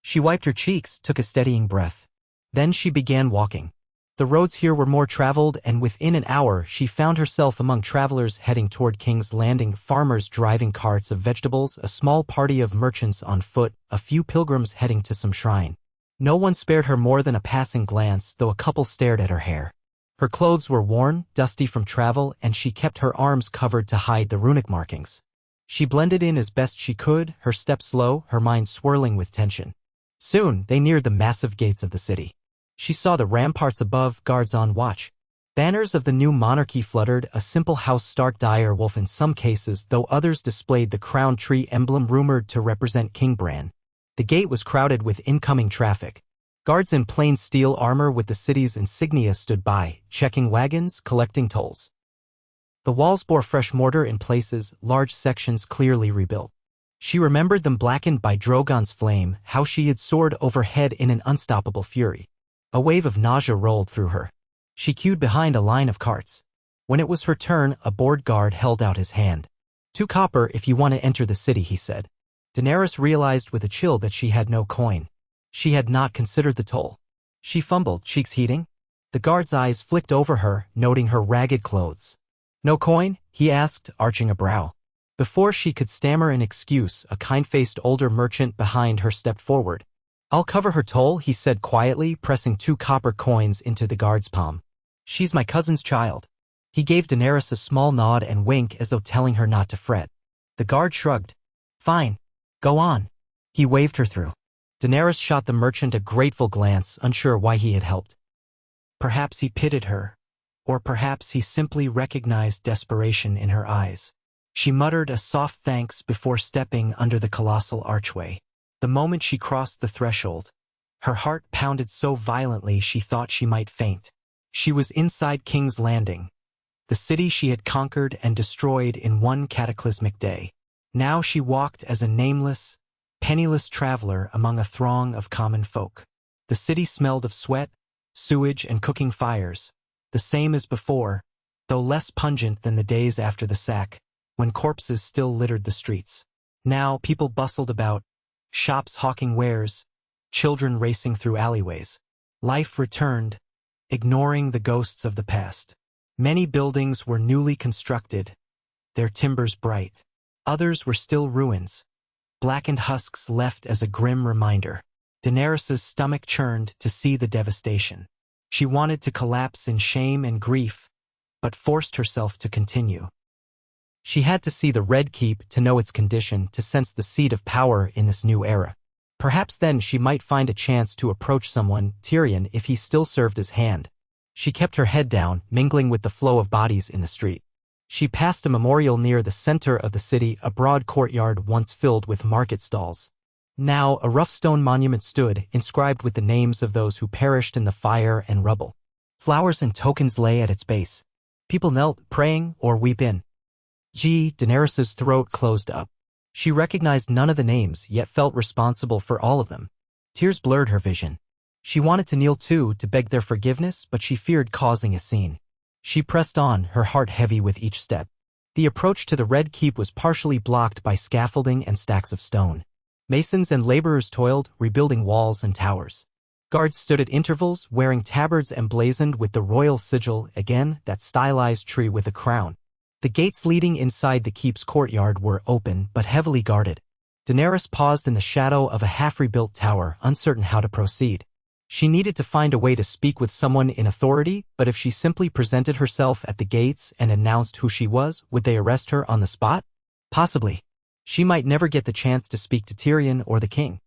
She wiped her cheeks, took a steadying breath. Then she began walking. The roads here were more traveled, and within an hour she found herself among travelers heading toward King's Landing, farmers driving carts of vegetables, a small party of merchants on foot, a few pilgrims heading to some shrine. No one spared her more than a passing glance, though a couple stared at her hair. Her clothes were worn, dusty from travel, and she kept her arms covered to hide the runic markings. She blended in as best she could, her steps slow, her mind swirling with tension. Soon, they neared the massive gates of the city. She saw the ramparts above, guards on watch. Banners of the new monarchy fluttered, a simple house stark dire wolf in some cases, though others displayed the crown tree emblem rumored to represent King Bran. The gate was crowded with incoming traffic. Guards in plain steel armor with the city's insignia stood by, checking wagons, collecting tolls. The walls bore fresh mortar in places, large sections clearly rebuilt. She remembered them blackened by Drogon's flame, how she had soared overhead in an unstoppable fury. A wave of nausea rolled through her. She queued behind a line of carts. When it was her turn, a bored guard held out his hand. 2 copper if you want to enter the city, he said. Daenerys realized with a chill that she had no coin. She had not considered the toll. She fumbled, cheeks heating. The guard's eyes flicked over her, noting her ragged clothes. No coin? He asked, arching a brow. Before she could stammer an excuse, a kind-faced older merchant behind her stepped forward. I'll cover her toll, he said quietly, pressing 2 copper coins into the guard's palm. She's my cousin's child. He gave Daenerys a small nod and wink as though telling her not to fret. The guard shrugged. Fine. Go on. He waved her through. Daenerys shot the merchant a grateful glance, unsure why he had helped. Perhaps he pitied her. Or perhaps he simply recognized desperation in her eyes. She muttered a soft thanks before stepping under the colossal archway. The moment she crossed the threshold, her heart pounded so violently she thought she might faint. She was inside King's Landing, the city she had conquered and destroyed in one cataclysmic day. Now she walked as a nameless, penniless traveler among a throng of common folk. The city smelled of sweat, sewage, and cooking fires. the same as before, though less pungent than the days after the sack, when corpses still littered the streets. Now people bustled about, shops hawking wares, children racing through alleyways. Life returned, ignoring the ghosts of the past. Many buildings were newly constructed, their timbers bright. Others were still ruins, blackened husks left as a grim reminder. Daenerys's stomach churned to see the devastation. She wanted to collapse in shame and grief, but forced herself to continue. She had to see the Red Keep to know its condition, to sense the seat of power in this new era. Perhaps then she might find a chance to approach someone, Tyrion, if he still served his hand. She kept her head down, mingling with the flow of bodies in the street. She passed a memorial near the center of the city, a broad courtyard once filled with market stalls. Now a rough stone monument stood, inscribed with the names of those who perished in the fire and rubble. Flowers and tokens lay at its base. People knelt, praying or weeping. Daenerys's throat closed up. She recognized none of the names, yet felt responsible for all of them. Tears blurred her vision. She wanted to kneel too, to beg their forgiveness, but she feared causing a scene. She pressed on, her heart heavy with each step. The approach to the Red Keep was partially blocked by scaffolding and stacks of stone. Masons and laborers toiled, rebuilding walls and towers. Guards stood at intervals, wearing tabards emblazoned with the royal sigil, again, that stylized tree with a crown. The gates leading inside the keep's courtyard were open but heavily guarded. Daenerys paused in the shadow of a half-rebuilt tower, uncertain how to proceed. She needed to find a way to speak with someone in authority, but if she simply presented herself at the gates and announced who she was, would they arrest her on the spot? Possibly. She might never get the chance to speak to Tyrion or the king.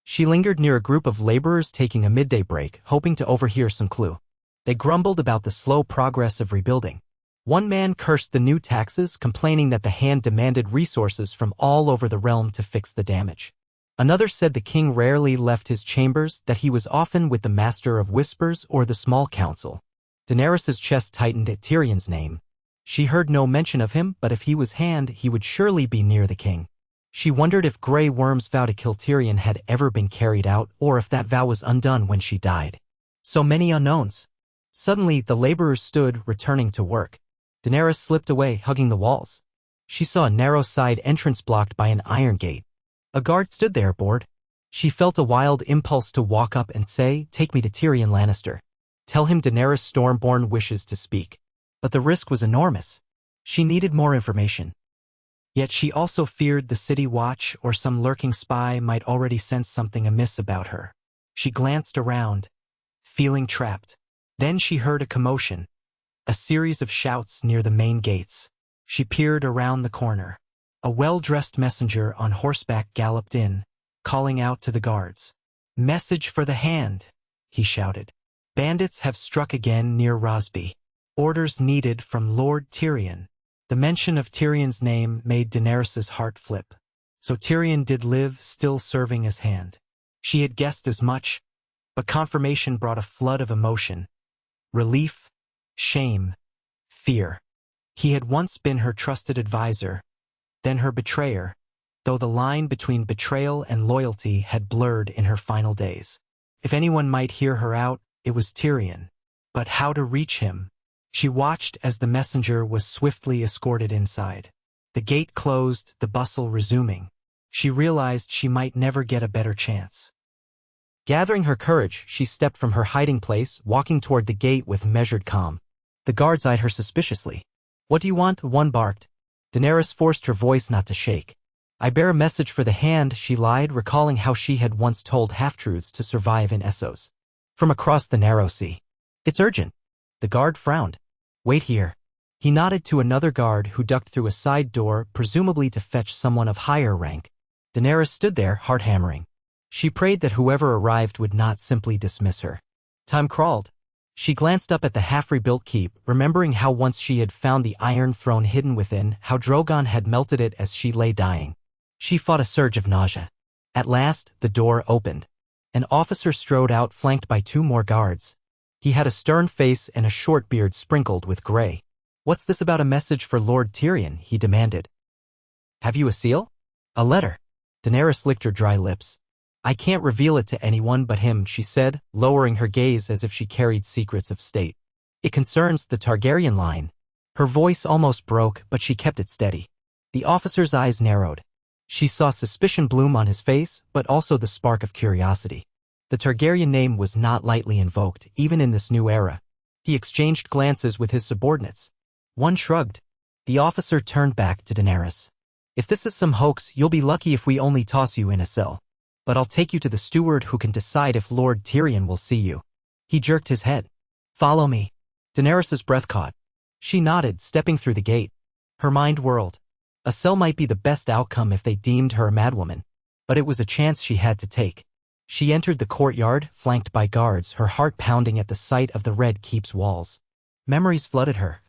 She lingered near a group of laborers taking a midday break, hoping to overhear some clue. They grumbled about the slow progress of rebuilding. One man cursed the new taxes, complaining that the hand demanded resources from all over the realm to fix the damage. Another said the king rarely left his chambers, that he was often with the Master of Whispers or the Small Council. Daenerys's chest tightened at Tyrion's name. She heard no mention of him, but if he was hand, he would surely be near the king. She wondered if Grey Worm's vow to kill Tyrion had ever been carried out, or if that vow was undone when she died. So many unknowns. Suddenly, the laborers stood, returning to work. Daenerys slipped away, hugging the walls. She saw a narrow side entrance blocked by an iron gate. A guard stood there, bored. She felt a wild impulse to walk up and say, "Take me to Tyrion Lannister. Tell him Daenerys Stormborn wishes to speak." But the risk was enormous. She needed more information. Yet she also feared the city watch or some lurking spy might already sense something amiss about her. She glanced around, feeling trapped. Then she heard a commotion. A series of shouts near the main gates. She peered around the corner. A well-dressed messenger on horseback galloped in, calling out to the guards. "Message for the hand," he shouted. "Bandits have struck again near Rosby. Orders needed from Lord Tyrion." The mention of Tyrion's name made Daenerys's heart flip. So Tyrion did live, still serving his hand. She had guessed as much, but confirmation brought a flood of emotion. Relief, shame, fear. He had once been her trusted advisor, then her betrayer, though the line between betrayal and loyalty had blurred in her final days. If anyone might hear her out, it was Tyrion. But how to reach him? She watched as the messenger was swiftly escorted inside. The gate closed, the bustle resuming. She realized she might never get a better chance. Gathering her courage, she stepped from her hiding place, walking toward the gate with measured calm. The guards eyed her suspiciously. "What do you want?" one barked. Daenerys forced her voice not to shake. "I bear a message for the hand," she lied, recalling how she had once told half-truths to survive in Essos. "From across the narrow sea." "It's urgent." The guard frowned. "Wait here." He nodded to another guard who ducked through a side door, presumably to fetch someone of higher rank. Daenerys stood there, heart hammering. She prayed that whoever arrived would not simply dismiss her. Time crawled. She glanced up at the half-rebuilt keep, remembering how once she had found the Iron Throne hidden within, how Drogon had melted it as she lay dying. She fought a surge of nausea. At last, the door opened. An officer strode out, flanked by two more guards. He had a stern face and a short beard sprinkled with gray. "What's this about a message for Lord Tyrion?" he demanded. "Have you a seal?" "A letter." Daenerys licked her dry lips. "I can't reveal it to anyone but him," she said, lowering her gaze as if she carried secrets of state. It concerns the Targaryen line. Her voice almost broke, but she kept it steady. The officer's eyes narrowed. She saw suspicion bloom on his face, but also the spark of curiosity. The Targaryen name was not lightly invoked, even in this new era. He exchanged glances with his subordinates. One shrugged. The officer turned back to Daenerys. If this is some hoax, you'll be lucky if we only toss you in a cell. But I'll take you to the steward who can decide if Lord Tyrion will see you. He jerked his head. Follow me. Daenerys's breath caught. She nodded, stepping through the gate. Her mind whirled. A cell might be the best outcome if they deemed her a madwoman. But it was a chance she had to take. She entered the courtyard, flanked by guards, her heart pounding at the sight of the Red Keep's walls. Memories flooded her.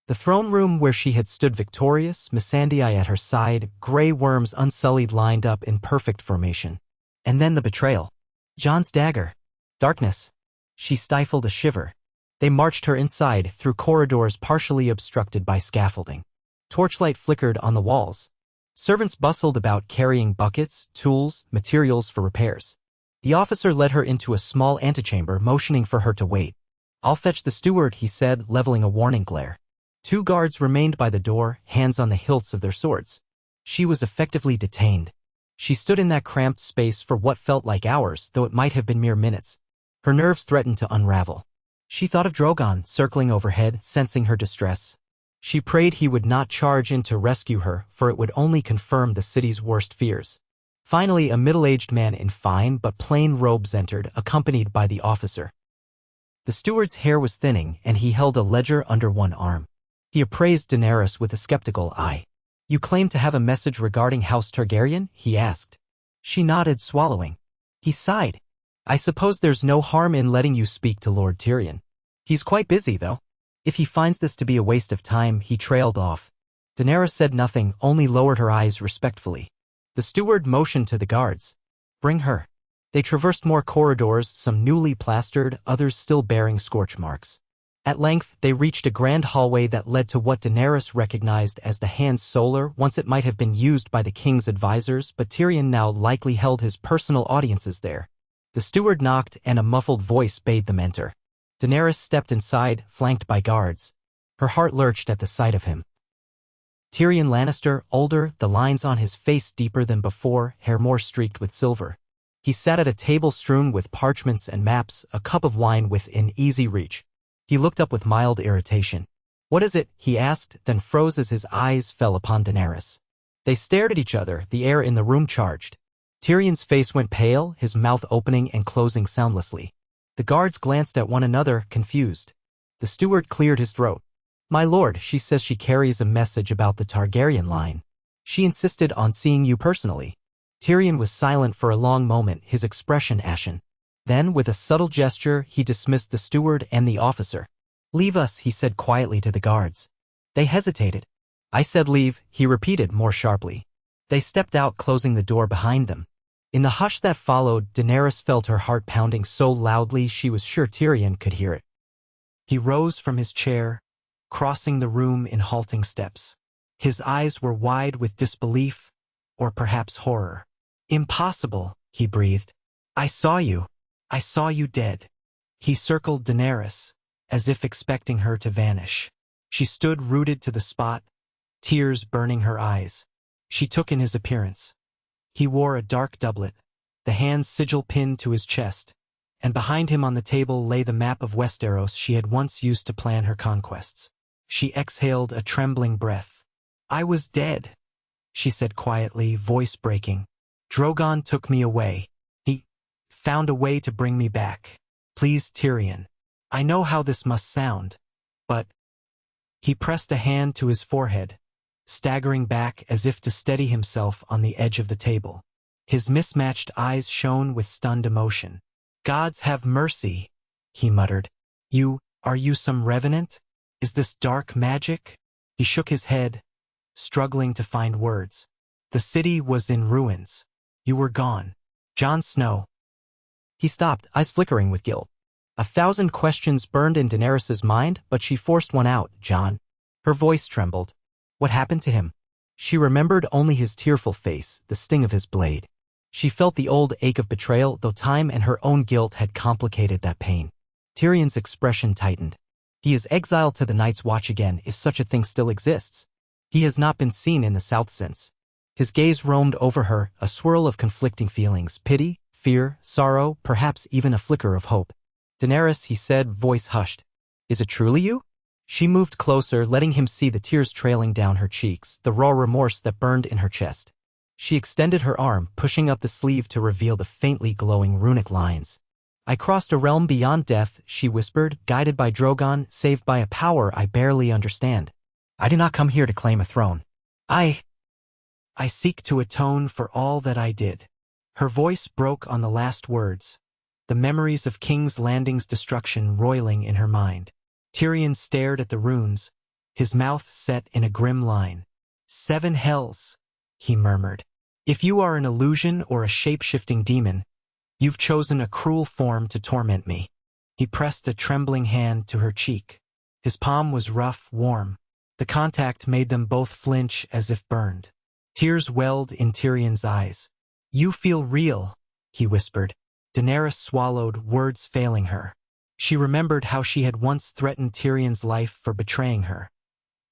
The throne room where she had stood victorious, Missandei at her side, gray worms unsullied lined up in perfect formation. And then the betrayal. Jon's dagger. Darkness. She stifled a shiver. They marched her inside, through corridors partially obstructed by scaffolding. Torchlight flickered on the walls. Servants bustled about carrying buckets, tools, materials for repairs. The officer led her into a small antechamber, motioning for her to wait. I'll fetch the steward, he said, leveling a warning glare. 2 guards remained by the door, hands on the hilts of their swords. She was effectively detained. She stood in that cramped space for what felt like hours, though it might have been mere minutes. Her nerves threatened to unravel. She thought of Drogon, circling overhead, sensing her distress. She prayed he would not charge in to rescue her, for it would only confirm the city's worst fears. Finally, a middle-aged man in fine but plain robes entered, accompanied by the officer. The steward's hair was thinning, and he held a ledger under one arm. He appraised Daenerys with a skeptical eye. You claim to have a message regarding House Targaryen? He asked. She nodded, swallowing. He sighed. I suppose there's no harm in letting you speak to Lord Tyrion. He's quite busy, though. If he finds this to be a waste of time, he trailed off. Daenerys said nothing, only lowered her eyes respectfully. The steward motioned to the guards. Bring her. They traversed more corridors, some newly plastered, others still bearing scorch marks. At length, they reached a grand hallway that led to what Daenerys recognized as the Hand Solar. Once it might have been used by the king's advisors, but Tyrion now likely held his personal audiences there. The steward knocked, and a muffled voice bade them enter. Daenerys stepped inside, flanked by guards. Her heart lurched at the sight of him. Tyrion Lannister, older, the lines on his face deeper than before, hair more streaked with silver. He sat at a table strewn with parchments and maps, a cup of wine within easy reach. He looked up with mild irritation. What is it? He asked, then froze as his eyes fell upon Daenerys. They stared at each other, the air in the room charged. Tyrion's face went pale, his mouth opening and closing soundlessly. The guards glanced at one another, confused. The steward cleared his throat. My lord, she says she carries a message about the Targaryen line. She insisted on seeing you personally. Tyrion was silent for a long moment, his expression ashen. Then, with a subtle gesture, he dismissed the steward and the officer. Leave us, he said quietly to the guards. They hesitated. I said leave, he repeated more sharply. They stepped out, closing the door behind them. In the hush that followed, Daenerys felt her heart pounding so loudly she was sure Tyrion could hear it. He rose from his chair, crossing the room in halting steps. His eyes were wide with disbelief, or perhaps horror. Impossible, he breathed. I saw you. I saw you dead. He circled Daenerys, as if expecting her to vanish. She stood rooted to the spot, tears burning her eyes. She took in his appearance. He wore a dark doublet, the hand sigil pinned to his chest, and behind him on the table lay the map of Westeros she had once used to plan her conquests. She exhaled a trembling breath. I was dead, she said quietly, voice breaking. Drogon took me away. He found a way to bring me back. Please, Tyrion. I know how this must sound, but... He pressed a hand to his forehead, staggering back as if to steady himself on the edge of the table. His mismatched eyes shone with stunned emotion. Gods have mercy, he muttered. Are you some revenant? Is this dark magic? He shook his head, struggling to find words. The city was in ruins. You were gone. Jon Snow. He stopped, eyes flickering with guilt. 1,000 questions burned in Daenerys's mind, but she forced one out. Jon. Her voice trembled. What happened to him? She remembered only his tearful face, the sting of his blade. She felt the old ache of betrayal, though time and her own guilt had complicated that pain. Tyrion's expression tightened. He is exiled to the Night's Watch again, if such a thing still exists. He has not been seen in the south since. His gaze roamed over her, a swirl of conflicting feelings, pity, fear, sorrow, perhaps even a flicker of hope. Daenerys, he said, voice hushed. Is it truly you? She moved closer, letting him see the tears trailing down her cheeks, the raw remorse that burned in her chest. She extended her arm, pushing up the sleeve to reveal the faintly glowing runic lines. I crossed a realm beyond death, she whispered, guided by Drogon, saved by a power I barely understand. I did not come here to claim a throne. I seek to atone for all that I did. Her voice broke on the last words, the memories of King's Landing's destruction roiling in her mind. Tyrion stared at the runes, his mouth set in a grim line. 7 hells, he murmured. If you are an illusion or a shape-shifting demon, you've chosen a cruel form to torment me. He pressed a trembling hand to her cheek. His palm was rough, warm. The contact made them both flinch as if burned. Tears welled in Tyrion's eyes. You feel real, he whispered. Daenerys swallowed, words failing her. She remembered how she had once threatened Tyrion's life for betraying her,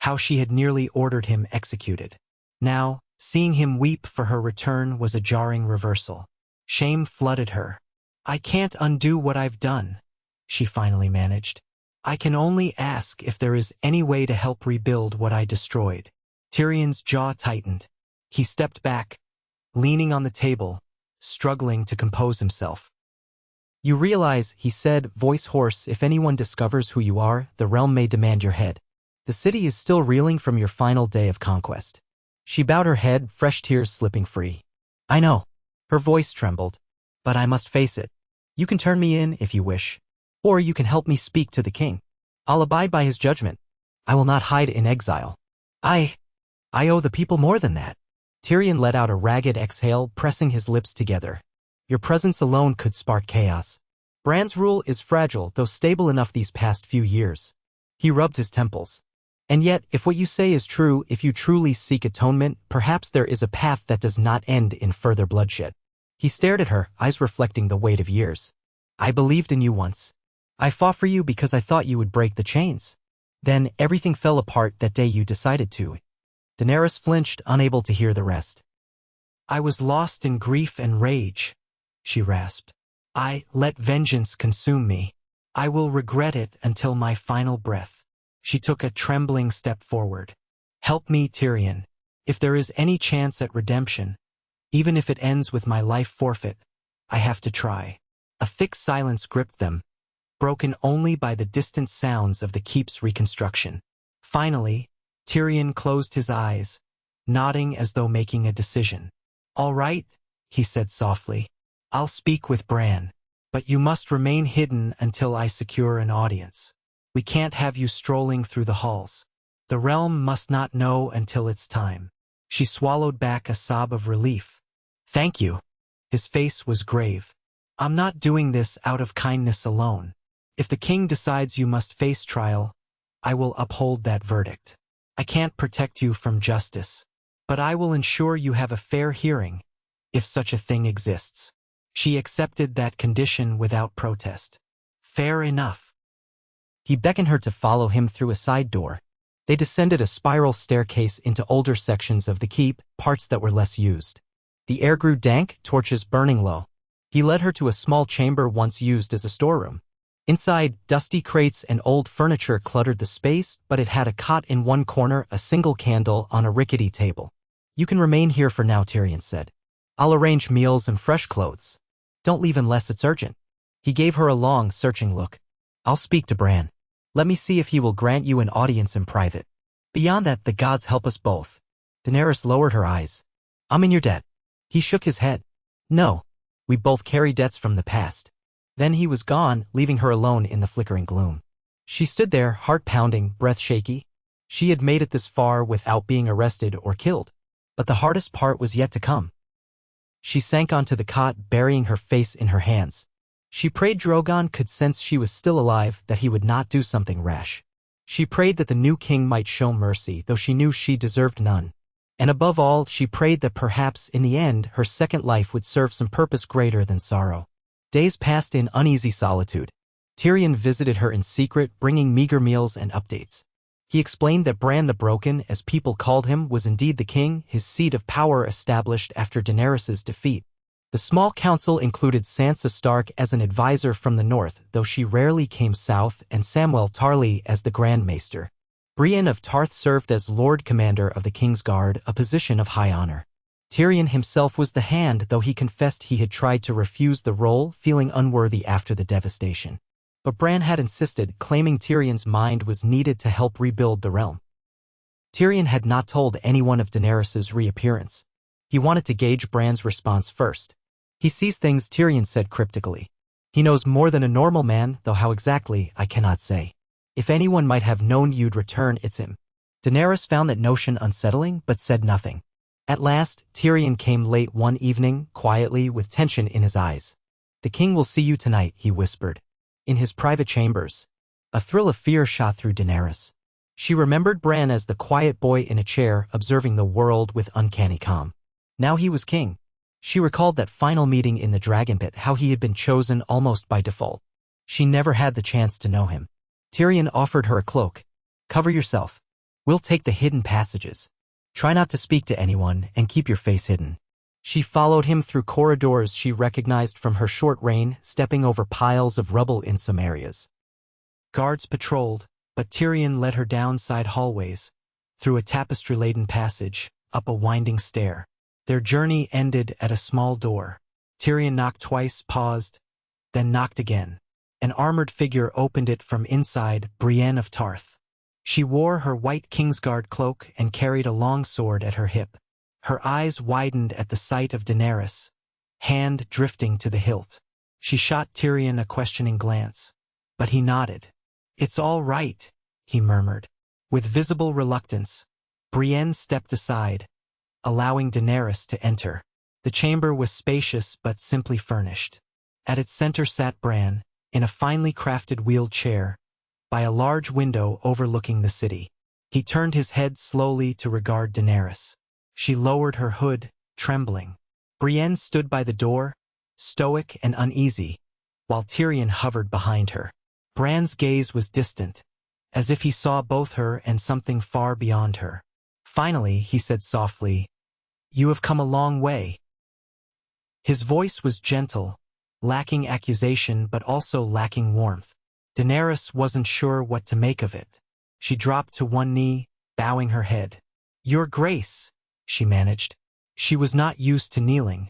how she had nearly ordered him executed. Now, seeing him weep for her return was a jarring reversal. Shame flooded her. I can't undo what I've done, she finally managed. I can only ask if there is any way to help rebuild what I destroyed. Tyrion's jaw tightened. He stepped back, leaning on the table, struggling to compose himself. You realize, he said, voice hoarse, if anyone discovers who you are, the realm may demand your head. The city is still reeling from your final day of conquest. She bowed her head, fresh tears slipping free. I know. Her voice trembled. But I must face it. You can turn me in if you wish. Or you can help me speak to the king. I'll abide by his judgment. I will not hide in exile. I owe the people more than that. Tyrion let out a ragged exhale, pressing his lips together. Your presence alone could spark chaos. Bran's rule is fragile, though stable enough these past few years. He rubbed his temples. And yet, if what you say is true, if you truly seek atonement, perhaps there is a path that does not end in further bloodshed. He stared at her, eyes reflecting the weight of years. I believed in you once. I fought for you because I thought you would break the chains. Then everything fell apart that day you decided to. Daenerys flinched, unable to hear the rest. I was lost in grief and rage, she rasped. I let vengeance consume me. I will regret it until my final breath. She took a trembling step forward. Help me, Tyrion. If there is any chance at redemption, even if it ends with my life forfeit, I have to try. A thick silence gripped them, broken only by the distant sounds of the keep's reconstruction. Finally, Tyrion closed his eyes, nodding as though making a decision. All right, he said softly. I'll speak with Bran, but you must remain hidden until I secure an audience. We can't have you strolling through the halls. The realm must not know until it's time. She swallowed back a sob of relief. Thank you. His face was grave. I'm not doing this out of kindness alone. If the king decides you must face trial, I will uphold that verdict. I can't protect you from justice, but I will ensure you have a fair hearing, if such a thing exists. She accepted that condition without protest. Fair enough. He beckoned her to follow him through a side door. They descended a spiral staircase into older sections of the keep, parts that were less used. The air grew dank, torches burning low. He led her to a small chamber once used as a storeroom. Inside, dusty crates and old furniture cluttered the space, but it had a cot in one corner, a single candle on a rickety table. You can remain here for now, Tyrion said. I'll arrange meals and fresh clothes. Don't leave unless it's urgent. He gave her a long, searching look. I'll speak to Bran. Let me see if he will grant you an audience in private. Beyond that, the gods help us both. Daenerys lowered her eyes. I'm in your debt. He shook his head. No. We both carry debts from the past. Then he was gone, leaving her alone in the flickering gloom. She stood there, heart pounding, breath shaky. She had made it this far without being arrested or killed. But the hardest part was yet to come. She sank onto the cot, burying her face in her hands. She prayed Drogon could sense she was still alive, that he would not do something rash. She prayed that the new king might show mercy, though she knew she deserved none. And above all, she prayed that perhaps, in the end, her second life would serve some purpose greater than sorrow. Days passed in uneasy solitude. Tyrion visited her in secret, bringing meager meals and updates. He explained that Bran the Broken, as people called him, was indeed the king, his seat of power established after Daenerys' defeat. The small council included Sansa Stark as an advisor from the north, though she rarely came south, and Samwell Tarly as the Grand Maester. Brienne of Tarth served as Lord Commander of the King's Guard, a position of high honor. Tyrion himself was the Hand, though he confessed he had tried to refuse the role, feeling unworthy after the devastation. But Bran had insisted, claiming Tyrion's mind was needed to help rebuild the realm. Tyrion had not told anyone of Daenerys' reappearance. He wanted to gauge Bran's response first. He sees things, Tyrion said cryptically. He knows more than a normal man, though how exactly, I cannot say. If anyone might have known you'd return, it's him. Daenerys found that notion unsettling, but said nothing. At last, Tyrion came late one evening, quietly, with tension in his eyes. "The king will see you tonight," he whispered. In his private chambers. A thrill of fear shot through Daenerys. She remembered Bran as the quiet boy in a chair, observing the world with uncanny calm. Now he was king. She recalled that final meeting in the Dragon Pit, how he had been chosen almost by default. She never had the chance to know him. Tyrion offered her a cloak. "Cover yourself. We'll take the hidden passages. Try not to speak to anyone, and keep your face hidden." She followed him through corridors she recognized from her short reign, stepping over piles of rubble in some areas. Guards patrolled, but Tyrion led her down side hallways, through a tapestry-laden passage, up a winding stair. Their journey ended at a small door. Tyrion knocked twice, paused, then knocked again. An armored figure opened it from inside, Brienne of Tarth. She wore her white Kingsguard cloak and carried a long sword at her hip. Her eyes widened at the sight of Daenerys, hand drifting to the hilt. She shot Tyrion a questioning glance, but he nodded. "It's all right," he murmured. With visible reluctance, Brienne stepped aside, allowing Daenerys to enter. The chamber was spacious but simply furnished. At its center sat Bran, in a finely crafted wheeled chair, by a large window overlooking the city. He turned his head slowly to regard Daenerys. She lowered her hood, trembling. Brienne stood by the door, stoic and uneasy, while Tyrion hovered behind her. Bran's gaze was distant, as if he saw both her and something far beyond her. Finally, he said softly, "You have come a long way." His voice was gentle, lacking accusation but also lacking warmth. Daenerys wasn't sure what to make of it. She dropped to one knee, bowing her head. "Your Grace," she managed. She was not used to kneeling,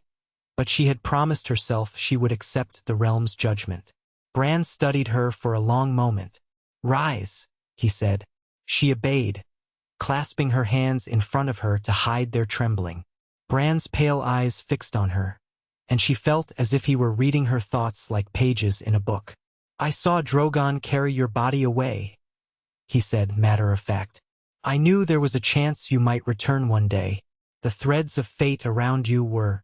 but she had promised herself she would accept the realm's judgment. Bran studied her for a long moment. "Rise," he said. She obeyed, clasping her hands in front of her to hide their trembling. Bran's pale eyes fixed on her, and she felt as if he were reading her thoughts like pages in a book. "I saw Drogon carry your body away," he said, matter of fact. "I knew there was a chance you might return one day. The threads of fate around you were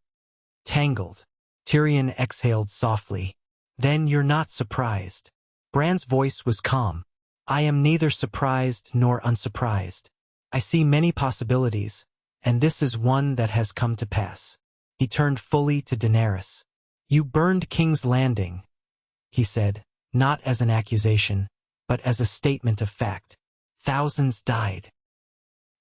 tangled." Tyrion exhaled softly. "Then you're not surprised." Bran's voice was calm. "I am neither surprised nor unsurprised. I see many possibilities, and this is one that has come to pass." He turned fully to Daenerys. "You burned King's Landing," he said, not as an accusation, but as a statement of fact. "Thousands died."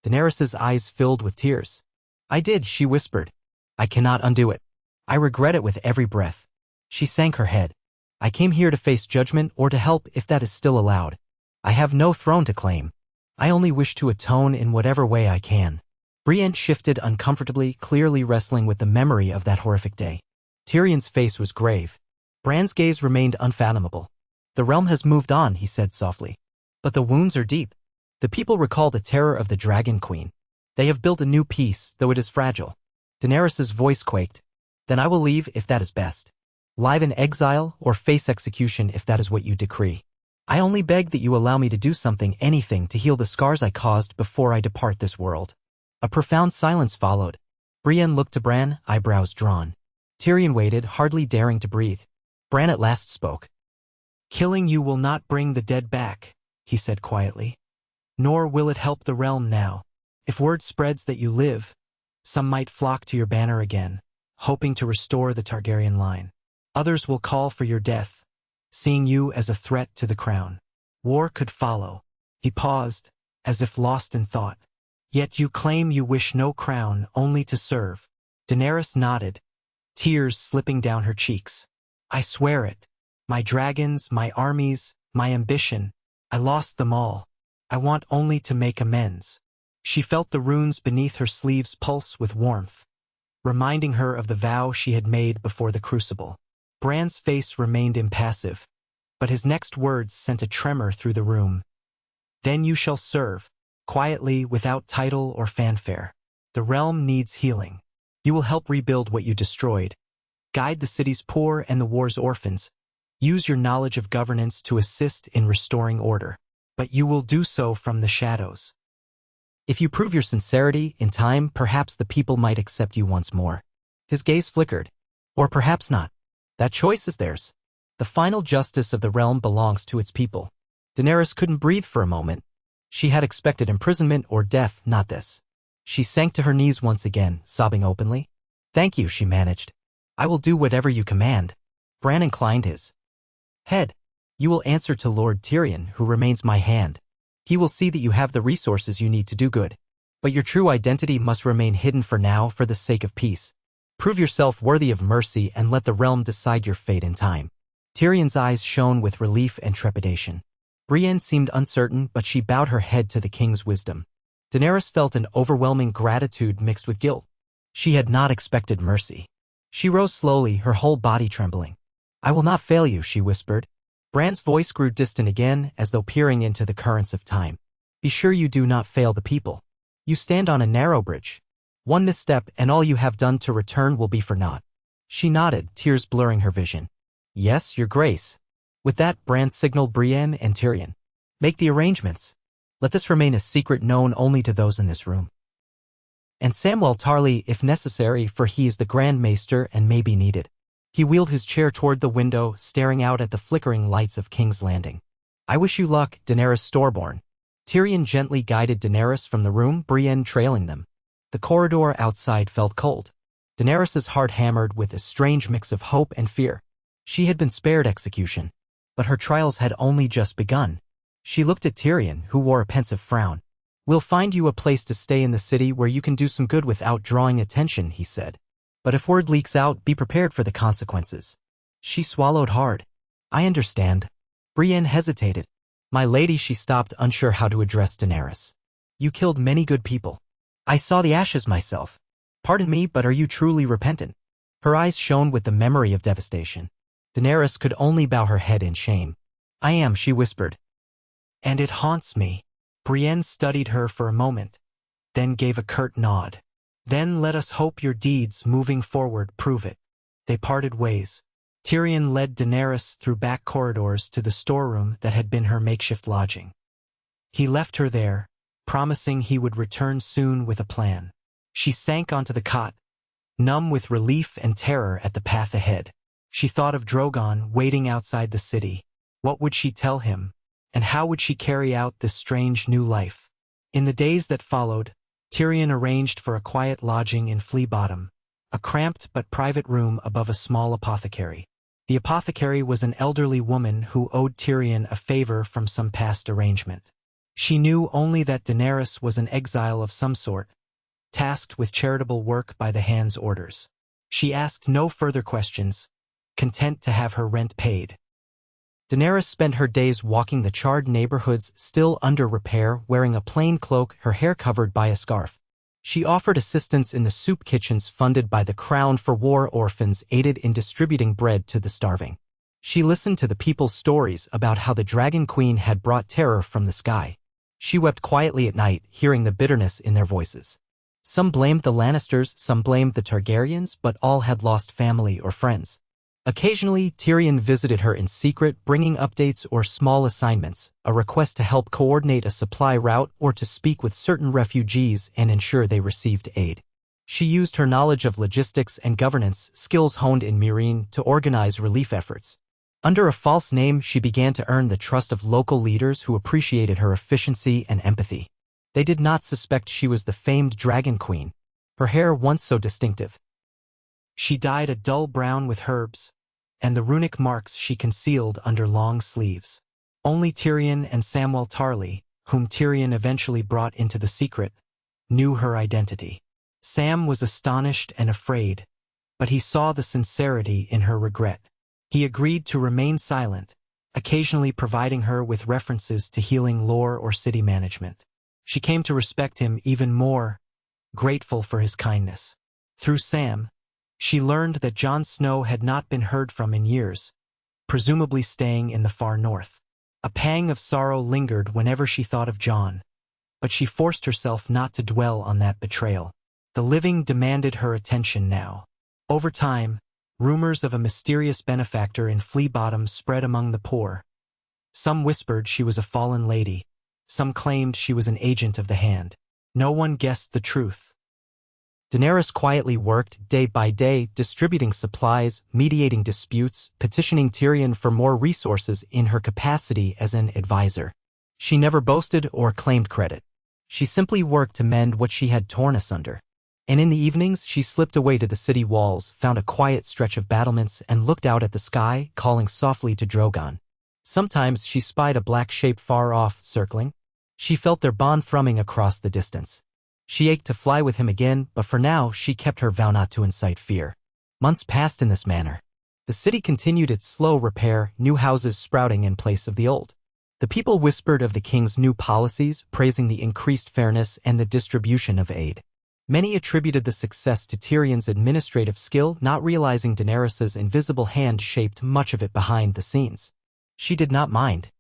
Daenerys' eyes filled with tears. "I did," she whispered. "I cannot undo it. I regret it with every breath." She sank her head. "I came here to face judgment or to help if that is still allowed. I have no throne to claim. I only wish to atone in whatever way I can." Brienne shifted uncomfortably, clearly wrestling with the memory of that horrific day. Tyrion's face was grave. Bran's gaze remained unfathomable. "The realm has moved on," he said softly. "But the wounds are deep. The people recall the terror of the Dragon Queen. They have built a new peace, though it is fragile." Daenerys' voice quaked. "Then I will leave if that is best. Live in exile or face execution if that is what you decree. I only beg that you allow me to do something, anything, to heal the scars I caused before I depart this world." A profound silence followed. Brienne looked to Bran, eyebrows drawn. Tyrion waited, hardly daring to breathe. Bran at last spoke. "Killing you will not bring the dead back," he said quietly. "Nor will it help the realm now. If word spreads that you live, some might flock to your banner again, hoping to restore the Targaryen line. Others will call for your death, seeing you as a threat to the crown. War could follow. He paused, as if lost in thought. Yet you claim you wish no crown, only to serve. Daenerys nodded, tears slipping down her cheeks. I swear it. My dragons, my armies, my ambition. I lost them all. I want only to make amends. She felt the runes beneath her sleeves pulse with warmth, reminding her of the vow she had made before the crucible. Bran's face remained impassive, but his next words sent a tremor through the room. Then you shall serve, quietly, without title or fanfare. The realm needs healing. You will help rebuild what you destroyed. Guide the city's poor and the war's orphans. Use your knowledge of governance to assist in restoring order. But you will do so from the shadows. If you prove your sincerity, in time, perhaps the people might accept you once more. His gaze flickered. Or perhaps not. That choice is theirs. The final justice of the realm belongs to its people. Daenerys couldn't breathe for a moment. She had expected imprisonment or death, not this. She sank to her knees once again, sobbing openly. Thank you, she managed. I will do whatever you command. Bran inclined his head. You will answer to Lord Tyrion, who remains my hand. He will see that you have the resources you need to do good. But your true identity must remain hidden for now for the sake of peace. Prove yourself worthy of mercy and let the realm decide your fate in time. Tyrion's eyes shone with relief and trepidation. Brienne seemed uncertain, but she bowed her head to the king's wisdom. Daenerys felt an overwhelming gratitude mixed with guilt. She had not expected mercy. She rose slowly, her whole body trembling. I will not fail you, she whispered. Bran's voice grew distant again, as though peering into the currents of time. Be sure you do not fail the people. You stand on a narrow bridge. One misstep and all you have done to return will be for naught. She nodded, tears blurring her vision. Yes, your grace. With that, Bran signaled Brienne and Tyrion. Make the arrangements. Let this remain a secret known only to those in this room. And Samwell Tarly, if necessary, for he is the Grand Maester and may be needed. He wheeled his chair toward the window, staring out at the flickering lights of King's Landing. I wish you luck, Daenerys Storborn. Tyrion gently guided Daenerys from the room, Brienne trailing them. The corridor outside felt cold. Daenerys's heart hammered with a strange mix of hope and fear. She had been spared execution, but her trials had only just begun. She looked at Tyrion, who wore a pensive frown. We'll find you a place to stay in the city where you can do some good without drawing attention, he said. But if word leaks out, be prepared for the consequences. She swallowed hard. I understand. Brienne hesitated. My lady, she stopped, unsure how to address Daenerys. You killed many good people. I saw the ashes myself. Pardon me, but are you truly repentant? Her eyes shone with the memory of devastation. Daenerys could only bow her head in shame. I am, she whispered. And it haunts me. Brienne studied her for a moment, then gave a curt nod. Then let us hope your deeds moving forward prove it. They parted ways. Tyrion led Daenerys through back corridors to the storeroom that had been her makeshift lodging. He left her there, promising he would return soon with a plan. She sank onto the cot, numb with relief and terror at the path ahead. She thought of Drogon waiting outside the city. What would she tell him? And how would she carry out this strange new life? In the days that followed, Tyrion arranged for a quiet lodging in Flea Bottom, a cramped but private room above a small apothecary. The apothecary was an elderly woman who owed Tyrion a favor from some past arrangement. She knew only that Daenerys was an exile of some sort, tasked with charitable work by the Hand's orders. She asked no further questions, content to have her rent paid. Daenerys spent her days walking the charred neighborhoods still under repair, wearing a plain cloak, her hair covered by a scarf. She offered assistance in the soup kitchens funded by the Crown for war orphans, aided in distributing bread to the starving. She listened to the people's stories about how the Dragon Queen had brought terror from the sky. She wept quietly at night, hearing the bitterness in their voices. Some blamed the Lannisters, some blamed the Targaryens, but all had lost family or friends. Occasionally, Tyrion visited her in secret, bringing updates or small assignments, a request to help coordinate a supply route or to speak with certain refugees and ensure they received aid. She used her knowledge of logistics and governance, skills honed in Meereen, to organize relief efforts. Under a false name, she began to earn the trust of local leaders who appreciated her efficiency and empathy. They did not suspect she was the famed Dragon Queen, her hair once so distinctive. She dyed a dull brown with herbs, and the runic marks she concealed under long sleeves. Only Tyrion and Samwell Tarly, whom Tyrion eventually brought into the secret, knew her identity. Sam was astonished and afraid, but he saw the sincerity in her regret. He agreed to remain silent, occasionally providing her with references to healing lore or city management. She came to respect him even more, grateful for his kindness. Through Sam, she learned that Jon Snow had not been heard from in years, presumably staying in the far north. A pang of sorrow lingered whenever she thought of Jon, but she forced herself not to dwell on that betrayal. The living demanded her attention now. Over time, rumors of a mysterious benefactor in Flea Bottom spread among the poor. Some whispered she was a fallen lady. Some claimed she was an agent of the Hand. No one guessed the truth. Daenerys quietly worked day by day, distributing supplies, mediating disputes, petitioning Tyrion for more resources in her capacity as an advisor. She never boasted or claimed credit. She simply worked to mend what she had torn asunder. And in the evenings, she slipped away to the city walls, found a quiet stretch of battlements, and looked out at the sky, calling softly to Drogon. Sometimes she spied a black shape far off, circling. She felt their bond thrumming across the distance. She ached to fly with him again, but for now she kept her vow not to incite fear. Months passed in this manner. The city continued its slow repair, new houses sprouting in place of the old. The people whispered of the king's new policies, praising the increased fairness and the distribution of aid. Many attributed the success to Tyrion's administrative skill, not realizing Daenerys's invisible hand shaped much of it behind the scenes. She did not mind.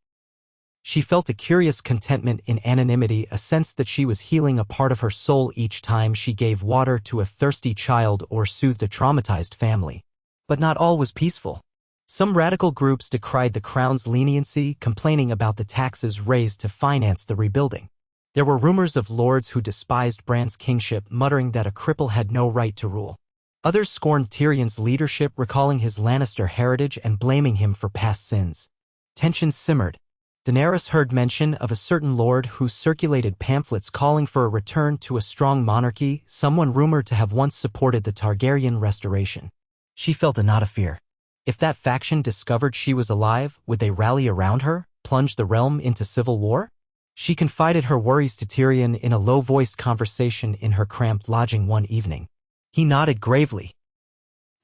She felt a curious contentment in anonymity, a sense that she was healing a part of her soul each time she gave water to a thirsty child or soothed a traumatized family. But not all was peaceful. Some radical groups decried the crown's leniency, complaining about the taxes raised to finance the rebuilding. There were rumors of lords who despised Bran's kingship, muttering that a cripple had no right to rule. Others scorned Tyrion's leadership, recalling his Lannister heritage and blaming him for past sins. Tensions simmered. Daenerys heard mention of a certain lord who circulated pamphlets calling for a return to a strong monarchy, someone rumored to have once supported the Targaryen restoration. She felt a knot of fear. If that faction discovered she was alive, would they rally around her, plunge the realm into civil war? She confided her worries to Tyrion in a low-voiced conversation in her cramped lodging one evening. He nodded gravely.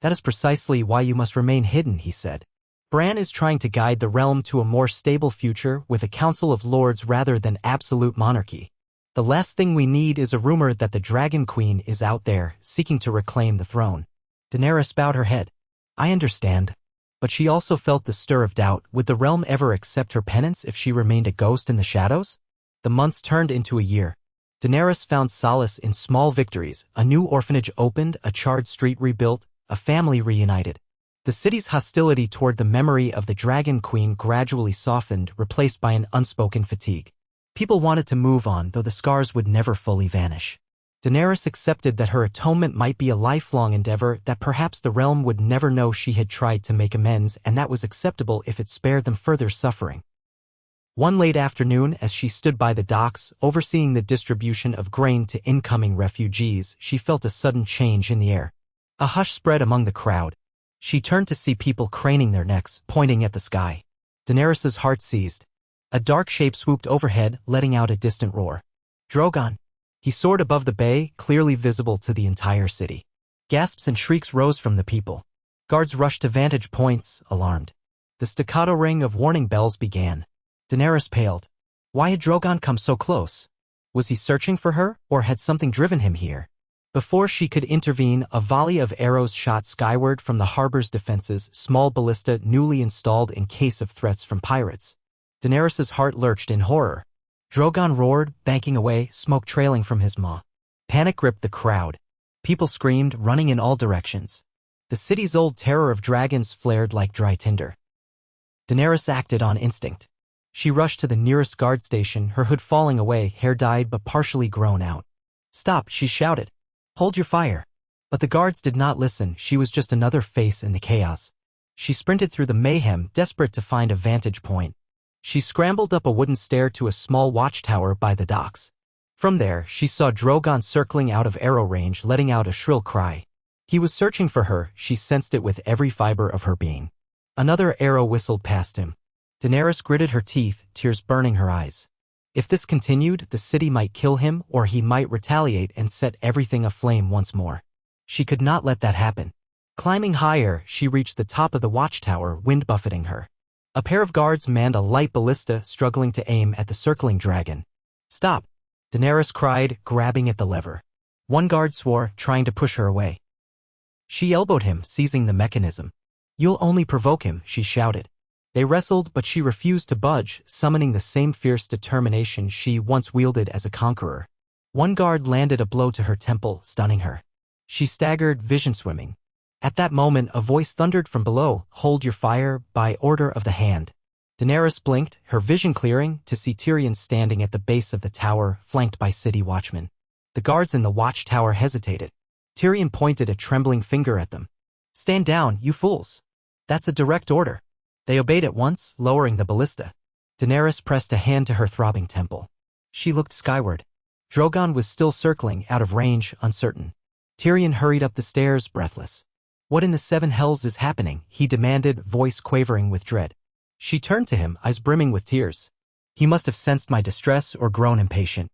"That is precisely why you must remain hidden," he said. "Bran is trying to guide the realm to a more stable future with a council of lords rather than absolute monarchy. The last thing we need is a rumor that the Dragon Queen is out there, seeking to reclaim the throne." Daenerys bowed her head. "I understand." But she also felt the stir of doubt. Would the realm ever accept her penance if she remained a ghost in the shadows? The months turned into a year. Daenerys found solace in small victories. A new orphanage opened, a charred street rebuilt, a family reunited. The city's hostility toward the memory of the Dragon Queen gradually softened, replaced by an unspoken fatigue. People wanted to move on, though the scars would never fully vanish. Daenerys accepted that her atonement might be a lifelong endeavor, that perhaps the realm would never know she had tried to make amends, and that was acceptable if it spared them further suffering. One late afternoon, as she stood by the docks, overseeing the distribution of grain to incoming refugees, she felt a sudden change in the air. A hush spread among the crowd. She turned to see people craning their necks, pointing at the sky. Daenerys's heart seized. A dark shape swooped overhead, letting out a distant roar. Drogon. He soared above the bay, clearly visible to the entire city. Gasps and shrieks rose from the people. Guards rushed to vantage points, alarmed. The staccato ring of warning bells began. Daenerys paled. Why had Drogon come so close? Was he searching for her, or had something driven him here? Before she could intervene, a volley of arrows shot skyward from the harbor's defenses, small ballista newly installed in case of threats from pirates. Daenerys's heart lurched in horror. Drogon roared, banking away, smoke trailing from his maw. Panic gripped the crowd. People screamed, running in all directions. The city's old terror of dragons flared like dry tinder. Daenerys acted on instinct. She rushed to the nearest guard station, her hood falling away, hair dyed but partially grown out. "Stop," she shouted. "Hold your fire." But the guards did not listen. She was just another face in the chaos. She sprinted through the mayhem, desperate to find a vantage point. She scrambled up a wooden stair to a small watchtower by the docks. From there, she saw Drogon circling out of arrow range, letting out a shrill cry. He was searching for her. She sensed it with every fiber of her being. Another arrow whistled past him. Daenerys gritted her teeth, tears burning her eyes. If this continued, the city might kill him or he might retaliate and set everything aflame once more. She could not let that happen. Climbing higher, she reached the top of the watchtower, wind buffeting her. A pair of guards manned a light ballista, struggling to aim at the circling dragon. "Stop!" Daenerys cried, grabbing at the lever. One guard swore, trying to push her away. She elbowed him, seizing the mechanism. "You'll only provoke him," she shouted. They wrestled, but she refused to budge, summoning the same fierce determination she once wielded as a conqueror. One guard landed a blow to her temple, stunning her. She staggered, vision swimming. At that moment, a voice thundered from below, "Hold your fire, by order of the Hand." Daenerys blinked, her vision clearing, to see Tyrion standing at the base of the tower, flanked by city watchmen. The guards in the watchtower hesitated. Tyrion pointed a trembling finger at them. "Stand down, you fools. That's a direct order." They obeyed at once, lowering the ballista. Daenerys pressed a hand to her throbbing temple. She looked skyward. Drogon was still circling, out of range, uncertain. Tyrion hurried up the stairs, breathless. "What in the seven hells is happening?" he demanded, voice quavering with dread. She turned to him, eyes brimming with tears. He must have sensed my distress or grown impatient.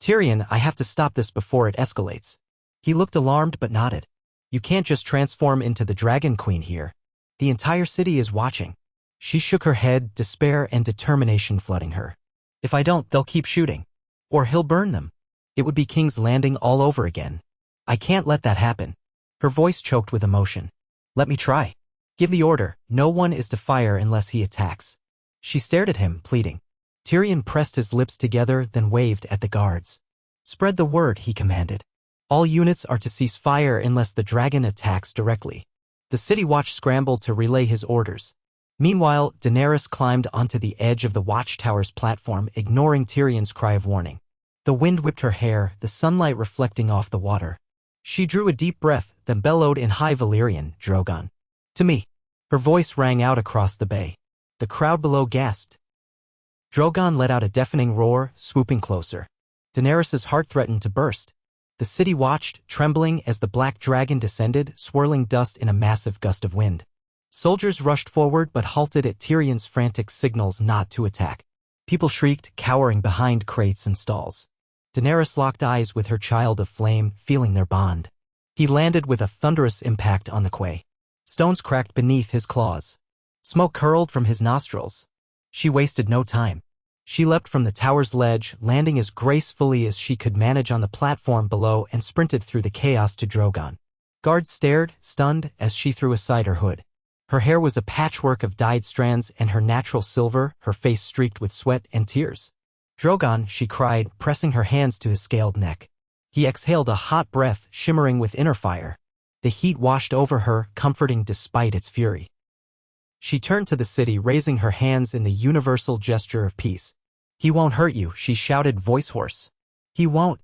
"Tyrion, I have to stop this before it escalates." He looked alarmed but nodded. "You can't just transform into the Dragon Queen here. The entire city is watching." She shook her head, despair and determination flooding her. "If I don't, they'll keep shooting. Or he'll burn them. It would be King's Landing all over again. I can't let that happen." Her voice choked with emotion. "Let me try. Give the order. No one is to fire unless he attacks." She stared at him, pleading. Tyrion pressed his lips together, then waved at the guards. "Spread the word," he commanded. "All units are to cease fire unless the dragon attacks directly." The city watch scrambled to relay his orders. Meanwhile, Daenerys climbed onto the edge of the watchtower's platform, ignoring Tyrion's cry of warning. The wind whipped her hair, the sunlight reflecting off the water. She drew a deep breath, then bellowed in high Valyrian, "Drogon. To me." Her voice rang out across the bay. The crowd below gasped. Drogon let out a deafening roar, swooping closer. Daenerys' heart threatened to burst. The city watched, trembling as the black dragon descended, swirling dust in a massive gust of wind. Soldiers rushed forward but halted at Tyrion's frantic signals not to attack. People shrieked, cowering behind crates and stalls. Daenerys locked eyes with her child of flame, feeling their bond. He landed with a thunderous impact on the quay. Stones cracked beneath his claws. Smoke curled from his nostrils. She wasted no time. She leapt from the tower's ledge, landing as gracefully as she could manage on the platform below, and sprinted through the chaos to Drogon. Guards stared, stunned, as she threw aside her hood. Her hair was a patchwork of dyed strands and her natural silver, her face streaked with sweat and tears. "Drogon," she cried, pressing her hands to his scaled neck. He exhaled a hot breath, shimmering with inner fire. The heat washed over her, comforting despite its fury. She turned to the city, raising her hands in the universal gesture of peace. "He won't hurt you," she shouted, voice hoarse. "He won't."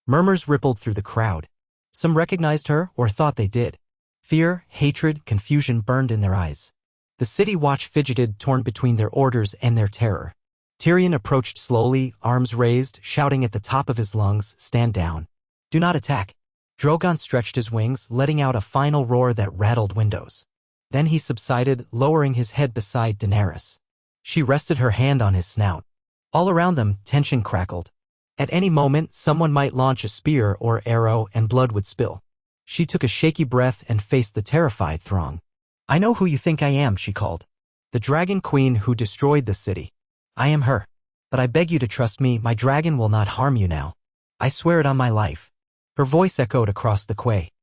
Murmurs rippled through the crowd. Some recognized her, or thought they did. Fear, hatred, confusion burned in their eyes. The city watch fidgeted, torn between their orders and their terror. Tyrion approached slowly, arms raised, shouting at the top of his lungs, "Stand down. Do not attack." Drogon stretched his wings, letting out a final roar that rattled windows. Then he subsided, lowering his head beside Daenerys. She rested her hand on his snout. All around them, tension crackled. At any moment, someone might launch a spear or arrow and blood would spill. She took a shaky breath and faced the terrified throng. "I know who you think I am," she called. "The Dragon Queen who destroyed the city. I am her. But I beg you to trust me, my dragon will not harm you now. I swear it on my life." Her voice echoed across the quay.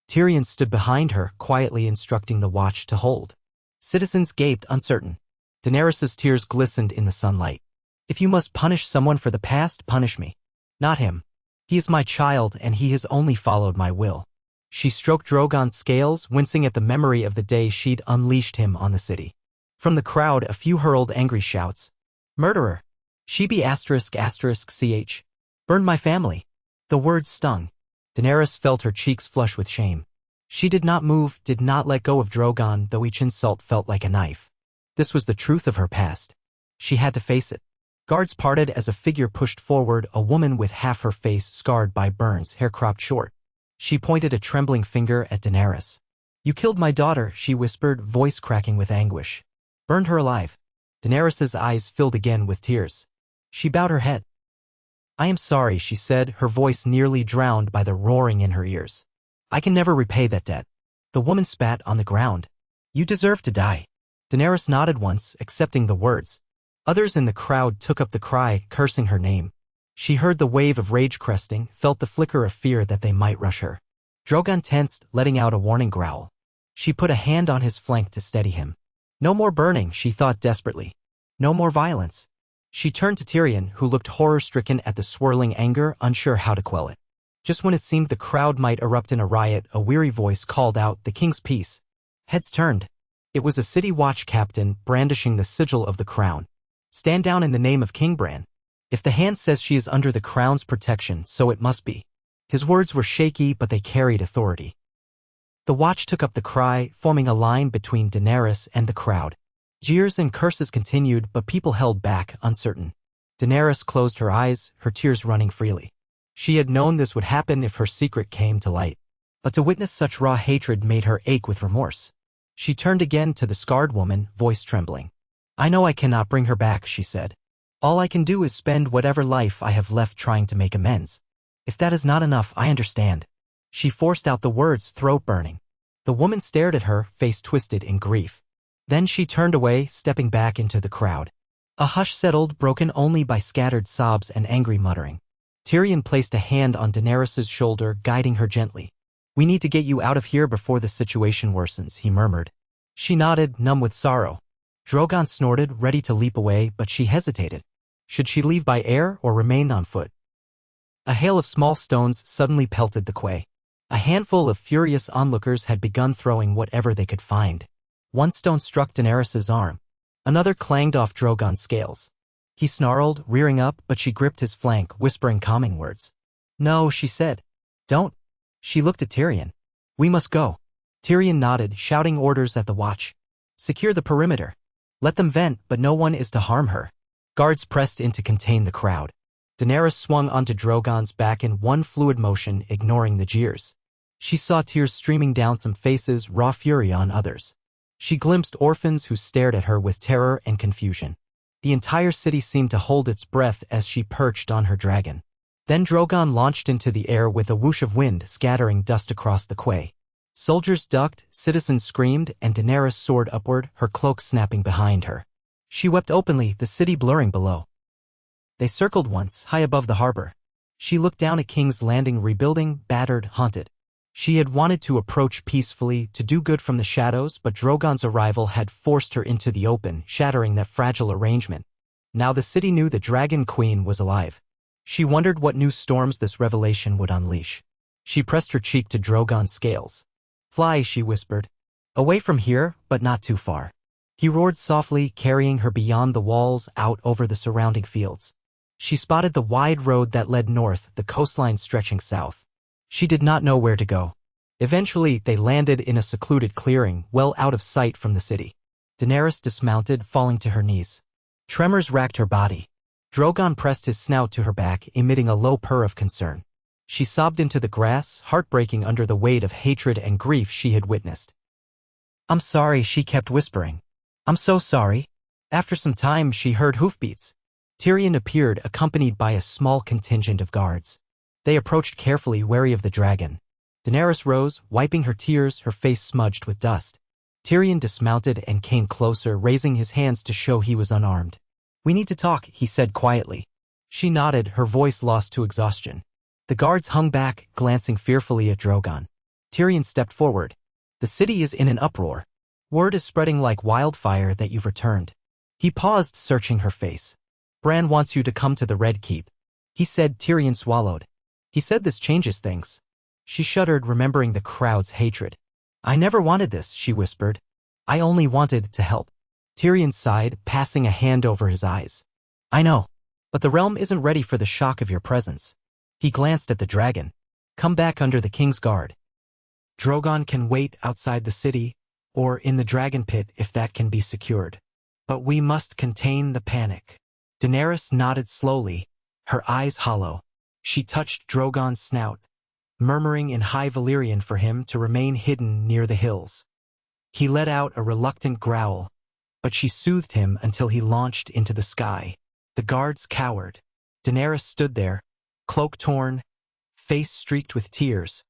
Tyrion stood behind her, quietly instructing the watch to hold. Citizens gaped, uncertain. Daenerys' tears glistened in the sunlight. "If you must punish someone for the past, punish me. Not him. He is my child, and he has only followed my will." She stroked Drogon's scales, wincing at the memory of the day she'd unleashed him on the city. From the crowd, a few hurled angry shouts. "Murderer! She be ***ch. Burned my family." The words stung. Daenerys felt her cheeks flush with shame. She did not move, did not let go of Drogon, though each insult felt like a knife. This was the truth of her past. She had to face it. Guards parted as a figure pushed forward, a woman with half her face scarred by burns, hair cropped short. She pointed a trembling finger at Daenerys. You killed my daughter, she whispered, voice cracking with anguish. Burned her alive. Daenerys's eyes filled again with tears. She bowed her head. I am sorry, she said, her voice nearly drowned by the roaring in her ears. I can never repay that debt. The woman spat on the ground. You deserve to die. Daenerys nodded once, accepting the words. Others in the crowd took up the cry, cursing her name. She heard the wave of rage cresting, felt the flicker of fear that they might rush her. Drogon tensed, letting out a warning growl. She put a hand on his flank to steady him. No more burning, she thought desperately. No more violence. She turned to Tyrion, who looked horror-stricken at the swirling anger, unsure how to quell it. Just when it seemed the crowd might erupt in a riot, a weary voice called out, "The king's peace." Heads turned. It was a city watch captain, brandishing the sigil of the crown. Stand down in the name of King Bran. If the hand says she is under the crown's protection, so it must be. His words were shaky, but they carried authority. The watch took up the cry, forming a line between Daenerys and the crowd. Jeers and curses continued, but people held back, uncertain. Daenerys closed her eyes, her tears running freely. She had known this would happen if her secret came to light. But to witness such raw hatred made her ache with remorse. She turned again to the scarred woman, voice trembling. I know I cannot bring her back, she said. All I can do is spend whatever life I have left trying to make amends. If that is not enough, I understand. She forced out the words, throat burning. The woman stared at her, face twisted in grief. Then she turned away, stepping back into the crowd. A hush settled, broken only by scattered sobs and angry muttering. Tyrion placed a hand on Daenerys's shoulder, guiding her gently. We need to get you out of here before the situation worsens, he murmured. She nodded, numb with sorrow. Drogon snorted, ready to leap away, but she hesitated. Should she leave by air or remain on foot? A hail of small stones suddenly pelted the quay. A handful of furious onlookers had begun throwing whatever they could find. One stone struck Daenerys's arm. Another clanged off Drogon's scales. He snarled, rearing up, but she gripped his flank, whispering calming words. No, she said. Don't. She looked at Tyrion. We must go. Tyrion nodded, shouting orders at the watch. Secure the perimeter. Let them vent, but no one is to harm her. Guards pressed in to contain the crowd. Daenerys swung onto Drogon's back in one fluid motion, ignoring the jeers. She saw tears streaming down some faces, raw fury on others. She glimpsed orphans who stared at her with terror and confusion. The entire city seemed to hold its breath as she perched on her dragon. Then Drogon launched into the air with a whoosh of wind, scattering dust across the quay. Soldiers ducked, citizens screamed, and Daenerys soared upward, her cloak snapping behind her. She wept openly, the city blurring below. They circled once, high above the harbor. She looked down at King's Landing, rebuilding, battered, haunted. She had wanted to approach peacefully, to do good from the shadows, but Drogon's arrival had forced her into the open, shattering that fragile arrangement. Now the city knew the Dragon Queen was alive. She wondered what new storms this revelation would unleash. She pressed her cheek to Drogon's scales. Fly, she whispered. Away from here, but not too far. He roared softly, carrying her beyond the walls, out over the surrounding fields. She spotted the wide road that led north, the coastline stretching south. She did not know where to go. Eventually, they landed in a secluded clearing, well out of sight from the city. Daenerys dismounted, falling to her knees. Tremors racked her body. Drogon pressed his snout to her back, emitting a low purr of concern. She sobbed into the grass, heartbreaking under the weight of hatred and grief she had witnessed. I'm sorry, she kept whispering. I'm so sorry. After some time, she heard hoofbeats. Tyrion appeared, accompanied by a small contingent of guards. They approached carefully, wary of the dragon. Daenerys rose, wiping her tears, her face smudged with dust. Tyrion dismounted and came closer, raising his hands to show he was unarmed. We need to talk, he said quietly. She nodded, her voice lost to exhaustion. The guards hung back, glancing fearfully at Drogon. Tyrion stepped forward. The city is in an uproar. Word is spreading like wildfire that you've returned. He paused, searching her face. Bran wants you to come to the Red Keep. He said. Tyrion swallowed. He said this changes things. She shuddered, remembering the crowd's hatred. I never wanted this, she whispered. I only wanted to help. Tyrion sighed, passing a hand over his eyes. I know, but the realm isn't ready for the shock of your presence. He glanced at the dragon. Come back under the king's guard. Drogon can wait outside the city, or in the dragon pit if that can be secured. But we must contain the panic. Daenerys nodded slowly, her eyes hollow. She touched Drogon's snout. murmuring in High Valyrian for him to remain hidden near the hills. He let out a reluctant growl, but she soothed him until he launched into the sky. The guards cowered. Daenerys stood there, cloak torn, face streaked with tears,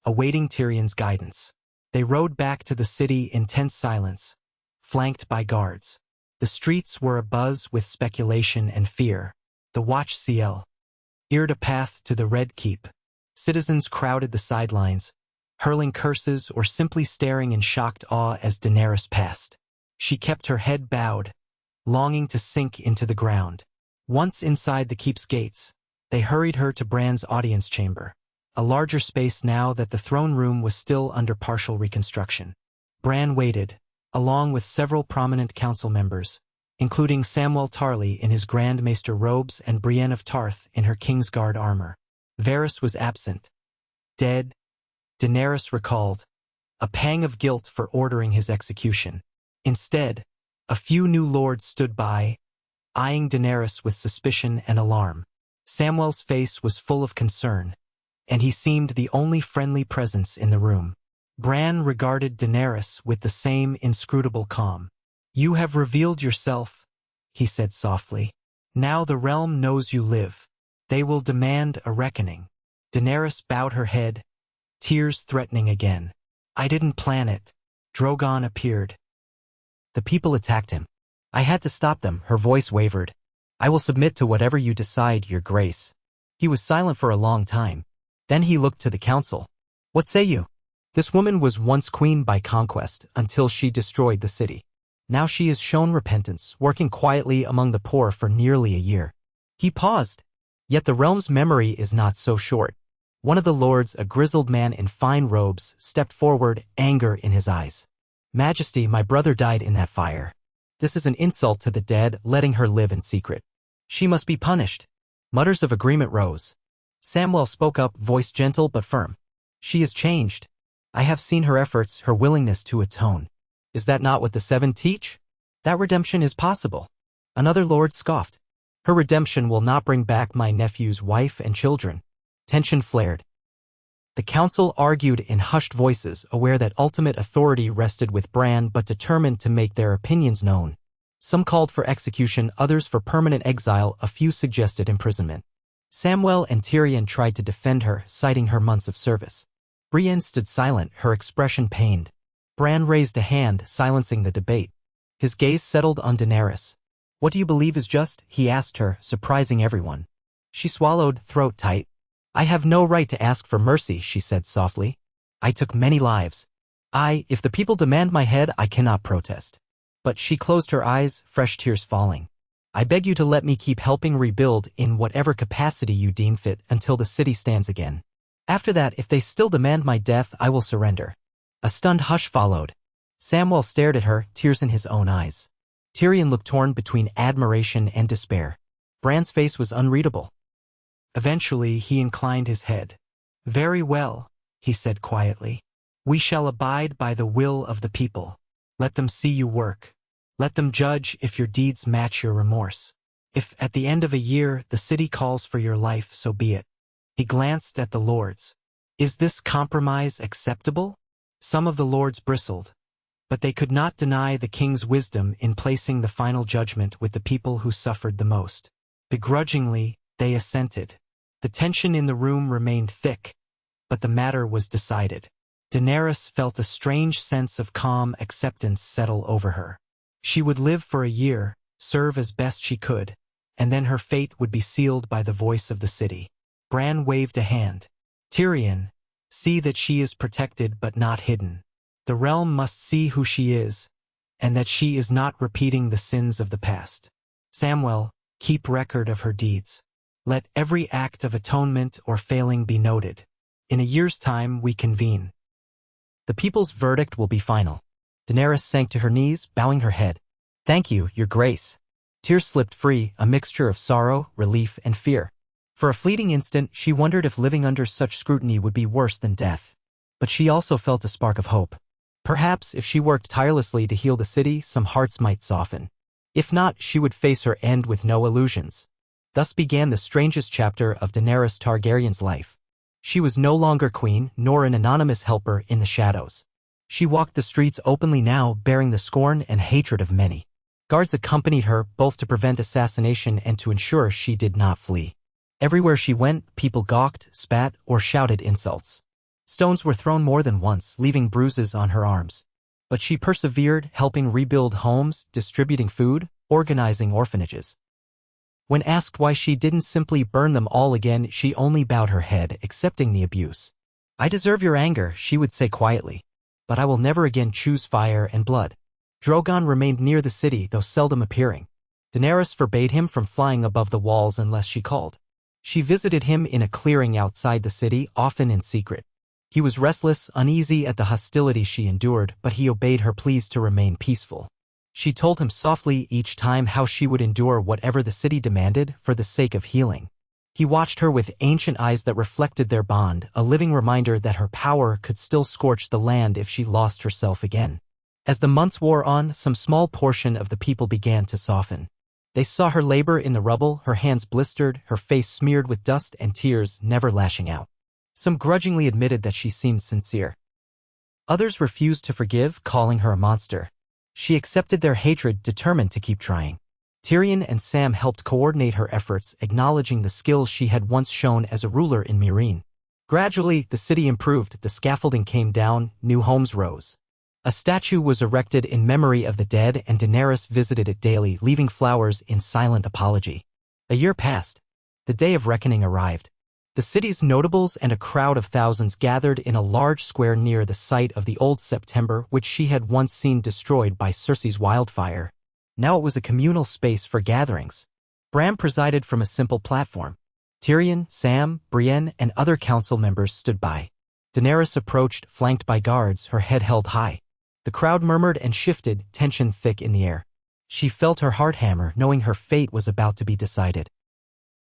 awaiting Tyrion's guidance. They rode back to the city in tense silence, flanked by guards. The streets were abuzz with speculation and fear. The Watch cleared a path to the Red Keep. Citizens crowded the sidelines, hurling curses or simply staring in shocked awe as Daenerys passed. She kept her head bowed, longing to sink into the ground. Once inside the keep's gates, they hurried her to Bran's audience chamber, a larger space now that the throne room was still under partial reconstruction. Bran waited, along with several prominent council members, including Samwell Tarly in his Grand Maester robes and Brienne of Tarth in her Kingsguard armor. Varys was absent. Dead, Daenerys recalled, a pang of guilt for ordering his execution. Instead, a few new lords stood by, eyeing Daenerys with suspicion and alarm. Samwell's face was full of concern, and he seemed the only friendly presence in the room. Bran regarded Daenerys with the same inscrutable calm. "You have revealed yourself," he said softly. "Now the realm knows you live. They will demand a reckoning." Daenerys bowed her head, tears threatening again. "I didn't plan it." Drogon appeared. "The people attacked him. I had to stop them," her voice wavered. "I will submit to whatever you decide, Your Grace." He was silent for a long time. Then he looked to the council. "What say you? This woman was once queen by conquest until she destroyed the city. Now she has shown repentance, working quietly among the poor for nearly a year." He paused. Yet the realm's memory is not so short. One of the lords, a grizzled man in fine robes, stepped forward, anger in his eyes. "Majesty, my brother died in that fire. This is an insult to the dead, letting her live in secret. She must be punished." Mutters of agreement rose. Samwell spoke up, voice gentle but firm. "She has changed. I have seen her efforts, her willingness to atone. Is that not what the Seven teach? That redemption is possible." Another lord scoffed. "Her redemption will not bring back my nephew's wife and children." Tension flared. The council argued in hushed voices, aware that ultimate authority rested with Bran but determined to make their opinions known. Some called for execution, others for permanent exile, a few suggested imprisonment. Samwell and Tyrion tried to defend her, citing her months of service. Brienne stood silent, her expression pained. Bran raised a hand, silencing the debate. His gaze settled on Daenerys. "What do you believe is just?" he asked her, surprising everyone. She swallowed, throat tight. "I have no right to ask for mercy," she said softly. "I took many lives. If the people demand my head, I cannot protest." But she closed her eyes, fresh tears falling. "I beg you to let me keep helping rebuild in whatever capacity you deem fit until the city stands again. After that, if they still demand my death, I will surrender." A stunned hush followed. Samwell stared at her, tears in his own eyes. Tyrion looked torn between admiration and despair. Bran's face was unreadable. Eventually, he inclined his head. "Very well," he said quietly. "We shall abide by the will of the people. Let them see you work. Let them judge if your deeds match your remorse. If at the end of a year the city calls for your life, so be it." He glanced at the lords. "Is this compromise acceptable?" Some of the lords bristled, but they could not deny the king's wisdom in placing the final judgment with the people who suffered the most. Begrudgingly, they assented. The tension in the room remained thick, but the matter was decided. Daenerys felt a strange sense of calm acceptance settle over her. She would live for a year, serve as best she could, and then her fate would be sealed by the voice of the city. Bran waved a hand. "Tyrion, see that she is protected but not hidden. The realm must see who she is, and that she is not repeating the sins of the past. Samwell, keep record of her deeds. Let every act of atonement or failing be noted. In a year's time we convene. The people's verdict will be final." Daenerys sank to her knees, bowing her head. "Thank you, Your Grace." Tears slipped free, a mixture of sorrow, relief, and fear. For a fleeting instant, she wondered if living under such scrutiny would be worse than death. But she also felt a spark of hope. Perhaps if she worked tirelessly to heal the city, some hearts might soften. If not, she would face her end with no illusions. Thus began the strangest chapter of Daenerys Targaryen's life. She was no longer queen, nor an anonymous helper in the shadows. She walked the streets openly now, bearing the scorn and hatred of many. Guards accompanied her, both to prevent assassination and to ensure she did not flee. Everywhere she went, people gawked, spat, or shouted insults. Stones were thrown more than once, leaving bruises on her arms. But she persevered, helping rebuild homes, distributing food, organizing orphanages. When asked why she didn't simply burn them all again, she only bowed her head, accepting the abuse. "I deserve your anger," she would say quietly, "but I will never again choose fire and blood." Drogon remained near the city, though seldom appearing. Daenerys forbade him from flying above the walls unless she called. She visited him in a clearing outside the city, often in secret. He was restless, uneasy at the hostility she endured, but he obeyed her pleas to remain peaceful. She told him softly each time how she would endure whatever the city demanded for the sake of healing. He watched her with ancient eyes that reflected their bond, a living reminder that her power could still scorch the land if she lost herself again. As the months wore on, some small portion of the people began to soften. They saw her labor in the rubble, her hands blistered, her face smeared with dust and tears never lashing out. Some grudgingly admitted that she seemed sincere. Others refused to forgive, calling her a monster. She accepted their hatred, determined to keep trying. Tyrion and Sam helped coordinate her efforts, acknowledging the skills she had once shown as a ruler in Meereen. Gradually, the city improved, the scaffolding came down, new homes rose. A statue was erected in memory of the dead, and Daenerys visited it daily, leaving flowers in silent apology. A year passed. The day of reckoning arrived. The city's notables and a crowd of thousands gathered in a large square near the site of the old September, which she had once seen destroyed by Cersei's wildfire. Now it was a communal space for gatherings. Bran presided from a simple platform. Tyrion, Sam, Brienne, and other council members stood by. Daenerys approached, flanked by guards, her head held high. The crowd murmured and shifted, tension thick in the air. She felt her heart hammer, knowing her fate was about to be decided.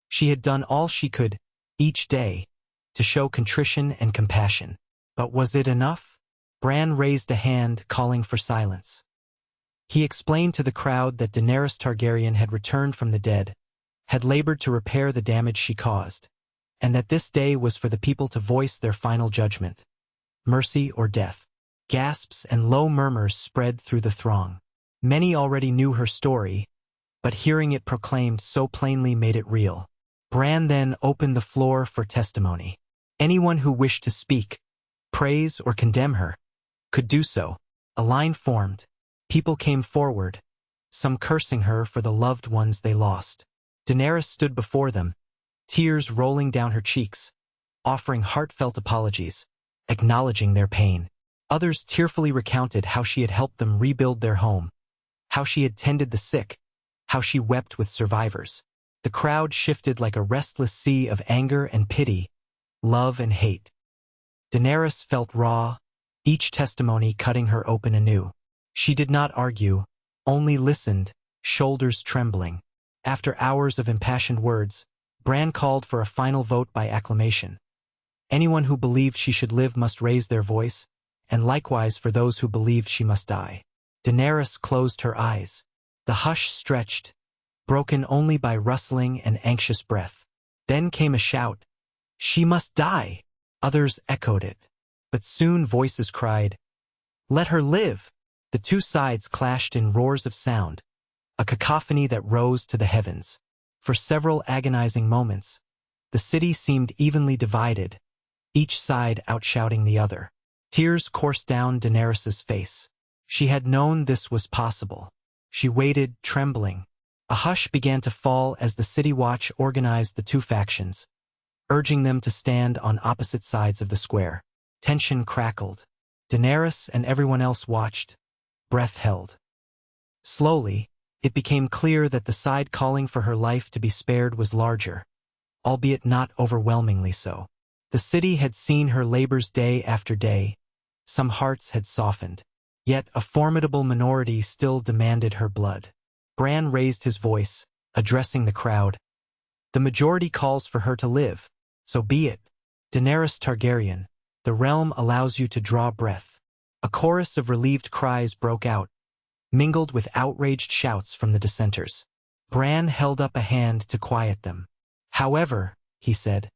She had done all she could, each day, to show contrition and compassion. But was it enough? Bran raised a hand, calling for silence. He explained to the crowd that Daenerys Targaryen had returned from the dead, had labored to repair the damage she caused, and that this day was for the people to voice their final judgment, mercy or death. Gasps and low murmurs spread through the throng. Many already knew her story, but hearing it proclaimed so plainly made it real. Bran then opened the floor for testimony. Anyone who wished to speak, praise or condemn her, could do so. A line formed. People came forward, some cursing her for the loved ones they lost. Daenerys stood before them, tears rolling down her cheeks, offering heartfelt apologies, acknowledging their pain. Others tearfully recounted how she had helped them rebuild their home, how she had tended the sick, how she wept with survivors. The crowd shifted like a restless sea of anger and pity, love and hate. Daenerys felt raw, each testimony cutting her open anew. She did not argue, only listened, shoulders trembling. After hours of impassioned words, Bran called for a final vote by acclamation. Anyone who believed she should live must raise their voice, and likewise for those who believed she must die. Daenerys closed her eyes. The hush stretched, broken only by rustling and anxious breath. Then came a shout, "She must die!" Others echoed it. But soon voices cried, "Let her live!" The two sides clashed in roars of sound, a cacophony that rose to the heavens. For several agonizing moments, the city seemed evenly divided, each side outshouting the other. Tears coursed down Daenerys' face. She had known this was possible. She waited, trembling. A hush began to fall as the city watch organized the two factions, urging them to stand on opposite sides of the square. Tension crackled. Daenerys and everyone else watched, breath held. Slowly, it became clear that the side calling for her life to be spared was larger, albeit not overwhelmingly so. The city had seen her labors day after day. Some hearts had softened. Yet a formidable minority still demanded her blood. Bran raised his voice, addressing the crowd. "The majority calls for her to live, so be it. Daenerys Targaryen, the realm allows you to draw breath." A chorus of relieved cries broke out, mingled with outraged shouts from the dissenters. Bran held up a hand to quiet them. "However," he said,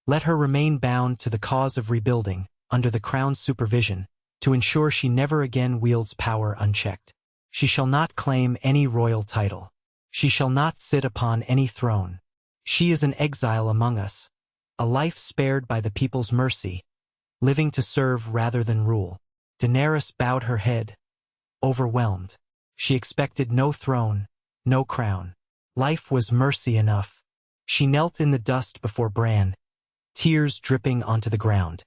Let her remain bound to the cause of rebuilding, under the crown's supervision, to ensure she never again wields power unchecked. She shall not claim any royal title. She shall not sit upon any throne. She is an exile among us, a life spared by the people's mercy, living to serve rather than rule. Daenerys bowed her head, overwhelmed. She expected no throne, no crown. Life was mercy enough. She knelt in the dust before Bran, tears dripping onto the ground.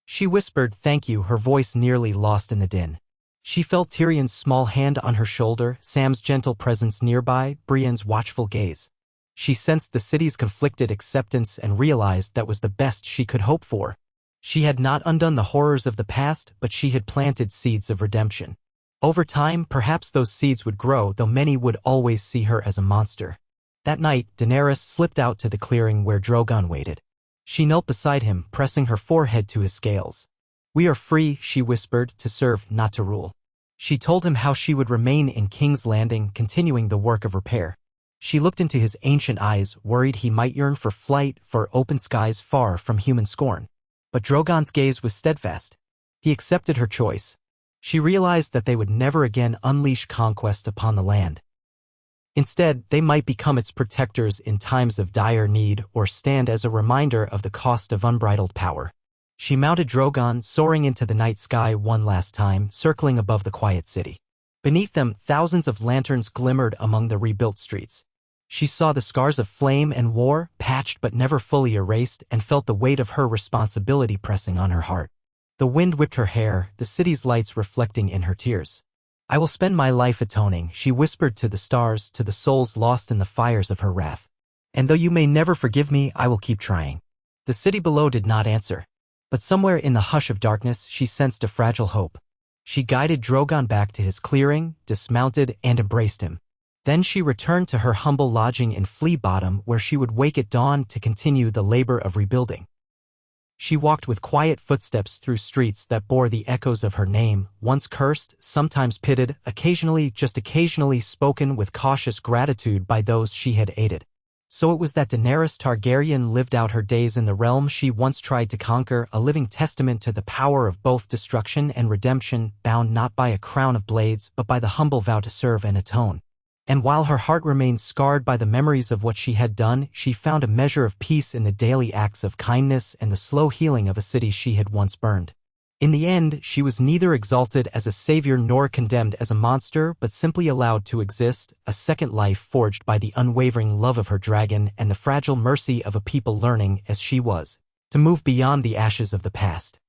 She whispered thank you, her voice nearly lost in the din. She felt Tyrion's small hand on her shoulder, Sam's gentle presence nearby, Brienne's watchful gaze. She sensed the city's conflicted acceptance and realized that was the best she could hope for. She had not undone the horrors of the past, but she had planted seeds of redemption. Over time, perhaps those seeds would grow, though many would always see her as a monster. That night, Daenerys slipped out to the clearing where Drogon waited. She knelt beside him, pressing her forehead to his scales. We are free, she whispered, to serve, not to rule. She told him how she would remain in King's Landing, continuing the work of repair. She looked into his ancient eyes, worried he might yearn for flight, for open skies far from human scorn. But Drogon's gaze was steadfast. He accepted her choice. She realized that they would never again unleash conquest upon the land. Instead, they might become its protectors in times of dire need or stand as a reminder of the cost of unbridled power. She mounted Drogon, soaring into the night sky one last time, circling above the quiet city. Beneath them, thousands of lanterns glimmered among the rebuilt streets. She saw the scars of flame and war, patched but never fully erased, and felt the weight of her responsibility pressing on her heart. The wind whipped her hair, the city's lights reflecting in her tears. I will spend my life atoning, she whispered to the stars, to the souls lost in the fires of her wrath. And though you may never forgive me, I will keep trying. The city below did not answer. But somewhere in the hush of darkness, she sensed a fragile hope. She guided Drogon back to his clearing, dismounted, and embraced him. Then she returned to her humble lodging in Flea Bottom, where she would wake at dawn to continue the labor of rebuilding. She walked with quiet footsteps through streets that bore the echoes of her name, once cursed, sometimes pitied, occasionally, just occasionally spoken with cautious gratitude by those she had aided. So it was that Daenerys Targaryen lived out her days in the realm she once tried to conquer, a living testament to the power of both destruction and redemption, bound not by a crown of blades but by the humble vow to serve and atone. And while her heart remained scarred by the memories of what she had done, she found a measure of peace in the daily acts of kindness and the slow healing of a city she had once burned. In the end, she was neither exalted as a savior nor condemned as a monster, but simply allowed to exist, a second life forged by the unwavering love of her dragon and the fragile mercy of a people learning, as she was, to move beyond the ashes of the past.